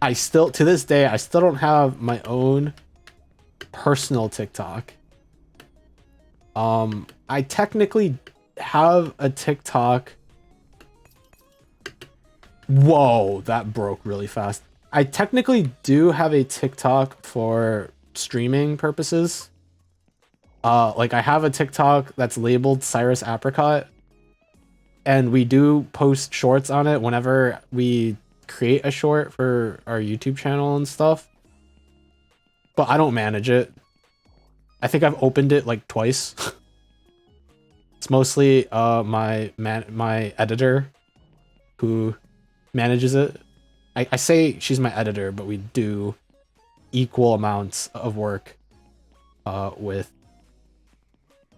I still to this day I still don't have my own personal TikTok. I technically have a TikTok. Whoa, that broke really fast. I technically do have a TikTok for streaming purposes. Like I have a TikTok that's labeled Cyrus Apricot, and we do post shorts on it whenever we create a short for our YouTube channel and stuff. But I don't manage it. I think I've opened it like twice. It's mostly my editor who manages it. I say she's my editor, but we do equal amounts of work with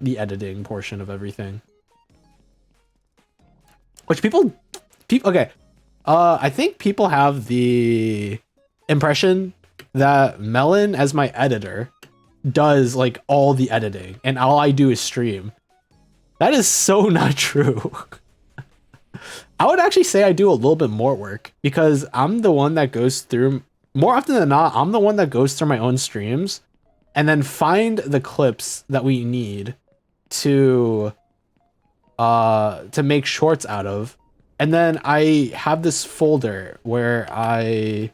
the editing portion of everything. Which people okay. I think people have the impression that Melon as my editor does like all the editing and all I do is stream. That is so not true. I would actually say I do a little bit more work because I'm the one that goes through, more often than not, I'm the one that goes through my own streams and then find the clips that we need to make shorts out of. And then I have this folder where I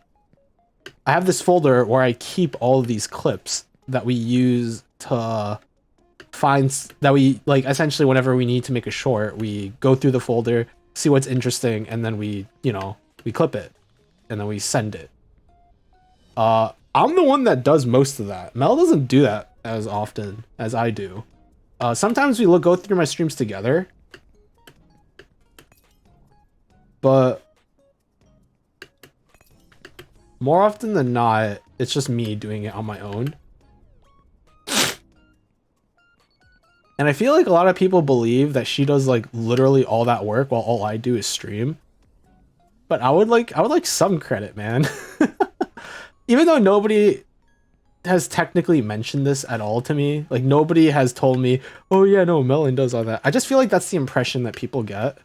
keep all of these clips that we use to find, that we like essentially whenever we need to make a short, we go through the folder, see what's interesting, and then we clip it and then we send it. I'm the one that does most of that. Mel doesn't do that as often as I do. Sometimes we go through my streams together, but more often than not, it's just me doing it on my own. And I feel like a lot of people believe that she does like literally all that work while all I do is stream. But I would like some credit, man. Even though nobody has technically mentioned this at all to me, like nobody has told me, oh yeah, no, Melon does all that. I just feel like that's the impression that people get.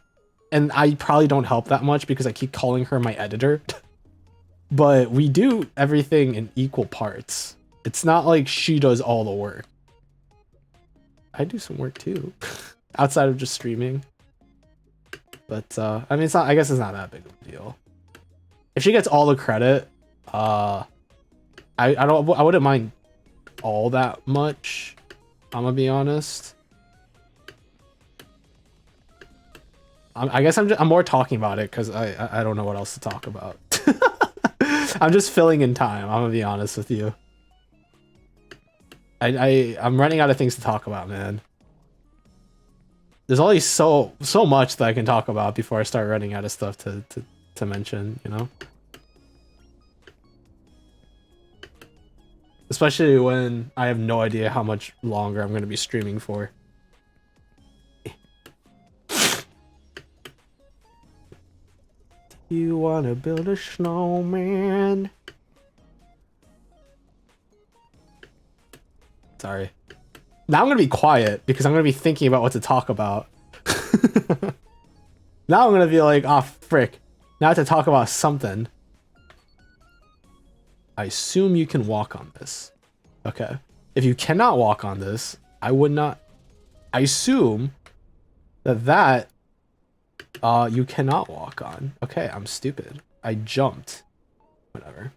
And I probably don't help that much because I keep calling her my editor. But we do everything in equal parts. It's not like she does all the work. I do some work too, outside of just streaming. But I mean, it's not. I guess it's not that big of a deal. If she gets all the credit, I wouldn't mind all that much. I'm gonna be honest. I guess I'm more talking about it because I don't know what else to talk about. I'm just filling in time. I'm gonna be honest with you. I'm running out of things to talk about, man. There's only so much that I can talk about before I start running out of stuff to mention, you know? Especially when I have no idea how much longer I'm going to be streaming for. You want to build a snowman? Sorry. Now I'm going to be quiet because I'm going to be thinking about what to talk about. Now I'm going to be like, oh, frick. Now I have to talk about something. I assume you can walk on this. Okay. If you cannot walk on this, I would not... I assume that you cannot walk on. Okay, I'm stupid. I jumped. Whatever.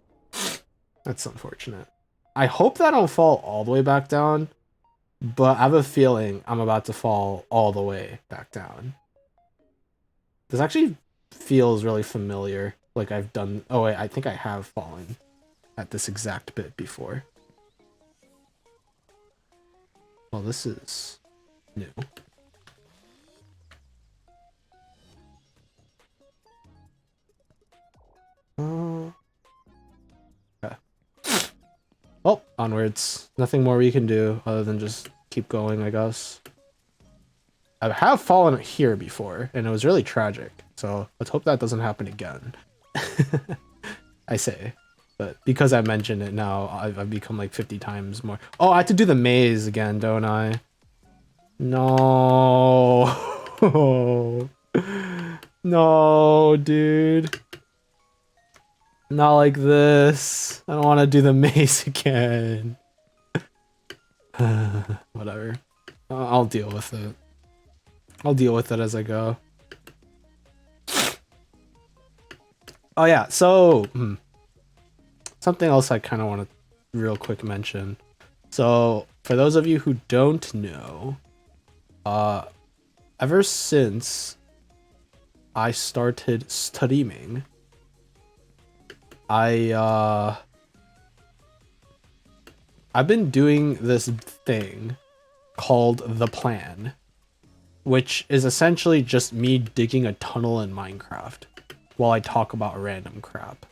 That's unfortunate. I hope that I don't fall all the way back down, but I have a feeling I'm about to fall all the way back down. This actually feels really familiar. Like I've done... Oh wait, I think I have fallen at this exact bit before. Well, this is new. Okay. Oh, onwards. Nothing more we can do other than just keep going, I guess. I have fallen here before, and it was really tragic. So let's hope that doesn't happen again. I say. But because I mentioned it now, I've become like 50 times more. Oh, I have to do the maze again, don't I? No. No, dude. Not like this. I don't want to do the maze again. Whatever. I'll deal with it. I'll deal with it as I go. Oh yeah, so... something else I kind of want to real quick mention. So, for those of you who don't know, ever since I started streaming, I've been doing this thing called The Plan, which is essentially just me digging a tunnel in Minecraft while I talk about random crap.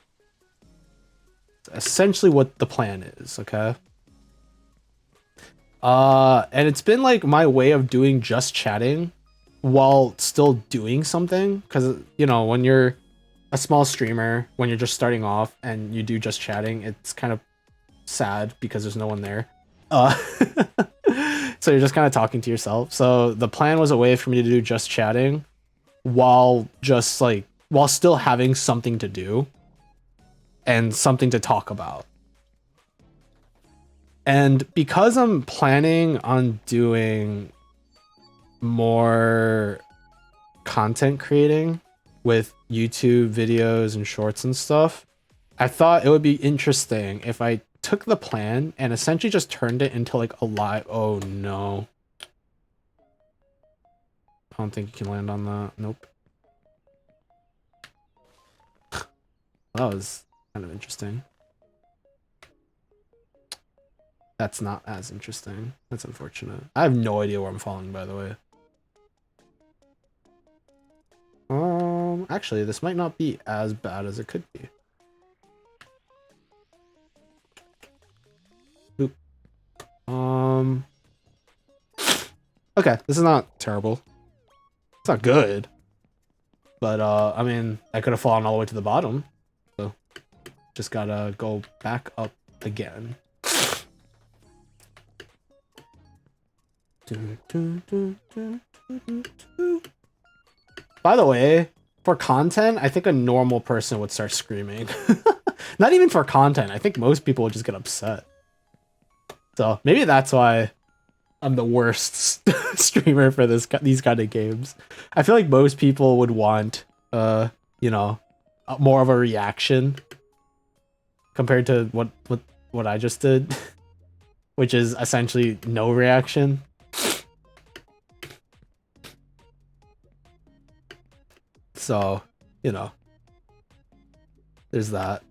Essentially what the plan is, okay? And it's been like my way of doing just chatting while still doing something, because you know, when you're a small streamer, when you're just starting off and you do just chatting, it's kind of sad because there's no one there. So you're just kind of talking to yourself. So the plan was a way for me to do just chatting while just like while still having something to do and something to talk about. And because I'm planning on doing more content creating with YouTube videos and shorts and stuff, I thought it would be interesting if I took the plan and essentially just turned it into like a live... Oh no. I don't think you can land on that. Nope. That was kind of interesting. That's not as interesting. That's unfortunate. I have no idea where I'm falling, by the way. Actually, this might not be as bad as it could be. Oop. Okay, this is not terrible. It's not good. But, I mean, I could have fallen all the way to the bottom. So, just gotta go back up again. By the way, for content, I think a normal person would start screaming. Not even for content. I think most people would just get upset. So maybe that's why I'm the worst streamer for these kind of games. I feel like most people would want, you know, more of a reaction compared to what I just did. which is essentially no reaction. So, you know, there's that.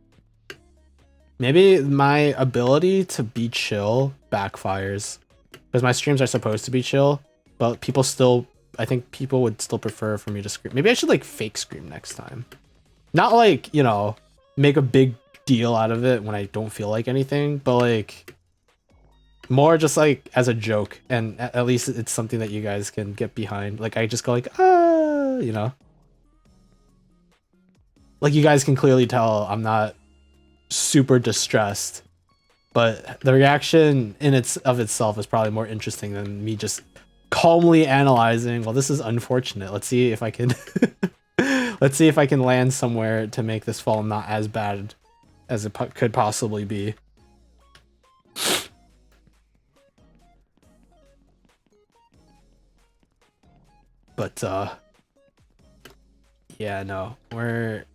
Maybe my ability to be chill backfires because my streams are supposed to be chill, but people still, I think people would still prefer for me to scream. Maybe I should like fake scream next time. Not like, you know, make a big deal out of it when I don't feel like anything, but like more just like as a joke, and at least it's something that you guys can get behind. Like I just go like, ah, you know, like you guys can clearly tell I'm not super distressed, but the reaction in itself is probably more interesting than me just calmly analyzing, well, this is unfortunate, let's see if I can let's see if I can land somewhere to make this fall not as bad as it could possibly be. But yeah, no, we're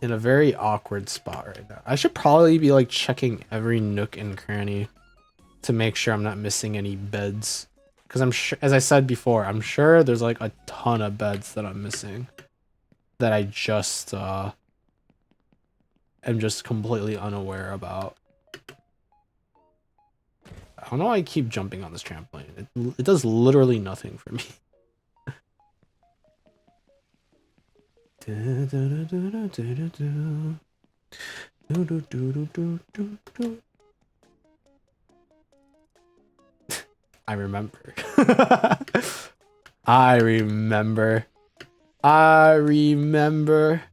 in a very awkward spot right now. I should probably be like checking every nook and cranny to make sure I'm not missing any beds, because I'm sure, as I said before, I'm sure there's like a ton of beds that I'm missing that I just am just completely unaware about. I don't know why I keep jumping on this trampoline. It does literally nothing for me. I remember. I remember. I remember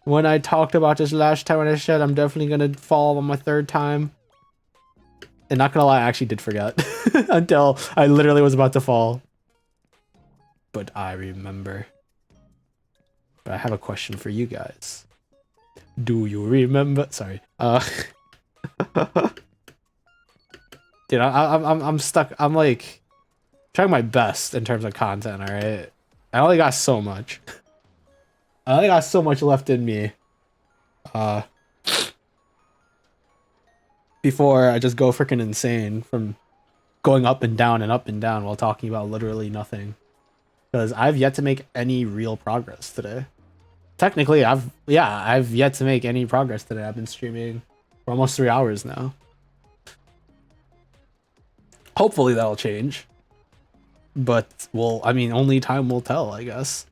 when I talked about this last time when I said I'm definitely gonna fall on my third time. And not gonna lie, I actually did forget until I literally was about to fall. But I remember. But I have a question for you guys. Do you remember? Sorry. Dude, I'm stuck. I'm like trying my best in terms of content. All right. I only got so much. I only got so much left in me. Before I just go freaking insane from going up and down while talking about literally nothing. Because I've yet to make any real progress today. Technically, I've yet to make any progress today. I've been streaming for almost 3 hours now. Hopefully that'll change. But, well, I mean, only time will tell, I guess.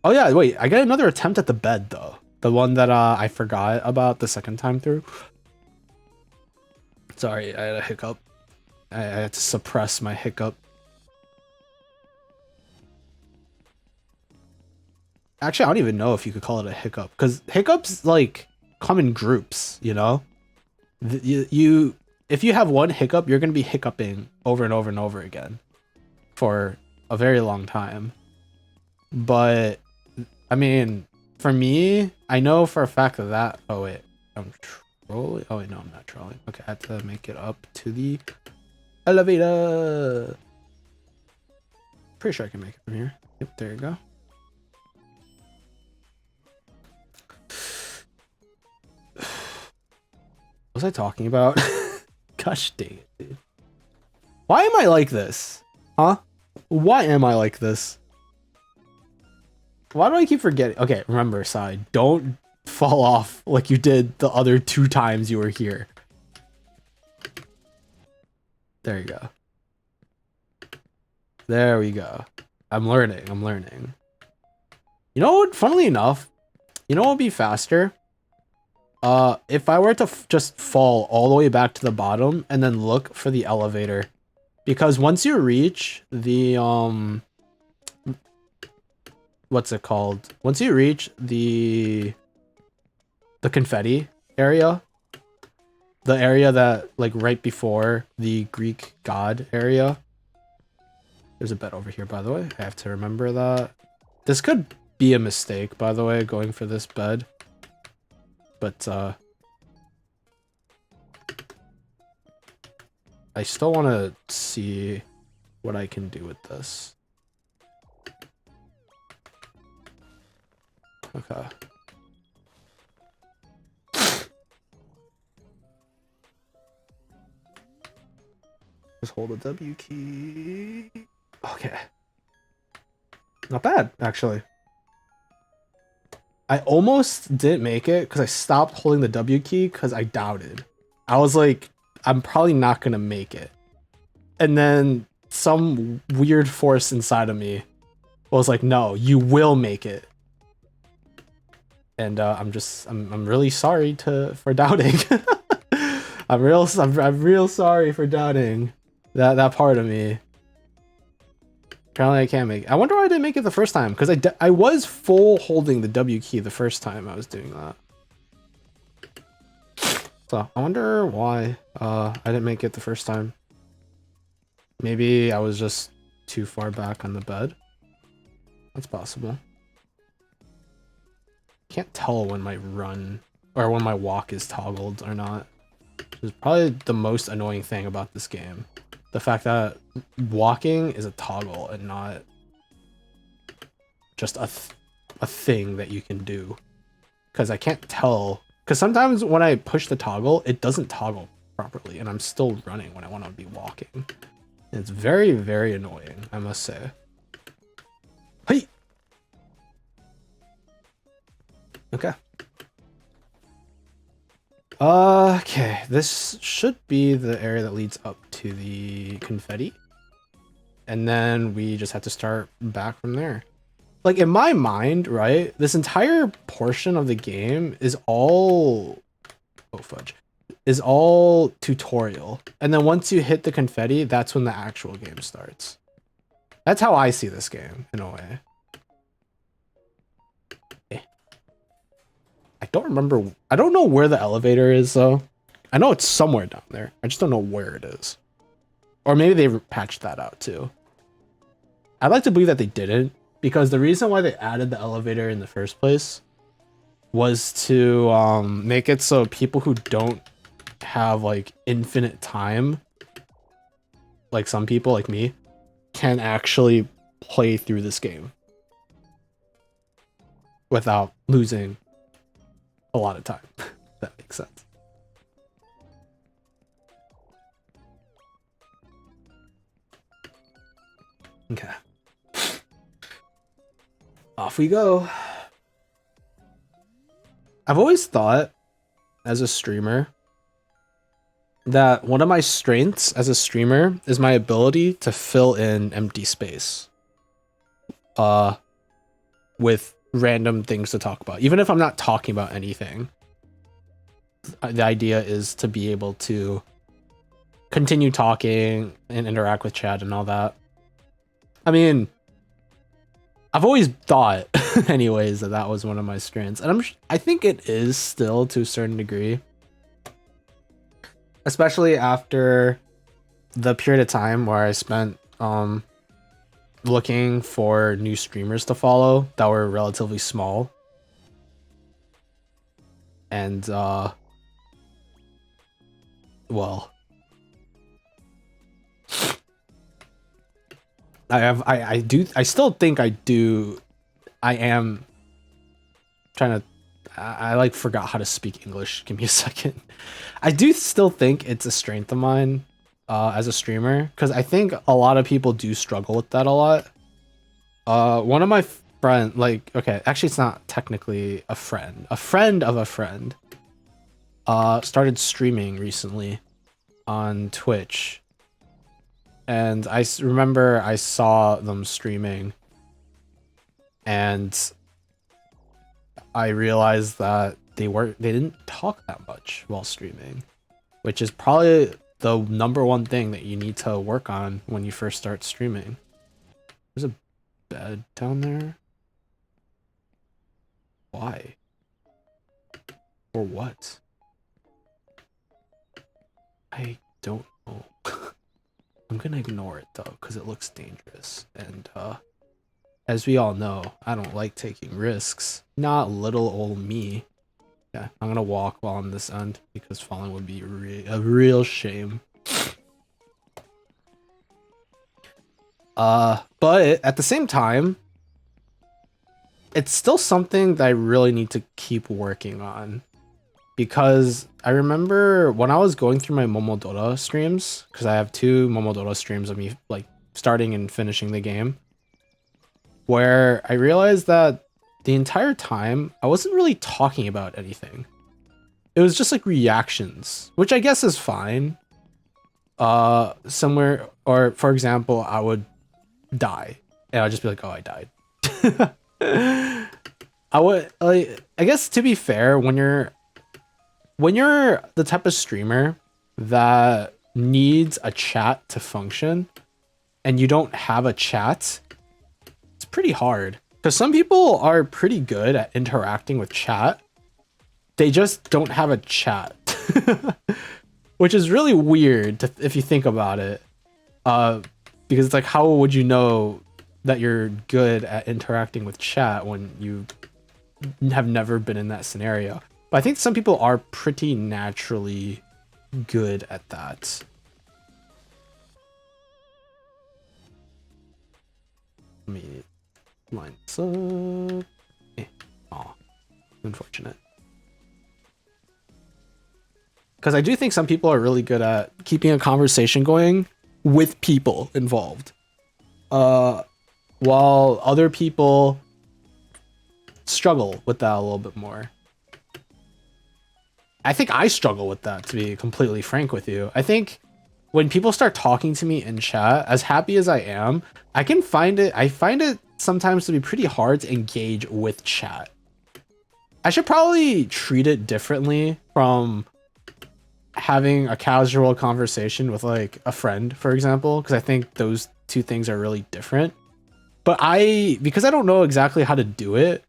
Oh yeah, wait, I got another attempt at the bed, though. The one that I forgot about the second time through. Sorry, I had a hiccup. I had to suppress my hiccup. Actually, I don't even know if you could call it a hiccup, because hiccups, like, come in groups, you know? If you have one hiccup, you're going to be hiccuping over and over and over again for a very long time. But, I mean, for me, I know for a fact that... Oh, wait. I'm trolling? Oh, wait, no, I'm not trolling. Okay, I have to make it up to the elevator. Pretty sure I can make it from here. Yep, there you go. What was I talking about? Gosh dang it, dude. Why am I like this? Huh? Why am I like this? Why do I keep forgetting? Okay, remember, Sai, don't fall off like you did the other 2 times you were here. There you go. There we go. I'm learning. I'm learning. You know what? Funnily enough, you know what would be faster? If I were to just fall all the way back to the bottom and then look for the elevator, because once you reach the what's it called? Once you reach the confetti area, the area that like right before the Greek god area. There's a bed over here, by the way. I have to remember that. This could be a mistake, by the way, going for this bed. But I still want to see what I can do with this. Okay. Just hold the W key. Okay. Not bad, actually. I almost didn't make it because I stopped holding the W key because I doubted. I was like, I'm probably not going to make it. And then some weird force inside of me was like, no, you will make it. And I'm really sorry for doubting. I'm real sorry for doubting that part of me. Apparently I can't make it. I wonder why I didn't make it the first time, because I was full holding the W key the first time I was doing that. So I wonder why I didn't make it the first time. Maybe I was just too far back on the bed. That's possible. Can't tell when my run or when my walk is toggled or not. It's probably the most annoying thing about this game. The fact that walking is a toggle and not just a thing that you can do. Because I can't tell. Because sometimes when I push the toggle, it doesn't toggle properly, and I'm still running when I want to be walking. And it's very, very annoying, I must say. Hey! Okay. Okay, this should be the area that leads up to the confetti. And then we just have to start back from there. Like, in my mind, right, this entire portion of the game is all... Oh, fudge. Is all tutorial. And then once you hit the confetti, that's when the actual game starts. That's how I see this game, in a way. I don't remember. I don't know where the elevator is, though. I know it's somewhere down there. I just don't know where it is. Or maybe they patched that out, too. I'd like to believe that they didn't, because the reason why they added the elevator in the first place was to make it so people who don't have, like, infinite time, like some people, like me, can actually play through this game without losing a lot of time. That makes sense. Okay. Off we go. I've always thought, as a streamer, that one of my strengths as a streamer is my ability to fill in empty space. With random things to talk about. Even if I'm not talking about anything, the idea is to be able to continue talking and interact with chat and all that. I mean, I've always thought anyways that was one of my strengths, and I think it is still to a certain degree, especially after the period of time where I spent looking for new streamers to follow that were relatively small. And well, I still think I am trying to, I like forgot how to speak English. Give me a second. I do still think it's a strength of mine as a streamer, because I think a lot of people do struggle with that a lot. One of my friend, like, okay, actually it's not technically a friend of a friend, started streaming recently on Twitch, and I remember I saw them streaming, and I realized that they didn't talk that much while streaming, which is probably the #1 thing that you need to work on when you first start streaming. There's a bed down there. Why? Or what? I don't know. I'm gonna ignore it though, because it looks dangerous. And as we all know, I don't like taking risks. Not little old me. Yeah, I'm gonna walk while on this end, because falling would be a real shame. But at the same time, it's still something that I really need to keep working on, because I remember when I was going through my Momodora streams, because I have 2 Momodora streams of me like starting and finishing the game, where I realized that the entire time I wasn't really talking about anything. It was just like reactions, which I guess is fine. Somewhere, or for example, I would die and I'd just be like, oh, I died. I would like, I guess to be fair, when you're the type of streamer that needs a chat to function and you don't have a chat, it's pretty hard. Because some people are pretty good at interacting with chat. They just don't have a chat. Which is really weird if you think about it. Because it's like, how would you know that you're good at interacting with chat when you have never been in that scenario? But I think some people are pretty naturally good at that. Let me line this up. Aw, unfortunate. Because I do think some people are really good at keeping a conversation going with people involved. While other people struggle with that a little bit more. I think I struggle with that, to be completely frank with you. I think when people start talking to me in chat, as happy as I am, I find it sometimes to be pretty hard to engage with chat. I should probably treat it differently from having a casual conversation with like a friend, for example, because I think those 2 things are really different. But because I don't know exactly how to do it,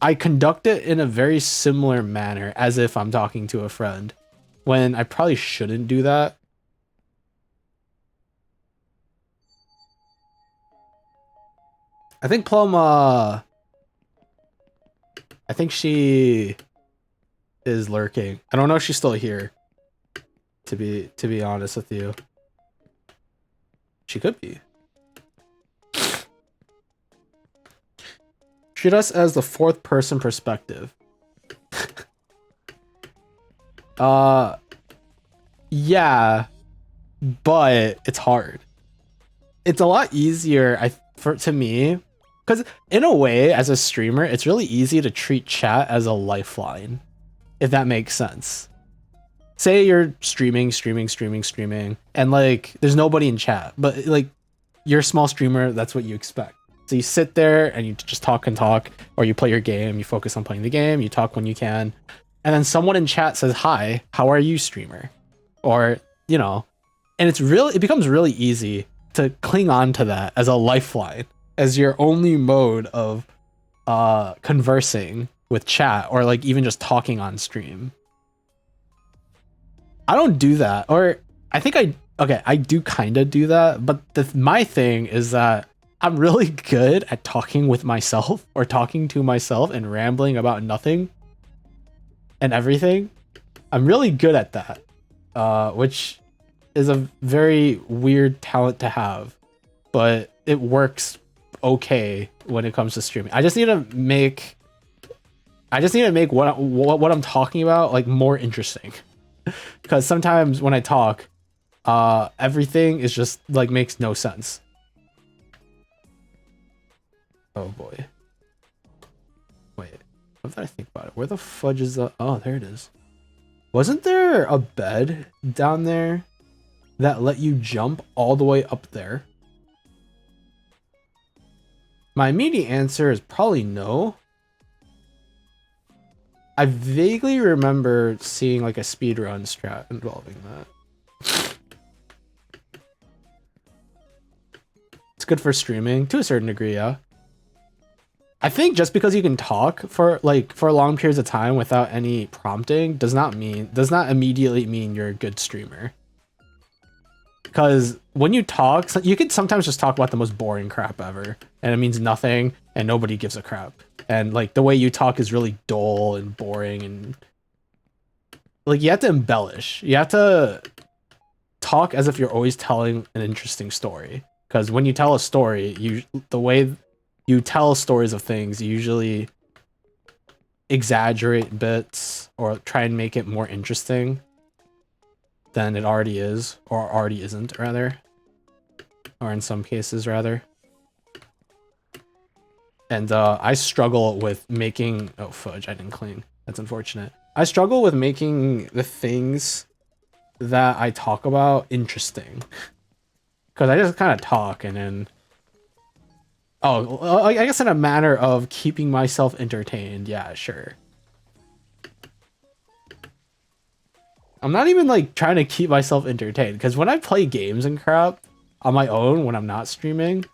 I conduct it in a very similar manner as if I'm talking to a friend, when I probably shouldn't do that. I think Plum, I think she is lurking. I don't know if she's still here, to be honest with you. She could be. Treat us as the 4th person perspective. Yeah, but it's hard. It's a lot easier to me, because in a way, as a streamer, it's really easy to treat chat as a lifeline, if that makes sense. Say you're streaming, and like there's nobody in chat, but like you're a small streamer, that's what you expect. So you sit there and you just talk and talk, or you play your game, you focus on playing the game, you talk when you can, and then someone in chat says, "Hi, how are you, streamer?" Or, you know, and it becomes really easy to cling on to that as a lifeline, as your only mode of conversing with chat, or like even just talking on stream. I don't do that, or I think I do kind of do that, but my thing is that I'm really good at talking with myself, or talking to myself and rambling about nothing and everything. I'm really good at that, which is a very weird talent to have, but it works okay when it comes to streaming. I just need to make what I'm talking about like more interesting. Because sometimes when I talk, everything is just like makes no sense. Oh boy. Wait, what did I think about it? Where the fudge is the... Oh, there it is. Wasn't there a bed down there that let you jump all the way up there? My immediate answer is probably no. I vaguely remember seeing like a speedrun strat involving that. It's good for streaming to a certain degree, yeah. I think just because you can talk for long periods of time without any prompting does not immediately mean you're a good streamer. Because when you talk, you could sometimes just talk about the most boring crap ever, and it means nothing, and nobody gives a crap. And like the way you talk is really dull and boring, and like you have to embellish. You have to talk as if you're always telling an interesting story. Because when you tell a story, the way you tell stories of things usually exaggerate bits or try and make it more interesting than it already is, or already isn't, rather. Or in some cases, rather. And I struggle with making... Oh, fudge, I didn't clean. That's unfortunate. I struggle with making the things that I talk about interesting. Because I just kind of talk and then... Oh, I guess in a manner of keeping myself entertained. Yeah, sure. I'm not even like trying to keep myself entertained. Because when I play games and crap on my own when I'm not streaming,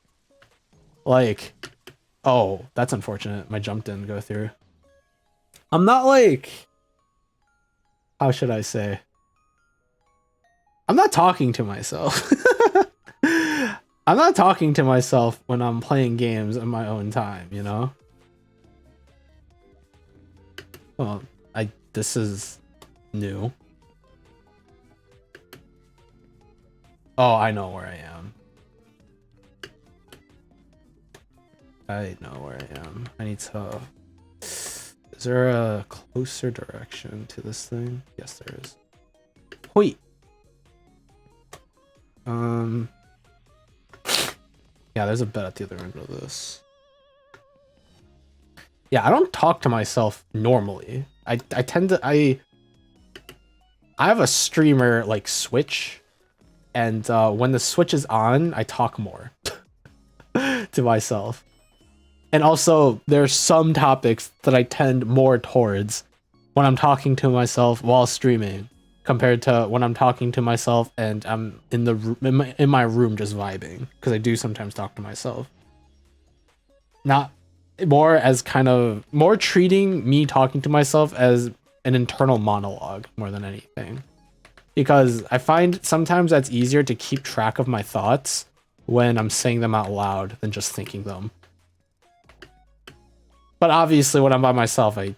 like... Oh, that's unfortunate. My jump didn't go through. I'm not like... How should I say? I'm not talking to myself. I'm not talking to myself when I'm playing games in my own time, you know? Well, this is new. Oh, I know where I am. I know where I am. I need to... Is there a closer direction to this thing? Yes, there is. Wait. Yeah, there's a bed at the other end of this. Yeah, I don't talk to myself normally. I tend to... I have a streamer, like, switch. And when the switch is on, I talk more to myself. And also, there's some topics that I tend more towards when I'm talking to myself while streaming, compared to when I'm talking to myself and I'm in my room just vibing, because I do sometimes talk to myself. Not more as kind of more treating me talking to myself as an internal monologue more than anything, because I find sometimes that's easier to keep track of my thoughts when I'm saying them out loud than just thinking them. But obviously, when I'm by myself, when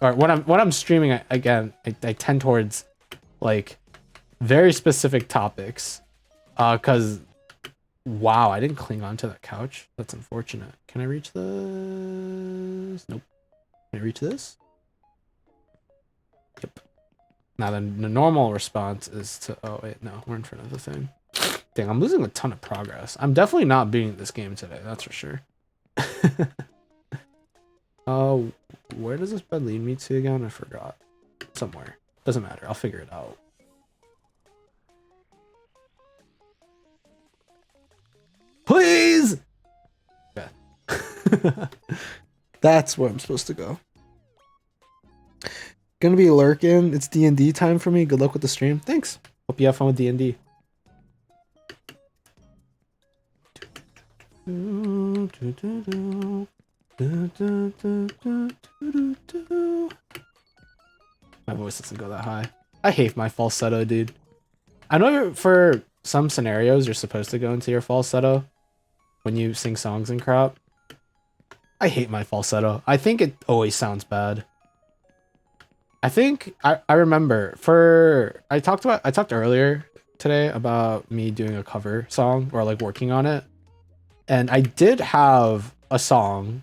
I'm streaming, I tend towards like very specific topics. Cause wow, I didn't cling onto that couch. That's unfortunate. Can I reach this? Nope. Can I reach this? Yep. Now the normal response is to... Oh wait, no, we're in front of the thing. Dang, I'm losing a ton of progress. I'm definitely not beating this game today. That's for sure. Where does this bed lead me to again? I forgot. Somewhere. Doesn't matter. I'll figure it out. Please! Okay. That's where I'm supposed to go. Gonna be lurking. It's D&D time for me. Good luck with the stream. Thanks. Hope you have fun with D&D. My voice doesn't go that high. I hate my falsetto, dude. I know for some scenarios you're supposed to go into your falsetto when you sing songs and crap. I hate my falsetto. I think it always sounds bad. I think I remember I talked earlier today about me doing a cover song or like working on it. And I did have a song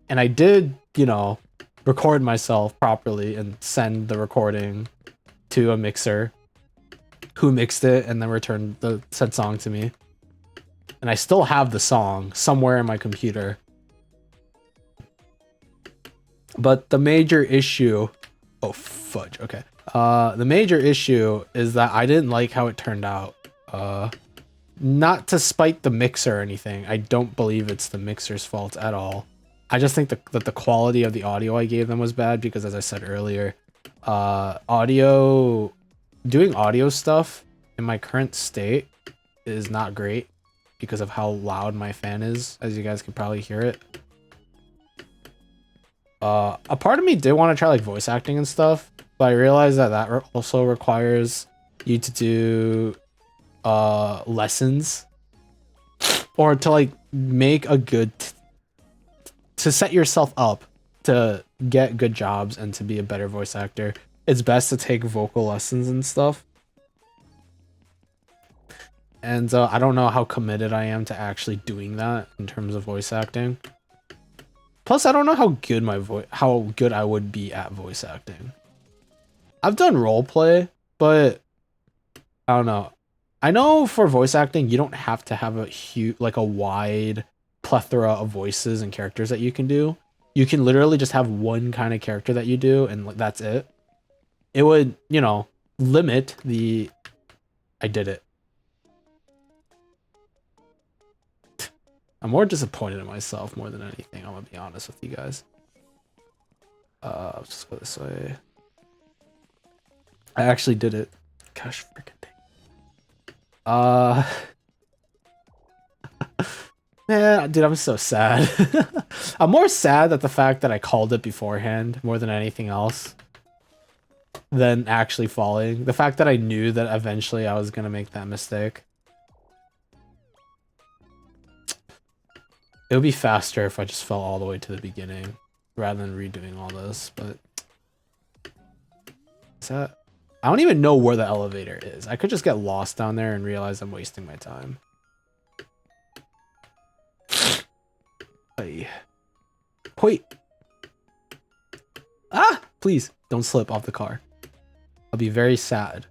and I did, you know, record myself properly and send the recording to a mixer who mixed it and then returned the said song to me. And I still have the song somewhere in my computer. But the major issue... Oh, fudge. Okay. The major issue is that I didn't like how it turned out. Not to spite the mixer or anything. I don't believe it's the mixer's fault at all. I just think that the quality of the audio I gave them was bad because, as I said earlier, doing audio stuff in my current state is not great because of how loud my fan is, as you guys can probably hear it. A part of me did want to try like voice acting and stuff, but I realized that also requires you to do lessons or to like make a good to set yourself up to get good jobs and to be a better voice actor. It's best to take vocal lessons and stuff. And I don't know how committed I am to actually doing that in terms of voice acting. Plus, I don't know how good I would be at voice acting. I've done roleplay, but I don't know. I know for voice acting, you don't have to have a wide plethora of voices and characters that you can do. You can literally just have one kind of character that you do, and that's it. It would, you know, limit the... I did it. I'm more disappointed in myself more than anything, I'm gonna be honest with you guys. Let's just go this way. I actually did it. Gosh freaking dang. Man, dude, I'm so sad. I'm more sad at the fact that I called it beforehand more than anything else than actually falling. The fact that I knew that eventually I was gonna make that mistake. It would be faster if I just fell all the way to the beginning rather than redoing all this, but... Is that... I don't even know where the elevator is. I could just get lost down there and realize I'm wasting my time. Hey. Wait! Ah! Please, don't slip off the car. I'll be very sad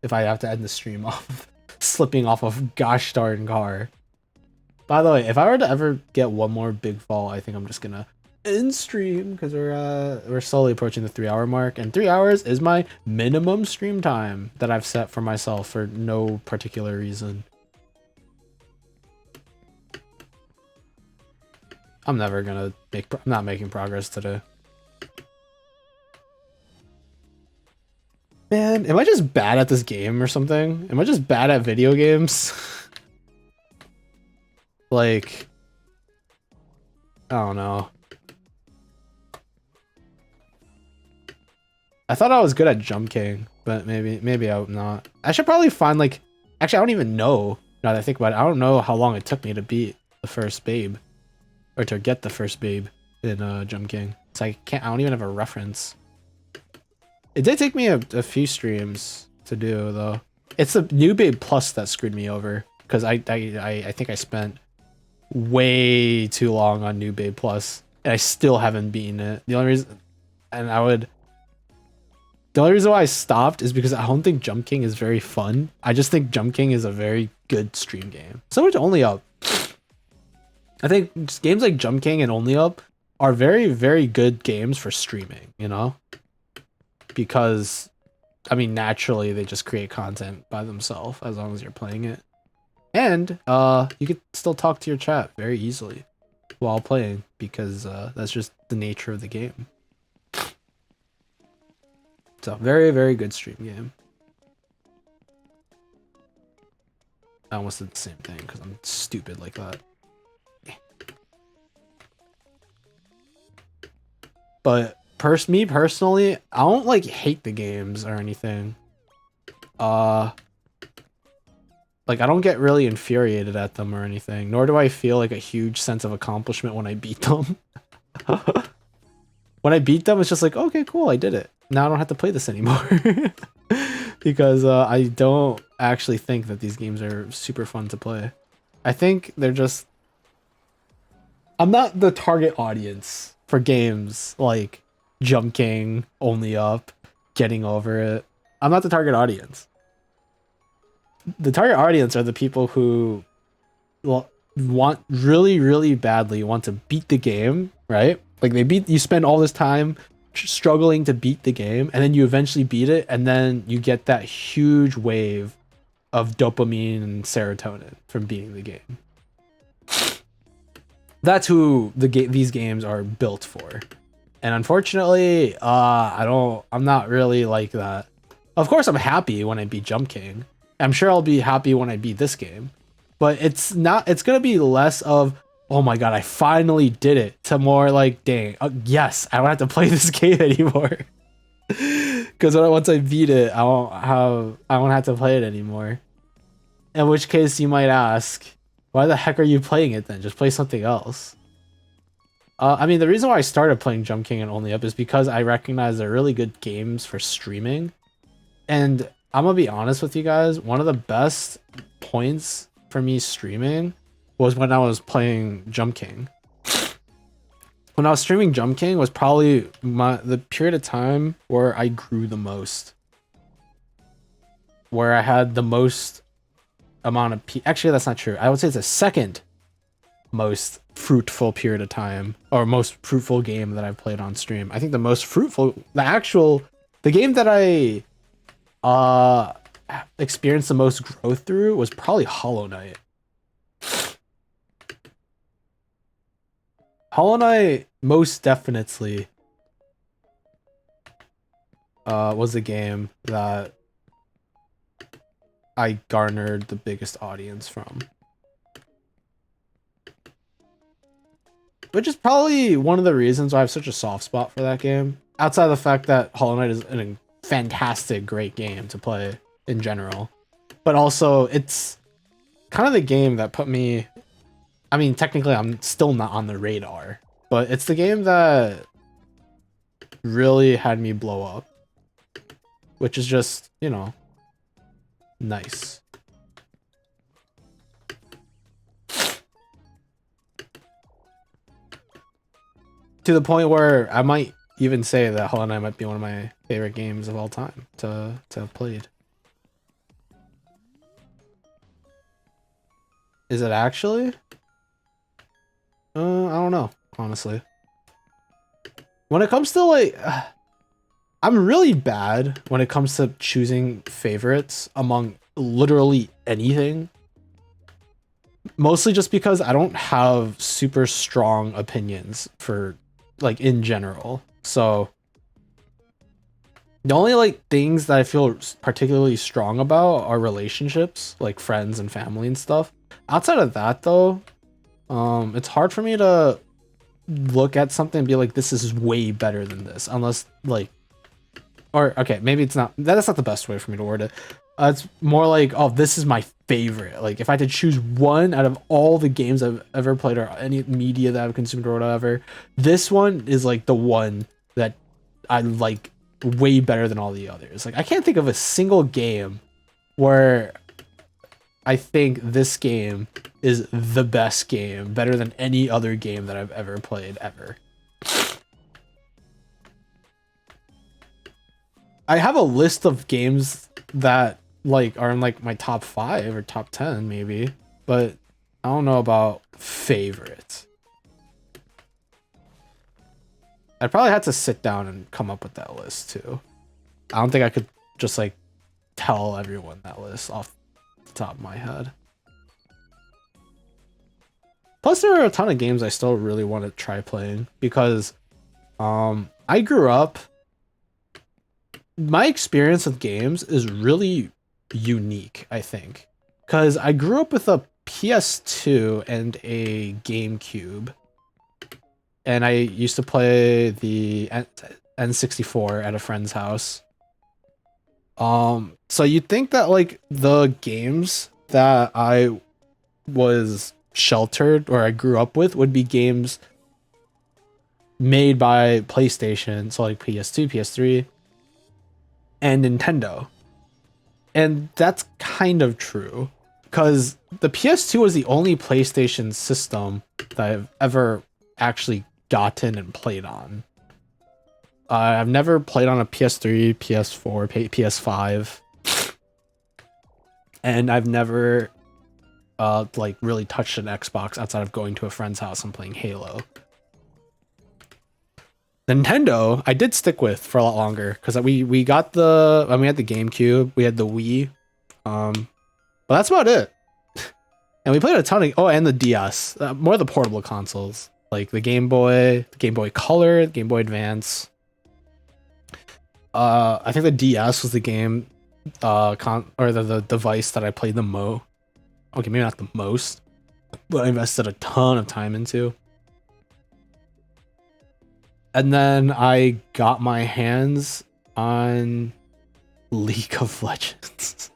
if I have to end the stream off slipping off a gosh darn car. By the way, if I were to ever get one more big fall, I think I'm just gonna end stream because we're slowly approaching the 3-hour mark, and 3 hours is my minimum stream time that I've set for myself for no particular reason. I'm never gonna I'm not making progress today. Man, am I just bad at this game or something? Am I just bad at video games? Like, I don't know. I thought I was good at Jump King, but maybe I'm not. I should probably find like, actually I don't even know now that I think about it. I don't know how long it took me to beat the first babe, or to get the first babe in Jump King. So I don't even have a reference. It did take me a few streams to do though. It's the New Babe Plus that screwed me over because I think I spent way too long on New Babe Plus and I still haven't beaten it. The only reason why I stopped is because I don't think Jump King is very fun. I just think Jump King is a very good stream game. So much Only Up. I think games like Jump King and Only Up are very, very good games for streaming, you know? Because, I mean, naturally they just create content by themselves as long as you're playing it. And you could still talk to your chat very easily while playing because that's just the nature of the game. So very, very good stream game. I almost did the same thing because I'm stupid like that. But me personally, I don't like hate the games or anything. Like, I don't get really infuriated at them or anything, nor do I feel like a huge sense of accomplishment when I beat them. When I beat them, it's just like, okay, cool, I did it. Now I don't have to play this anymore. Because I don't actually think that these games are super fun to play. I think they're just... I'm not the target audience for games like Jump King, Only Up, Getting Over It. I'm not the target audience. The target audience are the people who want really badly want to beat the game, right? Like you spend all this time struggling to beat the game, and then you eventually beat it, and then you get that huge wave of dopamine and serotonin from beating the game. That's who these games are built for. And unfortunately, I'm not really like that. Of course, I'm happy when I beat Jump King. I'm sure I'll be happy when I beat this game, but it's gonna be less of, oh my god, I finally did it, to more like, dang, yes, I don't have to play this game anymore. Because once I beat it, I won't have to play it anymore. In which case, you might ask, why the heck are you playing it then? Just play something else. I mean, the reason why I started playing Jump King and Only Up is because I recognize they're really good games for streaming. And I'm gonna be honest with you guys, one of the best points for me streaming was when I was playing Jump King. when I was streaming Jump King was probably the period of time where I grew the most, where I had the most amount of actually that's not true. I would say it's the second most fruitful period of time, or most fruitful game that I've played on stream. I think the most fruitful, the game that I experienced the most growth through was probably Hollow Knight. Hollow Knight most definitely was the game that I garnered the biggest audience from. Which is probably one of the reasons why I have such a soft spot for that game. Outside of the fact that Hollow Knight is a fantastic, great game to play in general. But also, it's kind of the game that put me... I mean, technically, I'm still not on the radar. But it's the game that really had me blow up. Which is just, you know, nice. To the point where I might even say that Hollow Knight might be one of my favorite games of all time to have played. Is it actually? I don't know, honestly. When it comes to like... I'm really bad when it comes to choosing favorites among literally anything. Mostly just because I don't have super strong opinions for, like, in general. So the only like things that I feel particularly strong about are relationships, like friends and family and stuff. Outside of that though, it's hard for me to look at something and be like, this is way better than this, unless like, or okay, maybe it's not, that's not the best way for me to word it. It's more like, oh, this is my favorite. Like if I had to choose one out of all the games I've ever played or any media that I've consumed or whatever, this one is like the one that I like way better than all the others. Like I can't think of a single game where I think this game is the best game, better than any other game that I've ever played ever. I have a list of games that like are in like my top 5 or top 10 maybe, but I don't know about favorites. I probably had to sit down and come up with that list too. I don't think I could just like tell everyone that list off the top of my head. Plus there are a ton of games I still really want to try playing because I grew up, my experience with games is really unique, I think, because I grew up with a PS2 and a GameCube, and I used to play the N64 at a friend's house. So you'd think that like the games that I was sheltered or I grew up with would be games made by PlayStation, so like PS2, PS3, and Nintendo. And that's kind of true, because the PS2 was the only PlayStation system that I've ever actually gotten and played on. I've never played on a PS3, PS4, PS5, and I've never like really touched an Xbox outside of going to a friend's house and playing Halo. Nintendo, I did stick with for a lot longer because we got the, we had the GameCube, we had the Wii, but that's about it. And we played a ton of, oh, and the DS, more of the portable consoles like the Game Boy Color, the Game Boy Advance. I think the DS was the game, or the device that I played the most. Okay, maybe not the most, but I invested a ton of time into. And then I got my hands on League of Legends.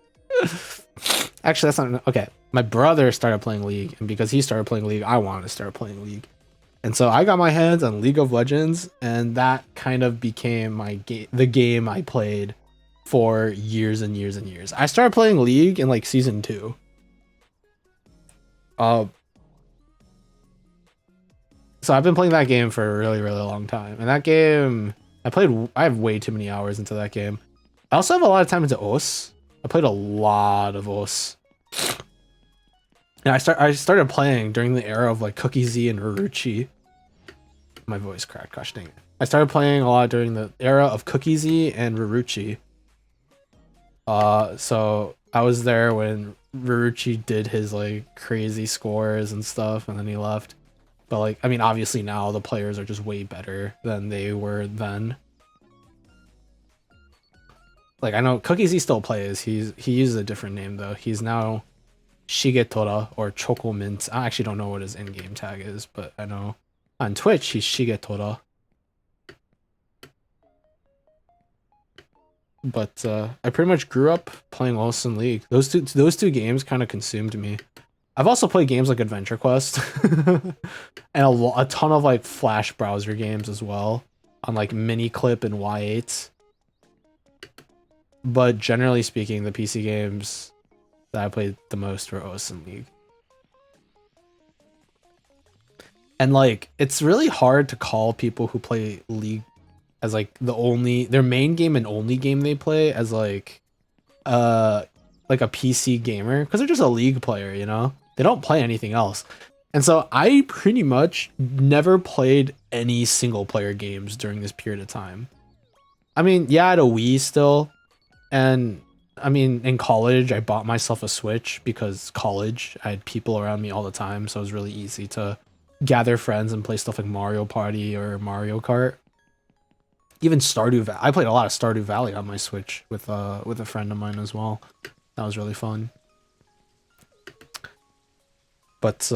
Actually, that's not... Okay, my brother started playing League, and because he started playing League, I wanted to start playing League. And so I got my hands on League of Legends, and that kind of became my the game I played for years and years and years. I started playing League in like season 2. So I've been playing that game for a really, really long time. And that game, I have way too many hours into that game. I also have a lot of time into OS. I played a lot of OS. And I started playing during the era of like Cookie Z and Ruruchi. My voice cracked, gosh dang it. I started playing a lot during the era of Cookie Z and Ruruchi. So I was there when Ruruchi did his like crazy scores and stuff, and then he left. But like, I mean, obviously now the players are just way better than they were then. Like I know Cookie Z still plays. He uses a different name though. He's now Shigetora or Choco Mint. I actually don't know what his in-game tag is, but I know on Twitch he's Shigetora. But I pretty much grew up playing Wilson League. Those two games kind of consumed me. I've also played games like Adventure Quest and a ton of like Flash browser games as well on like Miniclip and Y8. But generally speaking, the PC games that I played the most were Wilson League. And like, it's really hard to call people who play League as like their main game and only game they play as like a PC gamer, because they're just a League player, you know? They don't play anything else. And so I pretty much never played any single player games during this period of time. I mean, yeah, I had a Wii still. And I mean, in college, I bought myself a Switch because college, I had people around me all the time. So it was really easy to gather friends and play stuff like Mario Party or Mario Kart. Even Stardew Valley. I played a lot of Stardew Valley on my Switch with a friend of mine as well. That was really fun. But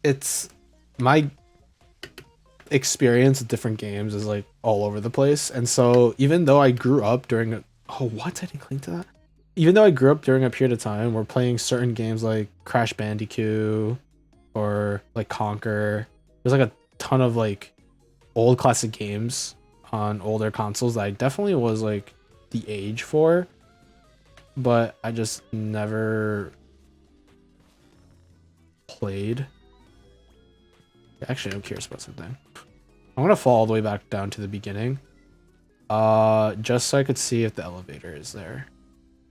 it's my experience with different games is like all over the place. And so even though I grew up during what? I didn't cling to that. Even though I grew up during a period of time where playing certain games like Crash Bandicoot or like Conquer, there's like a ton of like old classic games on older consoles that I definitely was like the age for, but I just never played. Actually, I'm curious about something. I'm gonna fall all the way back down to the beginning, just so I could see if the elevator is there.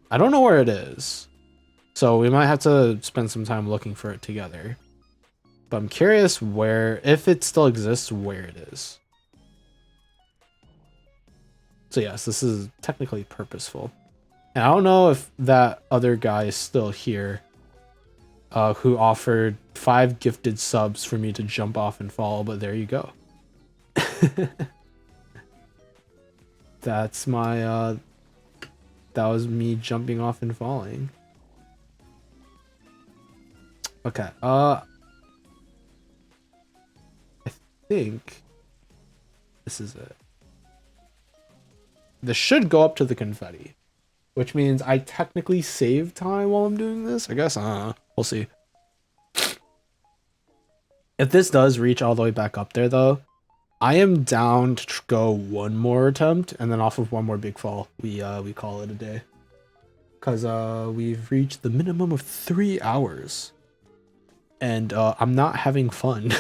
I don't know where it is, so we might have to spend some time looking for it together. But I'm curious if it still exists, where it is. So yes, this is technically purposeful. And I don't know if that other guy is still here, who offered 5 gifted subs for me to jump off and fall, but there you go. That's my, that was me jumping off and falling. Okay, I think this is it. This should go up to the confetti, which means I technically save time while I'm doing this. I guess, we'll see. If this does reach all the way back up there though, I am down to go one more attempt, and then off of one more big fall, we call it a day. Cause we've reached the minimum of 3 hours. And I'm not having fun.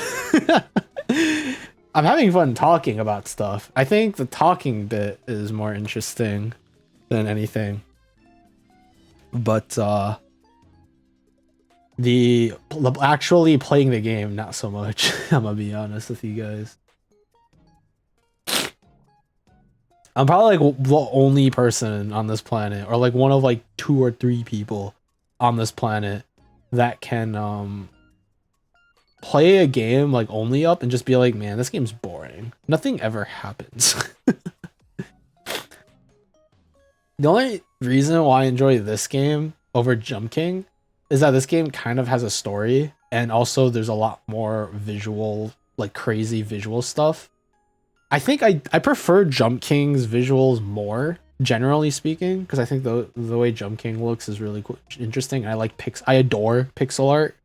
I'm having fun talking about stuff. I think the talking bit is more interesting than anything. But the actually playing the game, not so much. I'm gonna be honest with you guys. I'm probably like the only person on this planet, or like one of like 2 or 3 people on this planet that can play a game like only up and just be like, man, this game's boring. Nothing ever happens. The only reason why I enjoy this game over Jump King is that this game kind of has a story, and also there's a lot more visual, like crazy visual stuff. I think I prefer Jump King's visuals more, generally speaking, because I think the way Jump King looks is really cool, interesting. I adore pixel art.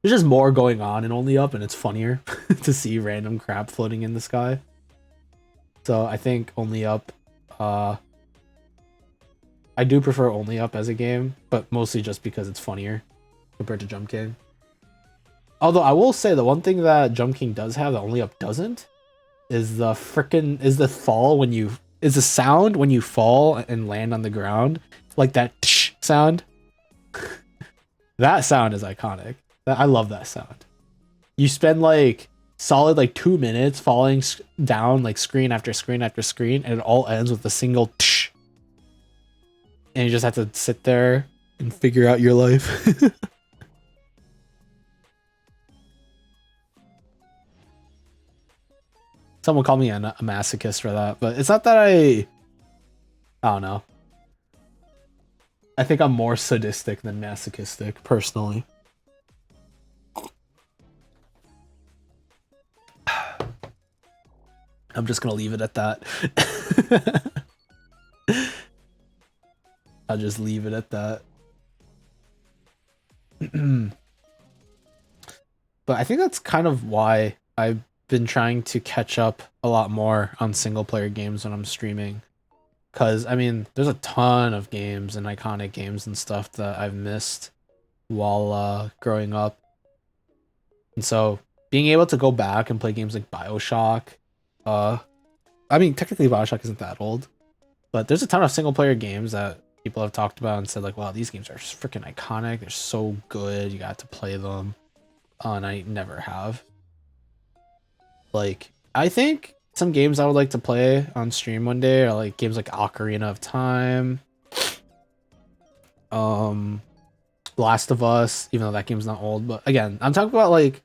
There's just more going on in Only Up, and it's funnier to see random crap floating in the sky. So I think Only Up, I do prefer Only Up as a game, but mostly just because it's funnier. compared to Jump King. Although I will say the one thing that Jump King does have that Only Up doesn't is the sound when you fall and land on the ground, like that sound. That sound is iconic. I love that sound. You spend like solid like 2 minutes falling down like screen after screen after screen, and it all ends with a single and you just have to sit there and figure out your life. Someone called me a masochist for that, but it's not that I don't know. I think I'm more sadistic than masochistic, personally. I'm just gonna leave it at that. I'll just leave it at that. But I think that's kind of why I've been trying to catch up a lot more on single player games when I'm streaming. Because, I mean, there's a ton of games and iconic games and stuff that I've missed while growing up. And so, being able to go back and play games like BioShock, I mean, technically BioShock isn't that old, but there's a ton of single player games that people have talked about and said like, wow, these games are freaking iconic. They're so good. You got to play them. And I never have. Like, I think some games I would like to play on stream one day are like games like Ocarina of Time, Last of Us, even though that game's not old. But again, I'm talking about like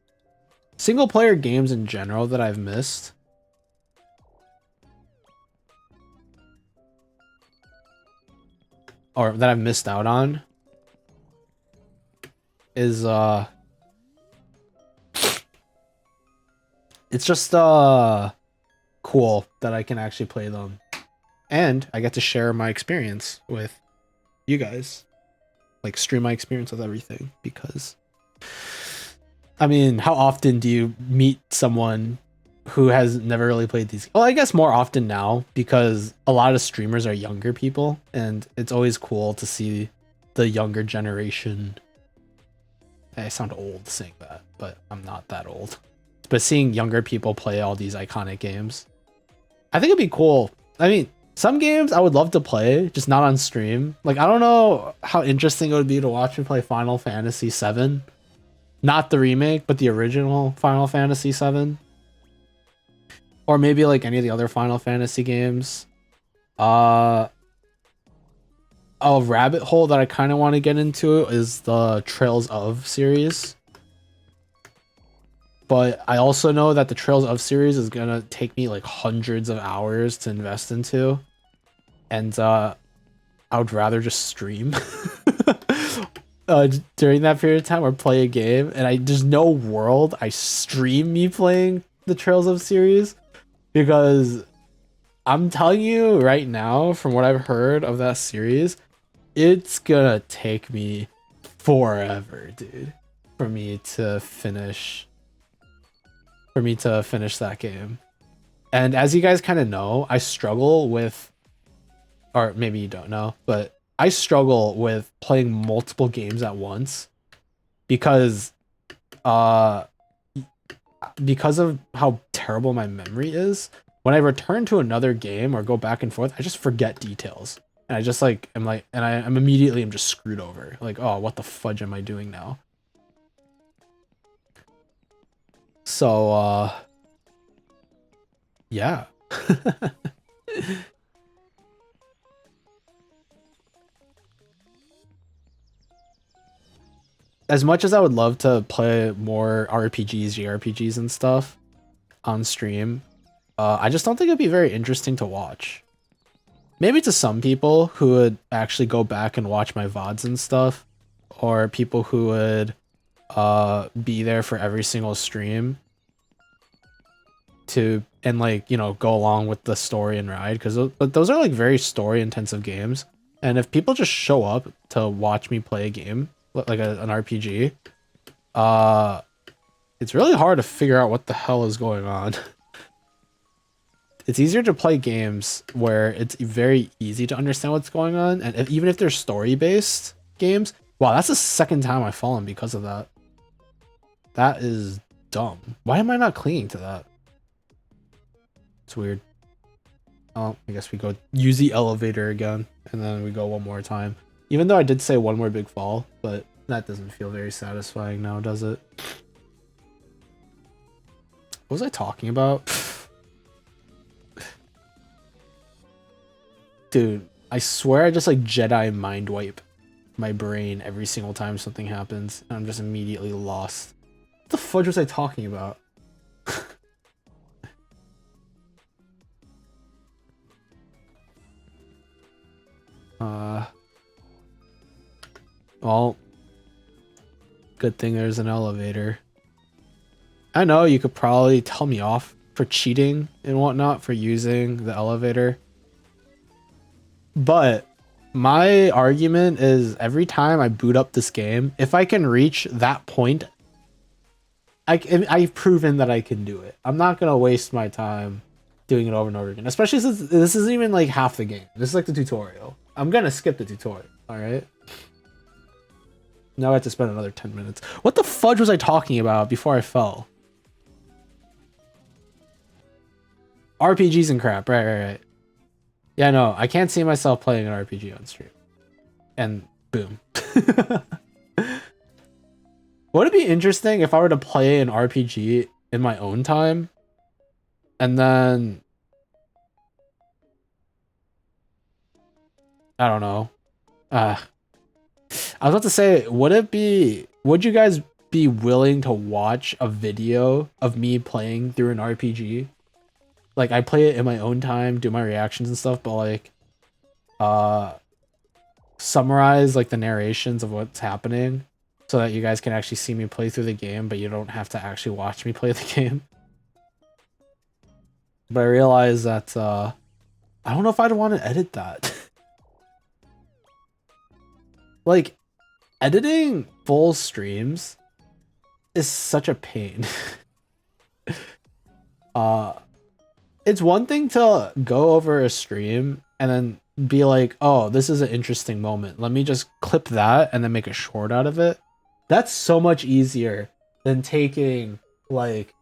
single player games in general that I've missed. Or that I've missed out on is it's just cool that I can actually play them, and I get to share my experience with you guys, like stream my experience with everything. Because I mean, how often do you meet someone who has never really played these? Well, I guess more often now, because a lot of streamers are younger people, and it's always cool to see the younger generation. I sound old saying that, but I'm not that old. But seeing younger people play all these iconic games, I think it'd be cool. I mean, some games I would love to play, just not on stream. Like, I don't know how interesting it would be to watch me play Final Fantasy VII. Not the remake, but the original Final Fantasy VII. Or maybe like any of the other Final Fantasy games. A rabbit hole that I kind of want to get into is the Trails of series. But I also know that the Trails of series is gonna take me like hundreds of hours to invest into. And I would rather just stream during that period of time or play a game. And there's no world I stream me playing the Trails of series. Because I'm telling you right now, from what I've heard of that series, it's gonna take me forever, dude, for me to finish that game. And as you guys kind of know, I struggle with, or maybe you don't know, but I struggle with playing multiple games at once because of how terrible my memory is. When I return to another game or go back and forth, I just forget details. And I just like, I'm immediately just screwed over. Like, oh, what the fudge am I doing now? So, yeah. As much as I would love to play more RPGs, JRPGs and stuff on stream, I just don't think it'd be very interesting to watch. Maybe to some people who would actually go back and watch my VODs and stuff, or people who would be there for every single stream and like, you know, go along with the story and ride, because those are like very story intensive games. And if people just show up to watch me play a game like an RPG, it's really hard to figure out what the hell is going on. It's easier to play games where it's very easy to understand what's going on, and even if they're story-based games, Wow, that's the second time I've fallen because of that. That is dumb. Why am I not clinging to that? It's weird. Oh, I guess we go use the elevator again, and then we go one more time. Even though I did say one more big fall, but that doesn't feel very satisfying now, does it? What was I talking about? Dude, I swear I just like Jedi mind wipe my brain every single time something happens, and I'm just immediately lost. What the fudge was I talking about? Well, good thing there's an elevator. I know you could probably tell me off for cheating and whatnot for using the elevator. But my argument is every time I boot up this game, if I can reach that point, I've proven that I can do it. I'm not going to waste my time doing it over and over again, especially since this isn't even like half the game. This is like the tutorial. I'm going to skip the tutorial, all right? Now I have to spend another 10 minutes. What the fudge was I talking about before I fell? RPGs and crap. Right. Yeah, no, I can't see myself playing an RPG on stream. And boom. Would it be interesting if I were to play an RPG in my own time? And then... I don't know. I was about to say, would you guys be willing to watch a video of me playing through an RPG? Like, I play it in my own time, do my reactions and stuff, but like, summarize like the narrations of what's happening so that you guys can actually see me play through the game, but you don't have to actually watch me play the game. But I realize that, I don't know if I'd want to edit that. Like, editing full streams is such a pain. It's one thing to go over a stream and then be like, oh, this is an interesting moment. Let me just clip that and then make a short out of it. That's so much easier than taking like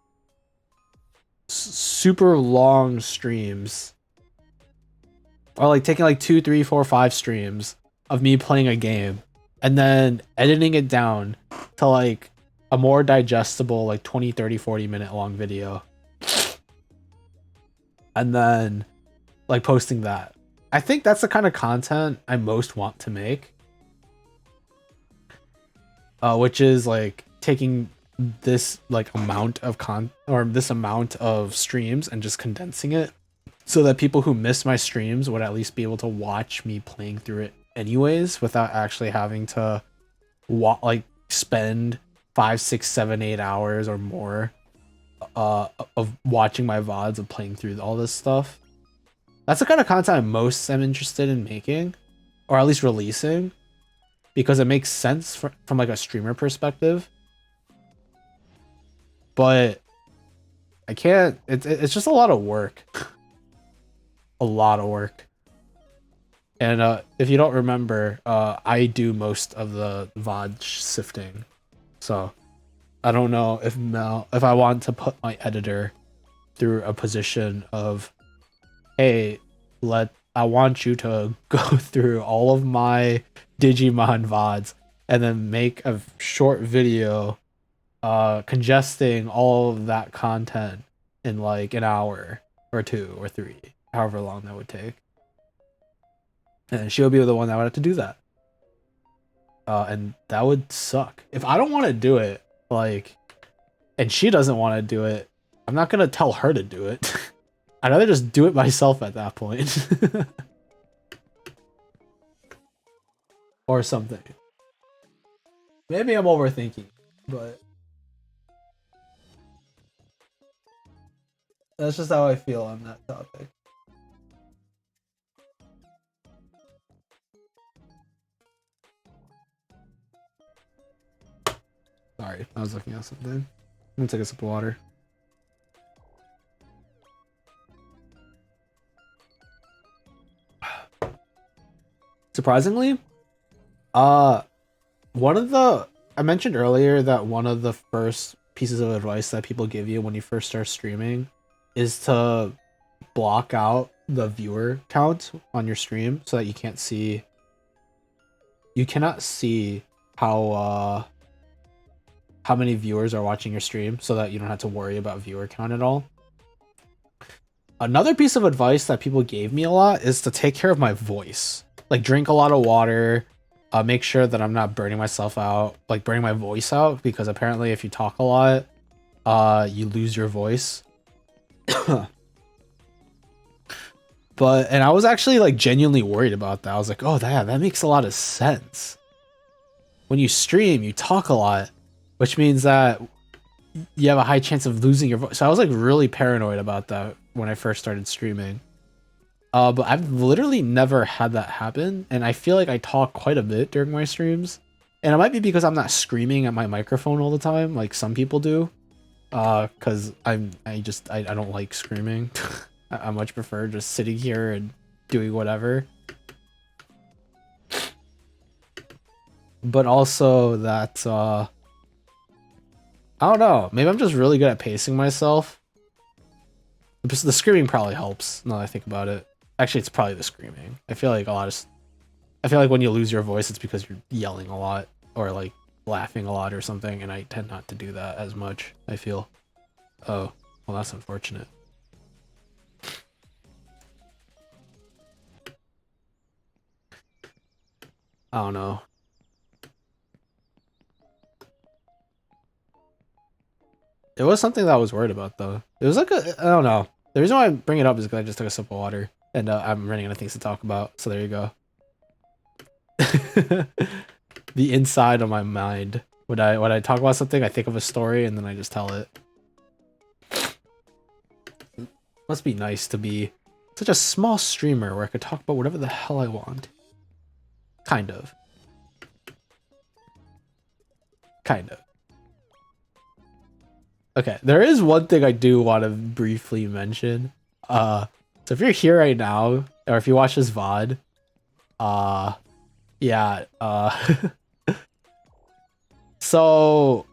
super long streams or like taking like 2, 3, 4, 5 streams of me playing a game and then editing it down to like a more digestible like 20, 30, 40 minute long video. And then like posting that. I think that's the kind of content I most want to make. Which is like taking this like amount of this amount of streams and just condensing it so that people who miss my streams would at least be able to watch me playing through it anyways without actually having to like spend 5, 6, 7, 8 hours or more of watching my VODs of playing through all this stuff. That's the kind of content I'm most interested in making, or at least releasing, because it makes sense from like a streamer perspective. But I can't. It's just a lot of work, a lot of work. And if you don't remember, I do most of the VOD sifting, so I don't know if I want to put my editor through a position of, hey, I want you to go through all of my Digimon VODs and then make a short video congesting all of that content in like an hour or 2 or 3, however long that would take. And she'll be the one that would have to do that. And that would suck. If I don't want to do it, like, and she doesn't want to do it, I'm not gonna tell her to do it. I'd rather just do it myself at that point. Or something. Maybe I'm overthinking, but that's just how I feel on that topic. Sorry, I was looking at something. I'm gonna take a sip of water. Surprisingly, I mentioned earlier that one of the first pieces of advice that people give you when you first start streaming is to block out the viewer count on your stream so that you cannot see how many viewers are watching your stream, so that you don't have to worry about viewer count at all. Another piece of advice that people gave me a lot is to take care of my voice. Like, drink a lot of water, make sure that I'm not burning myself out, like burning my voice out, because apparently if you talk a lot, you lose your voice. And I was actually like genuinely worried about that. I was like, oh, that makes a lot of sense. When you stream, you talk a lot, which means that you have a high chance of losing your voice. So I was like really paranoid about that when I first started streaming. But I've literally never had that happen, and I feel like I talk quite a bit during my streams. And it might be because I'm not screaming at my microphone all the time, like some people do. Because I don't like screaming. I much prefer just sitting here and doing whatever. But also that, I don't know, maybe I'm just really good at pacing myself. The screaming probably helps, now that I think about it. Actually, it's probably the screaming. I feel like when you lose your voice, it's because you're yelling a lot or like laughing a lot or something, and I tend not to do that as much, I feel. Oh, well, that's unfortunate. I don't know. It was something that I was worried about, though. It was like I don't know. The reason why I bring it up is because I just took a sip of water, and I'm running out of things to talk about, so there you go. The inside of my mind. When I talk about something, I think of a story, and then I just tell it. Must be nice to be such a small streamer where I could talk about whatever the hell I want. Kind of. Kind of. Okay, there is one thing I do want to briefly mention. So if you're here right now, or if you watch this VOD, yeah, so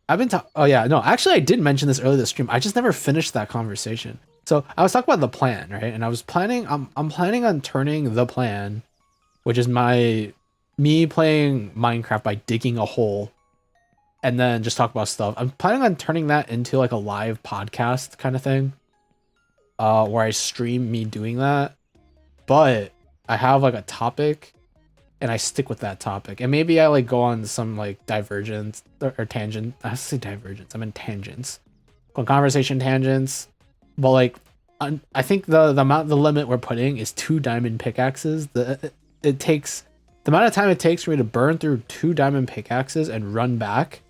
I've been oh yeah, no, actually I did mention this earlier this stream. I just never finished that conversation. So I was talking about the plan, right? And I was planning, I'm planning on turning the plan, which is me playing Minecraft by digging a hole and then just talk about stuff. I'm planning on turning that into like a live podcast kind of thing, where I stream me doing that. But I have like a topic, and I stick with that topic. And maybe I like go on some like divergence or tangent. I say divergence. I mean tangents, on conversation tangents. But like, I think the limit we're putting is 2 diamond pickaxes. The amount of time it takes for me to burn through 2 diamond pickaxes and run back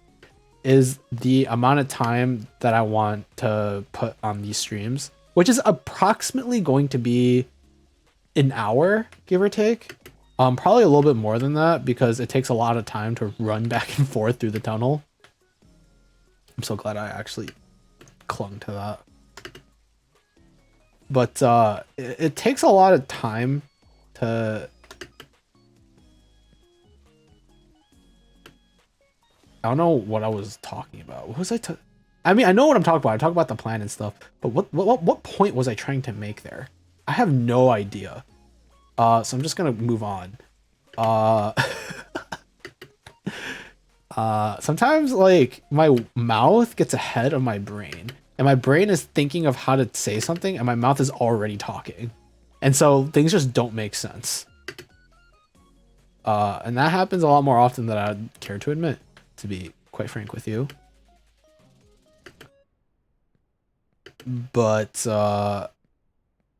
is the amount of time that I want to put on these streams, which is approximately going to be an hour, give or take. Probably a little bit more than that, because it takes a lot of time to run back and forth through the tunnel. I'm so glad I actually clung to that. But it takes a lot of time to... I don't know what I was talking about. What was I mean, I know what I'm talking about. I talk about the plan and stuff. But what point was I trying to make there? I have no idea. So I'm just gonna move on. Sometimes like my mouth gets ahead of my brain, and my brain is thinking of how to say something, and my mouth is already talking, and so things just don't make sense. And that happens a lot more often than I'd care to admit, to be quite frank with you. But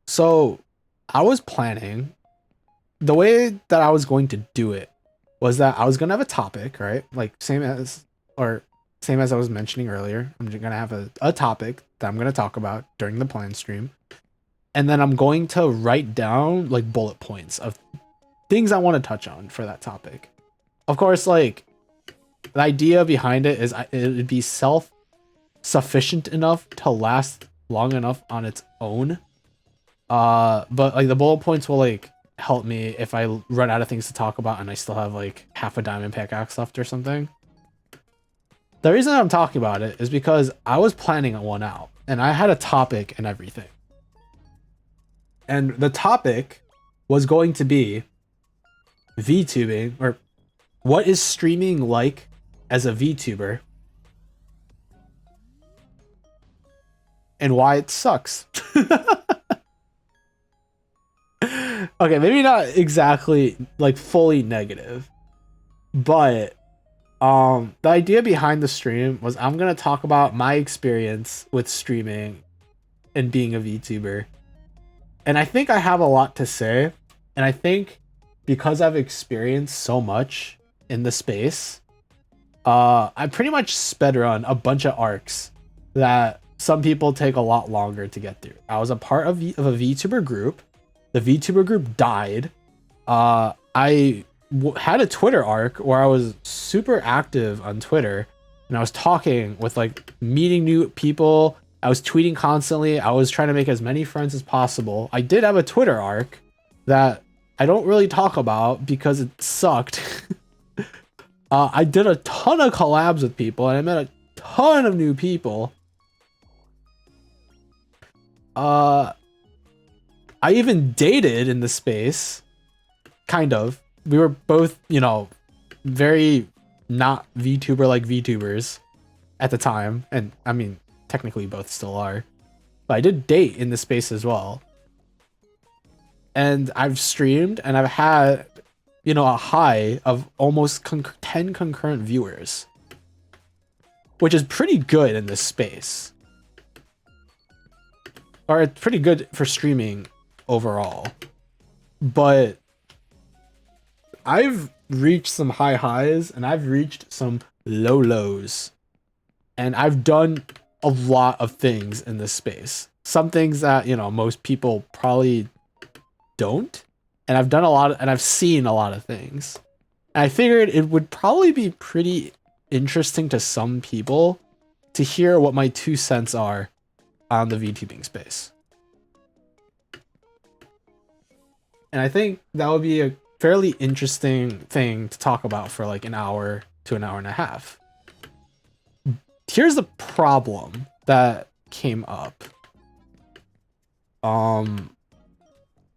so I was planning, the way that I was going to do it was that I was gonna have a topic, right? Like same as I was mentioning earlier. I'm just gonna have a topic that I'm gonna talk about during the plan stream. And then I'm going to write down like bullet points of things I want to touch on for that topic. Of course, like the idea behind it is it would be self-sufficient enough to last long enough on its own. But like the bullet points will like help me if I run out of things to talk about and I still have like half a diamond pickaxe left or something. The reason I'm talking about it is because I was planning one out and I had a topic and everything. And the topic was going to be VTubing, or what is streaming like as a VTuber and why it sucks. Okay, maybe not exactly like fully negative, but the idea behind the stream was I'm gonna talk about my experience with streaming and being a VTuber. And I think I have a lot to say. And I think because I've experienced so much in the space, I pretty much sped run a bunch of arcs that some people take a lot longer to get through. I was a part of a VTuber group. The VTuber group died. I had a Twitter arc where I was super active on Twitter and I was talking with like meeting new people. I was tweeting constantly. I was trying to make as many friends as possible. I did have a Twitter arc that I don't really talk about because it sucked. I did a ton of collabs with people and I met a ton of new people. I even dated in the space. Kind of. We were both, you know, very not VTuber like VTubers at the time. And I mean, technically both still are. But I did date in the space as well. And I've streamed and I've had, you know, a high of almost 10 concurrent viewers, which is pretty good in this space. Or it's pretty good for streaming overall. But I've reached some high highs and I've reached some low lows. And I've done a lot of things in this space. Some things that, you know, most people probably don't. And I've done a lot and I've seen a lot of things. And I figured it would probably be pretty interesting to some people to hear what my 2 cents are on the VTubing space. And I think that would be a fairly interesting thing to talk about for like an hour to an hour and a half. Here's the problem that came up.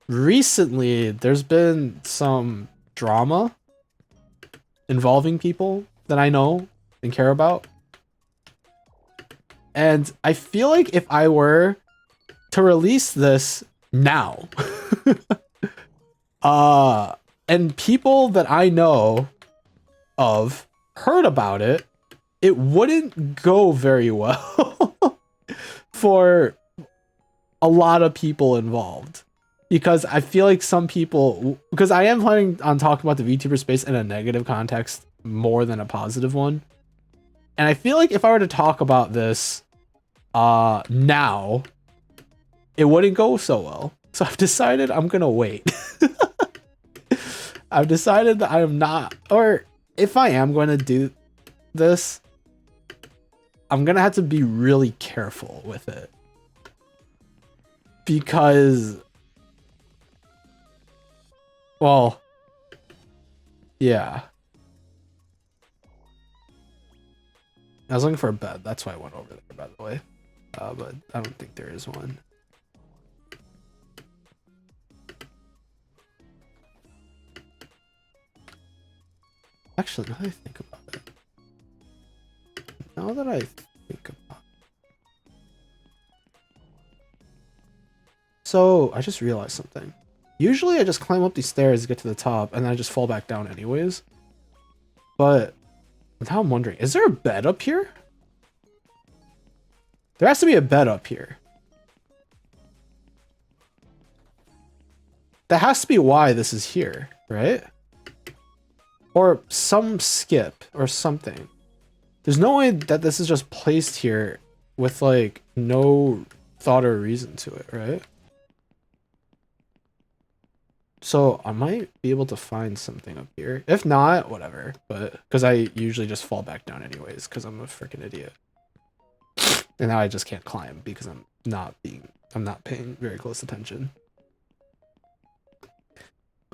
Recently there's been some drama involving people that I know and care about. And I feel like if I were to release this now, and people that I know of heard about it, it wouldn't go very well for a lot of people involved. Because I feel like some people, because I am planning on talking about the VTuber space in a negative context more than a positive one. And I feel like if I were to talk about this now, it wouldn't go so well. So I've decided I'm gonna wait. I've decided that I am not, or if I am going to do this, I'm gonna have to be really careful with it. Because, well, yeah. I was looking for a bed. That's why I went over there, by the way. But I don't think there is one. Actually, now that I think about it. Now that I think about it. So, I just realized something. Usually I just climb up these stairs to get to the top, and then I just fall back down anyways. But now I'm wondering, is there a bed up here? There has to be a bed up here. That has to be why this is here, right? Or some skip or something. There's no way that this is just placed here with like no thought or reason to it, right? So I might be able to find something up here. If not, whatever. But because I usually just fall back down anyways because I'm a freaking idiot. And now I just can't climb because I'm not paying very close attention.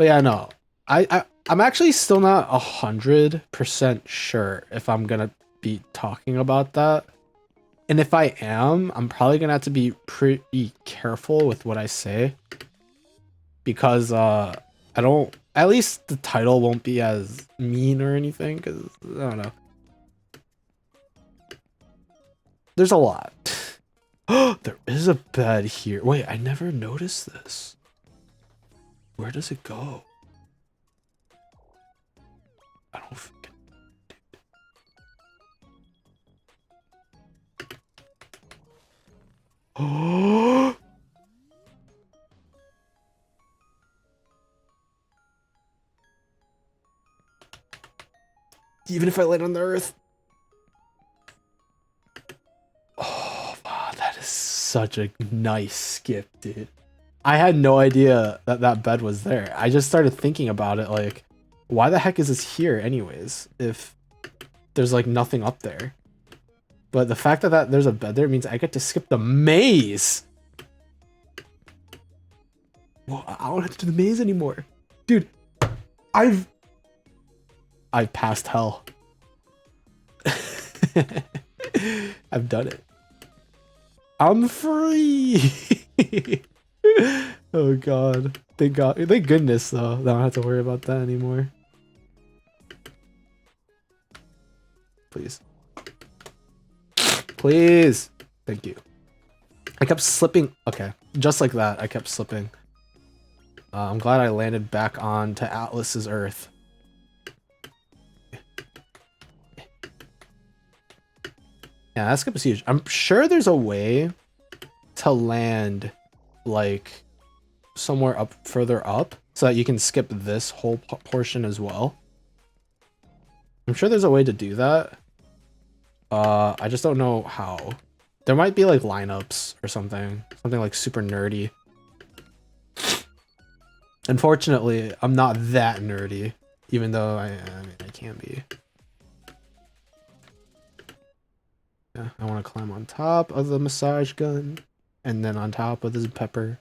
But yeah, no. I'm actually still not 100% sure if I'm gonna be talking about that. And if I am, I'm probably gonna have to be pretty careful with what I say. Because I don't, at least the title won't be as mean or anything, because I don't know. There's a lot. There is a bed here. Wait, I never noticed this. Where does it go? I don't fucking... Oh! Even if I land on the earth. Oh, wow, that is such a nice skip, dude. I had no idea that that bed was there. I just started thinking about it, like, why the heck is this here anyways, if there's like nothing up there? But the fact that there's a bed there means I get to skip the maze. Well, I don't have to do the maze anymore. Dude, I've passed hell. I've done it. I'm free. Oh god. Thank god. Thank goodness though. I don't have to worry about that anymore. Please. Please. Thank you. I kept slipping. Okay. Just like that, I kept slipping. I'm glad I landed back on to Atlas's Earth. Yeah, that skip is huge. I'm sure there's a way to land like somewhere up further up so that you can skip this whole portion as well. I'm sure there's a way to do that. I just don't know how. There might be like lineups or something like super nerdy. Unfortunately, I'm not that nerdy, even though I mean I can be. Yeah, I want to climb on top of the massage gun, and then on top of this pepper,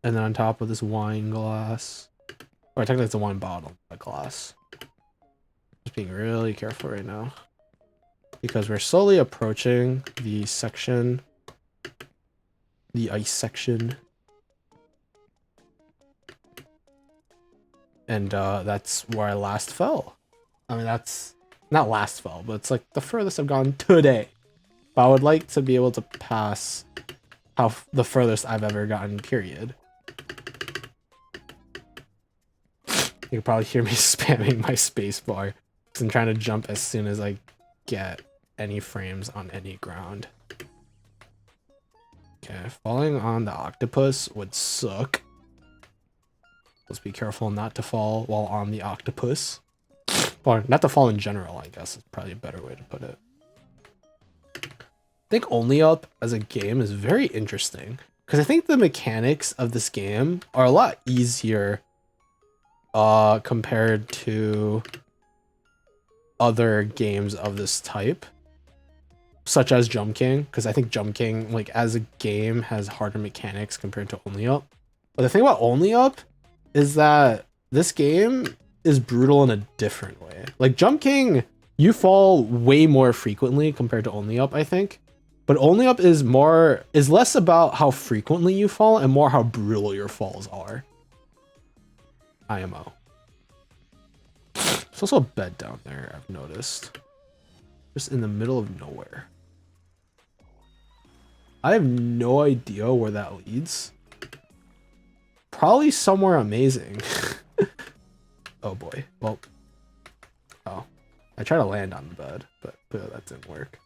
and then on top of this wine glass. Or technically it's a wine bottle, a glass. Just being really careful right now. Because we're slowly approaching the section, the ice section. And that's where I last fell. I mean, that's not last fell, but it's like the furthest I've gone today. But I would like to be able to pass how the furthest I've ever gotten, period. You can probably hear me spamming my space bar because I'm trying to jump as soon as I get any frames on any ground. Okay, falling on the octopus would suck. Let's be careful not to fall while on the octopus. Or not to fall in general, I guess is probably a better way to put it. I think Only Up as a game is very interesting because I think the mechanics of this game are a lot easier compared to other games of this type, such as Jump King, because I think Jump King, like as a game, has harder mechanics compared to Only Up. But the thing about Only Up is that this game is brutal in a different way. Like Jump King, you fall way more frequently compared to Only Up, I think. But Only Up is less about how frequently you fall and more how brutal your falls are. IMO. There's also a bed down there, I've noticed. Just in the middle of nowhere. I have no idea where that leads. Probably somewhere amazing. Oh boy. Well. Oh. I tried to land on the bed, but that didn't work.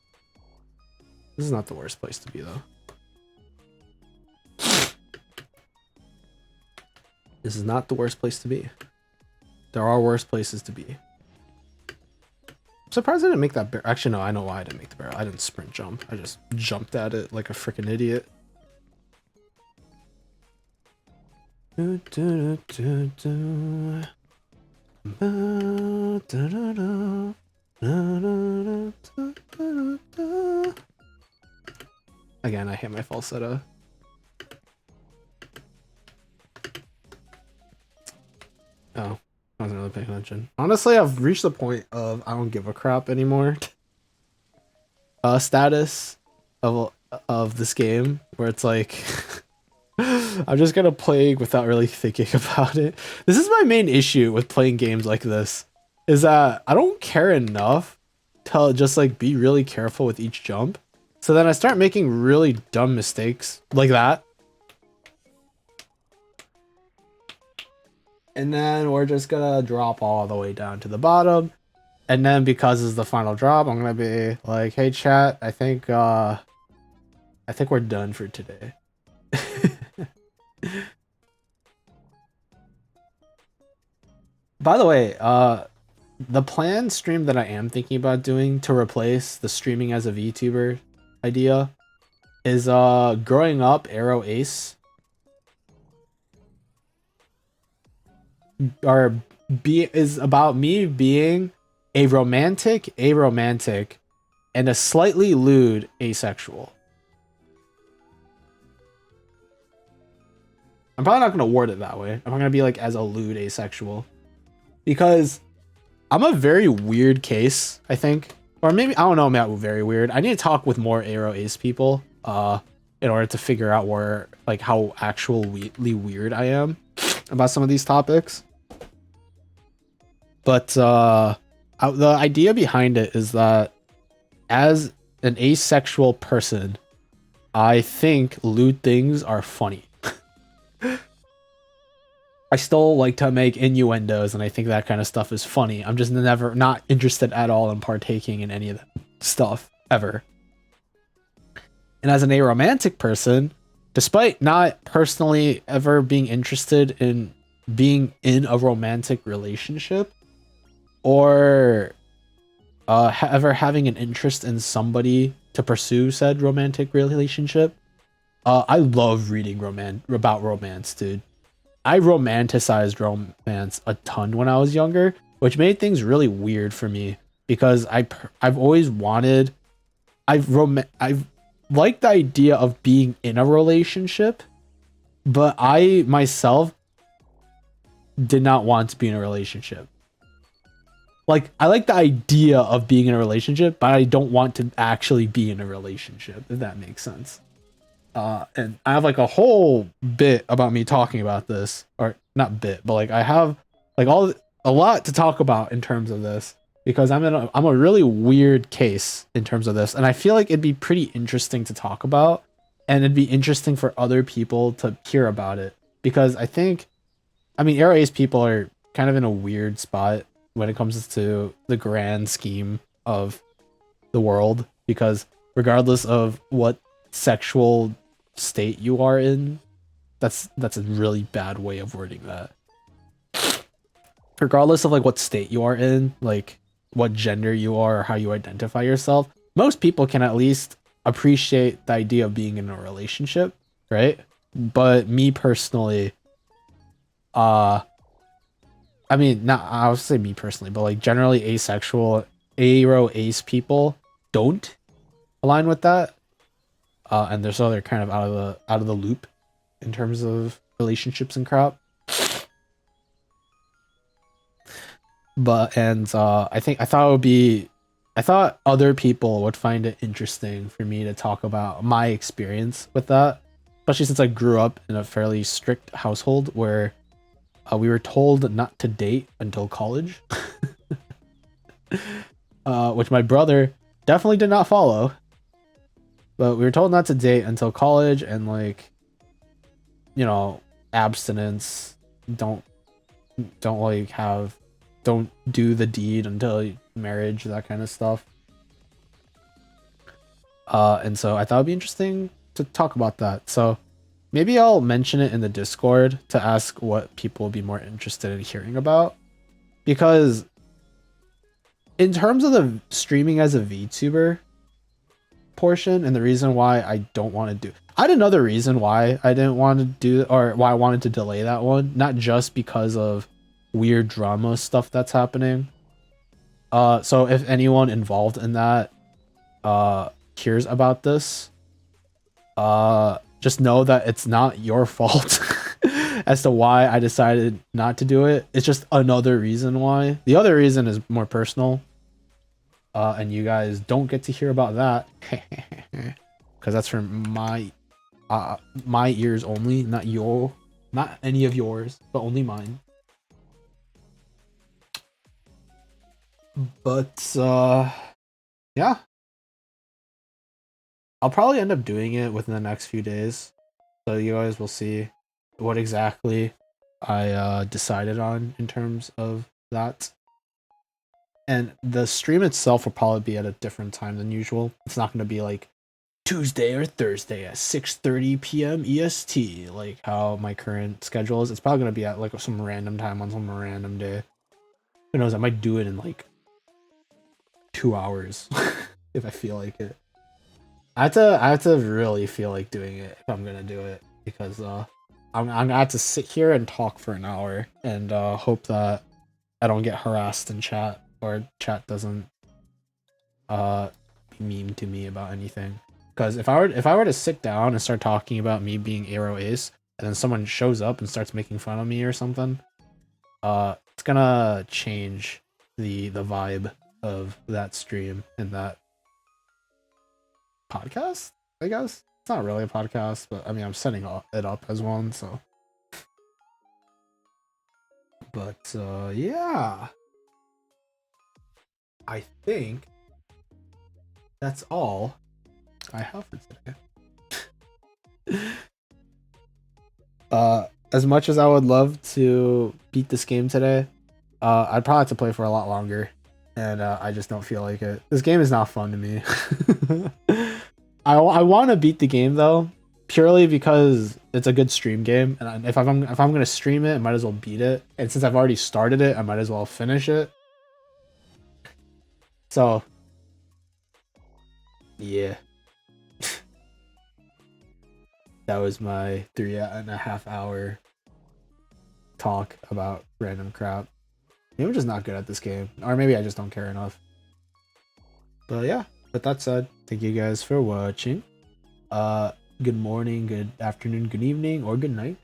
This is not the worst place to be, though. This is not the worst place to be. There are worse places to be. I'm surprised I didn't make that barrel. Actually, no, I know why I didn't make the barrel. I didn't sprint jump. I just jumped at it like a freaking idiot. Again, I hit my falsetto. Oh, I wasn't really paying attention. Honestly, I've reached the point of I don't give a crap anymore. Status of this game where it's like I'm just gonna play without really thinking about it. This is my main issue with playing games like this, is that I don't care enough to just like be really careful with each jump. So then I start making really dumb mistakes like that. And then we're just gonna drop all the way down to the bottom. And then because it's the final drop, I'm gonna be like, hey chat, I think we're done for today. By the way, the planned stream that I am thinking about doing to replace the streaming as a VTuber idea is growing up Arrow Ace. Or is about me being a romantic, and a slightly lewd asexual. I'm probably not gonna word it that way. I'm gonna be like as a lewd asexual. Because I'm a very weird case, I think. Or maybe, I don't know, I'm not very weird. I need to talk with more Arrow Ace people in order to figure out where, like, how actually weird I am about some of these topics. But the idea behind it is that as an asexual person, I think lewd things are funny. I still like to make innuendos, and I think that kind of stuff is funny. I'm just not interested at all in partaking in any of that stuff, ever. And as an aromantic person, despite not personally ever being interested in being in a romantic relationship, or ever having an interest in somebody to pursue said romantic relationship, I love reading about romance, dude. I romanticized romance a ton when I was younger, which made things really weird for me because I've always wanted, I've liked the idea of being in a relationship, but I myself did not want to be in a relationship. Like, I like the idea of being in a relationship, but I don't want to actually be in a relationship, if that makes sense. And I have like a whole bit about me talking about this, or not bit, but like I have like a lot to talk about in terms of this, because I'm a really weird case in terms of this, and I feel like it'd be pretty interesting to talk about, and it'd be interesting for other people to hear about it, because I mean, Arrow Ace people are kind of in a weird spot when it comes to the grand scheme of the world, because regardless of what sexual state you are in, that's a really bad way of wording that. Regardless of like what state you are in, like what gender you are or how you identify yourself, most people can at least appreciate the idea of being in a relationship, right? But me personally, I mean, not, I would say me personally, but like generally asexual Arrow Ace people don't align with that. And so they're kind of out of the loop in terms of relationships and crap. But I thought other people would find it interesting for me to talk about my experience with that, especially since I grew up in a fairly strict household where we were told not to date until college, which my brother definitely did not follow. But we were told not to date until college, and like, you know, abstinence, don't do the deed until marriage, that kind of stuff. And so I thought it'd be interesting to talk about that. So maybe I'll mention it in the Discord to ask what people would be more interested in hearing about. Because in terms of the streaming as a VTuber portion, and the reason why I don't want to do, I had another reason why I didn't want to do, or why I wanted to delay that one, not just because of weird drama stuff that's happening. So if anyone involved in that hears about this, just know that it's not your fault. as to why I decided not to do it. It's just another reason why. The other reason is more personal. And you guys don't get to hear about that. Because that's for my ears only, not any of yours, but only mine. But yeah, I'll probably end up doing it within the next few days, so you guys will see what exactly I decided on in terms of that. And the stream itself will probably be at a different time than usual. It's not going to be like Tuesday or Thursday at 6:30 p.m. EST, like how my current schedule is. It's probably going to be at like some random time on some random day. Who knows? I might do it in like 2 hours if I feel like it. I have to really feel like doing it if I'm gonna do it, because I'm gonna have to sit here and talk for an hour and hope that I don't get harassed in chat, or chat doesn't be mean to me about anything. Because if I were to sit down and start talking about me being Arrow Ace, and then someone shows up and starts making fun of me or something, it's gonna change the vibe of that stream and that podcast, I guess. It's not really a podcast, but I mean, I'm setting it up as one, so. But yeah, I think that's all I have for today. As much as I would love to beat this game today, I'd probably have to play for a lot longer, and I just don't feel like it. This game is not fun to me. I want to beat the game though, purely because it's a good stream game, and if I'm gonna stream it, I might as well beat it. And since I've already started it, I might as well finish it. So, yeah, that was my 3.5 hour talk about random crap. Maybe I'm just not good at this game, or maybe I just don't care enough. But yeah, with that said, thank you guys for watching. Good morning, good afternoon, good evening, or good night,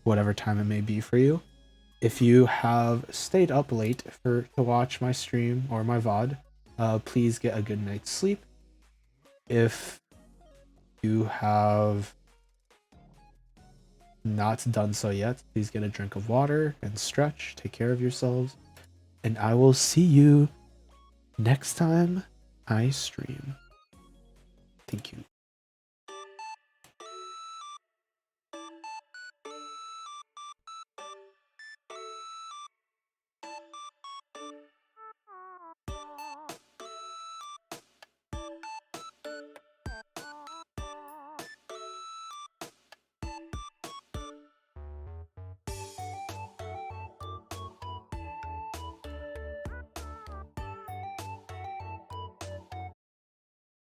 whatever time it may be for you. If you have stayed up late to watch my stream or my VOD, please get a good night's sleep. If you have not done so yet, please get a drink of water and stretch. Take care of yourselves. And I will see you next time I stream. Thank you.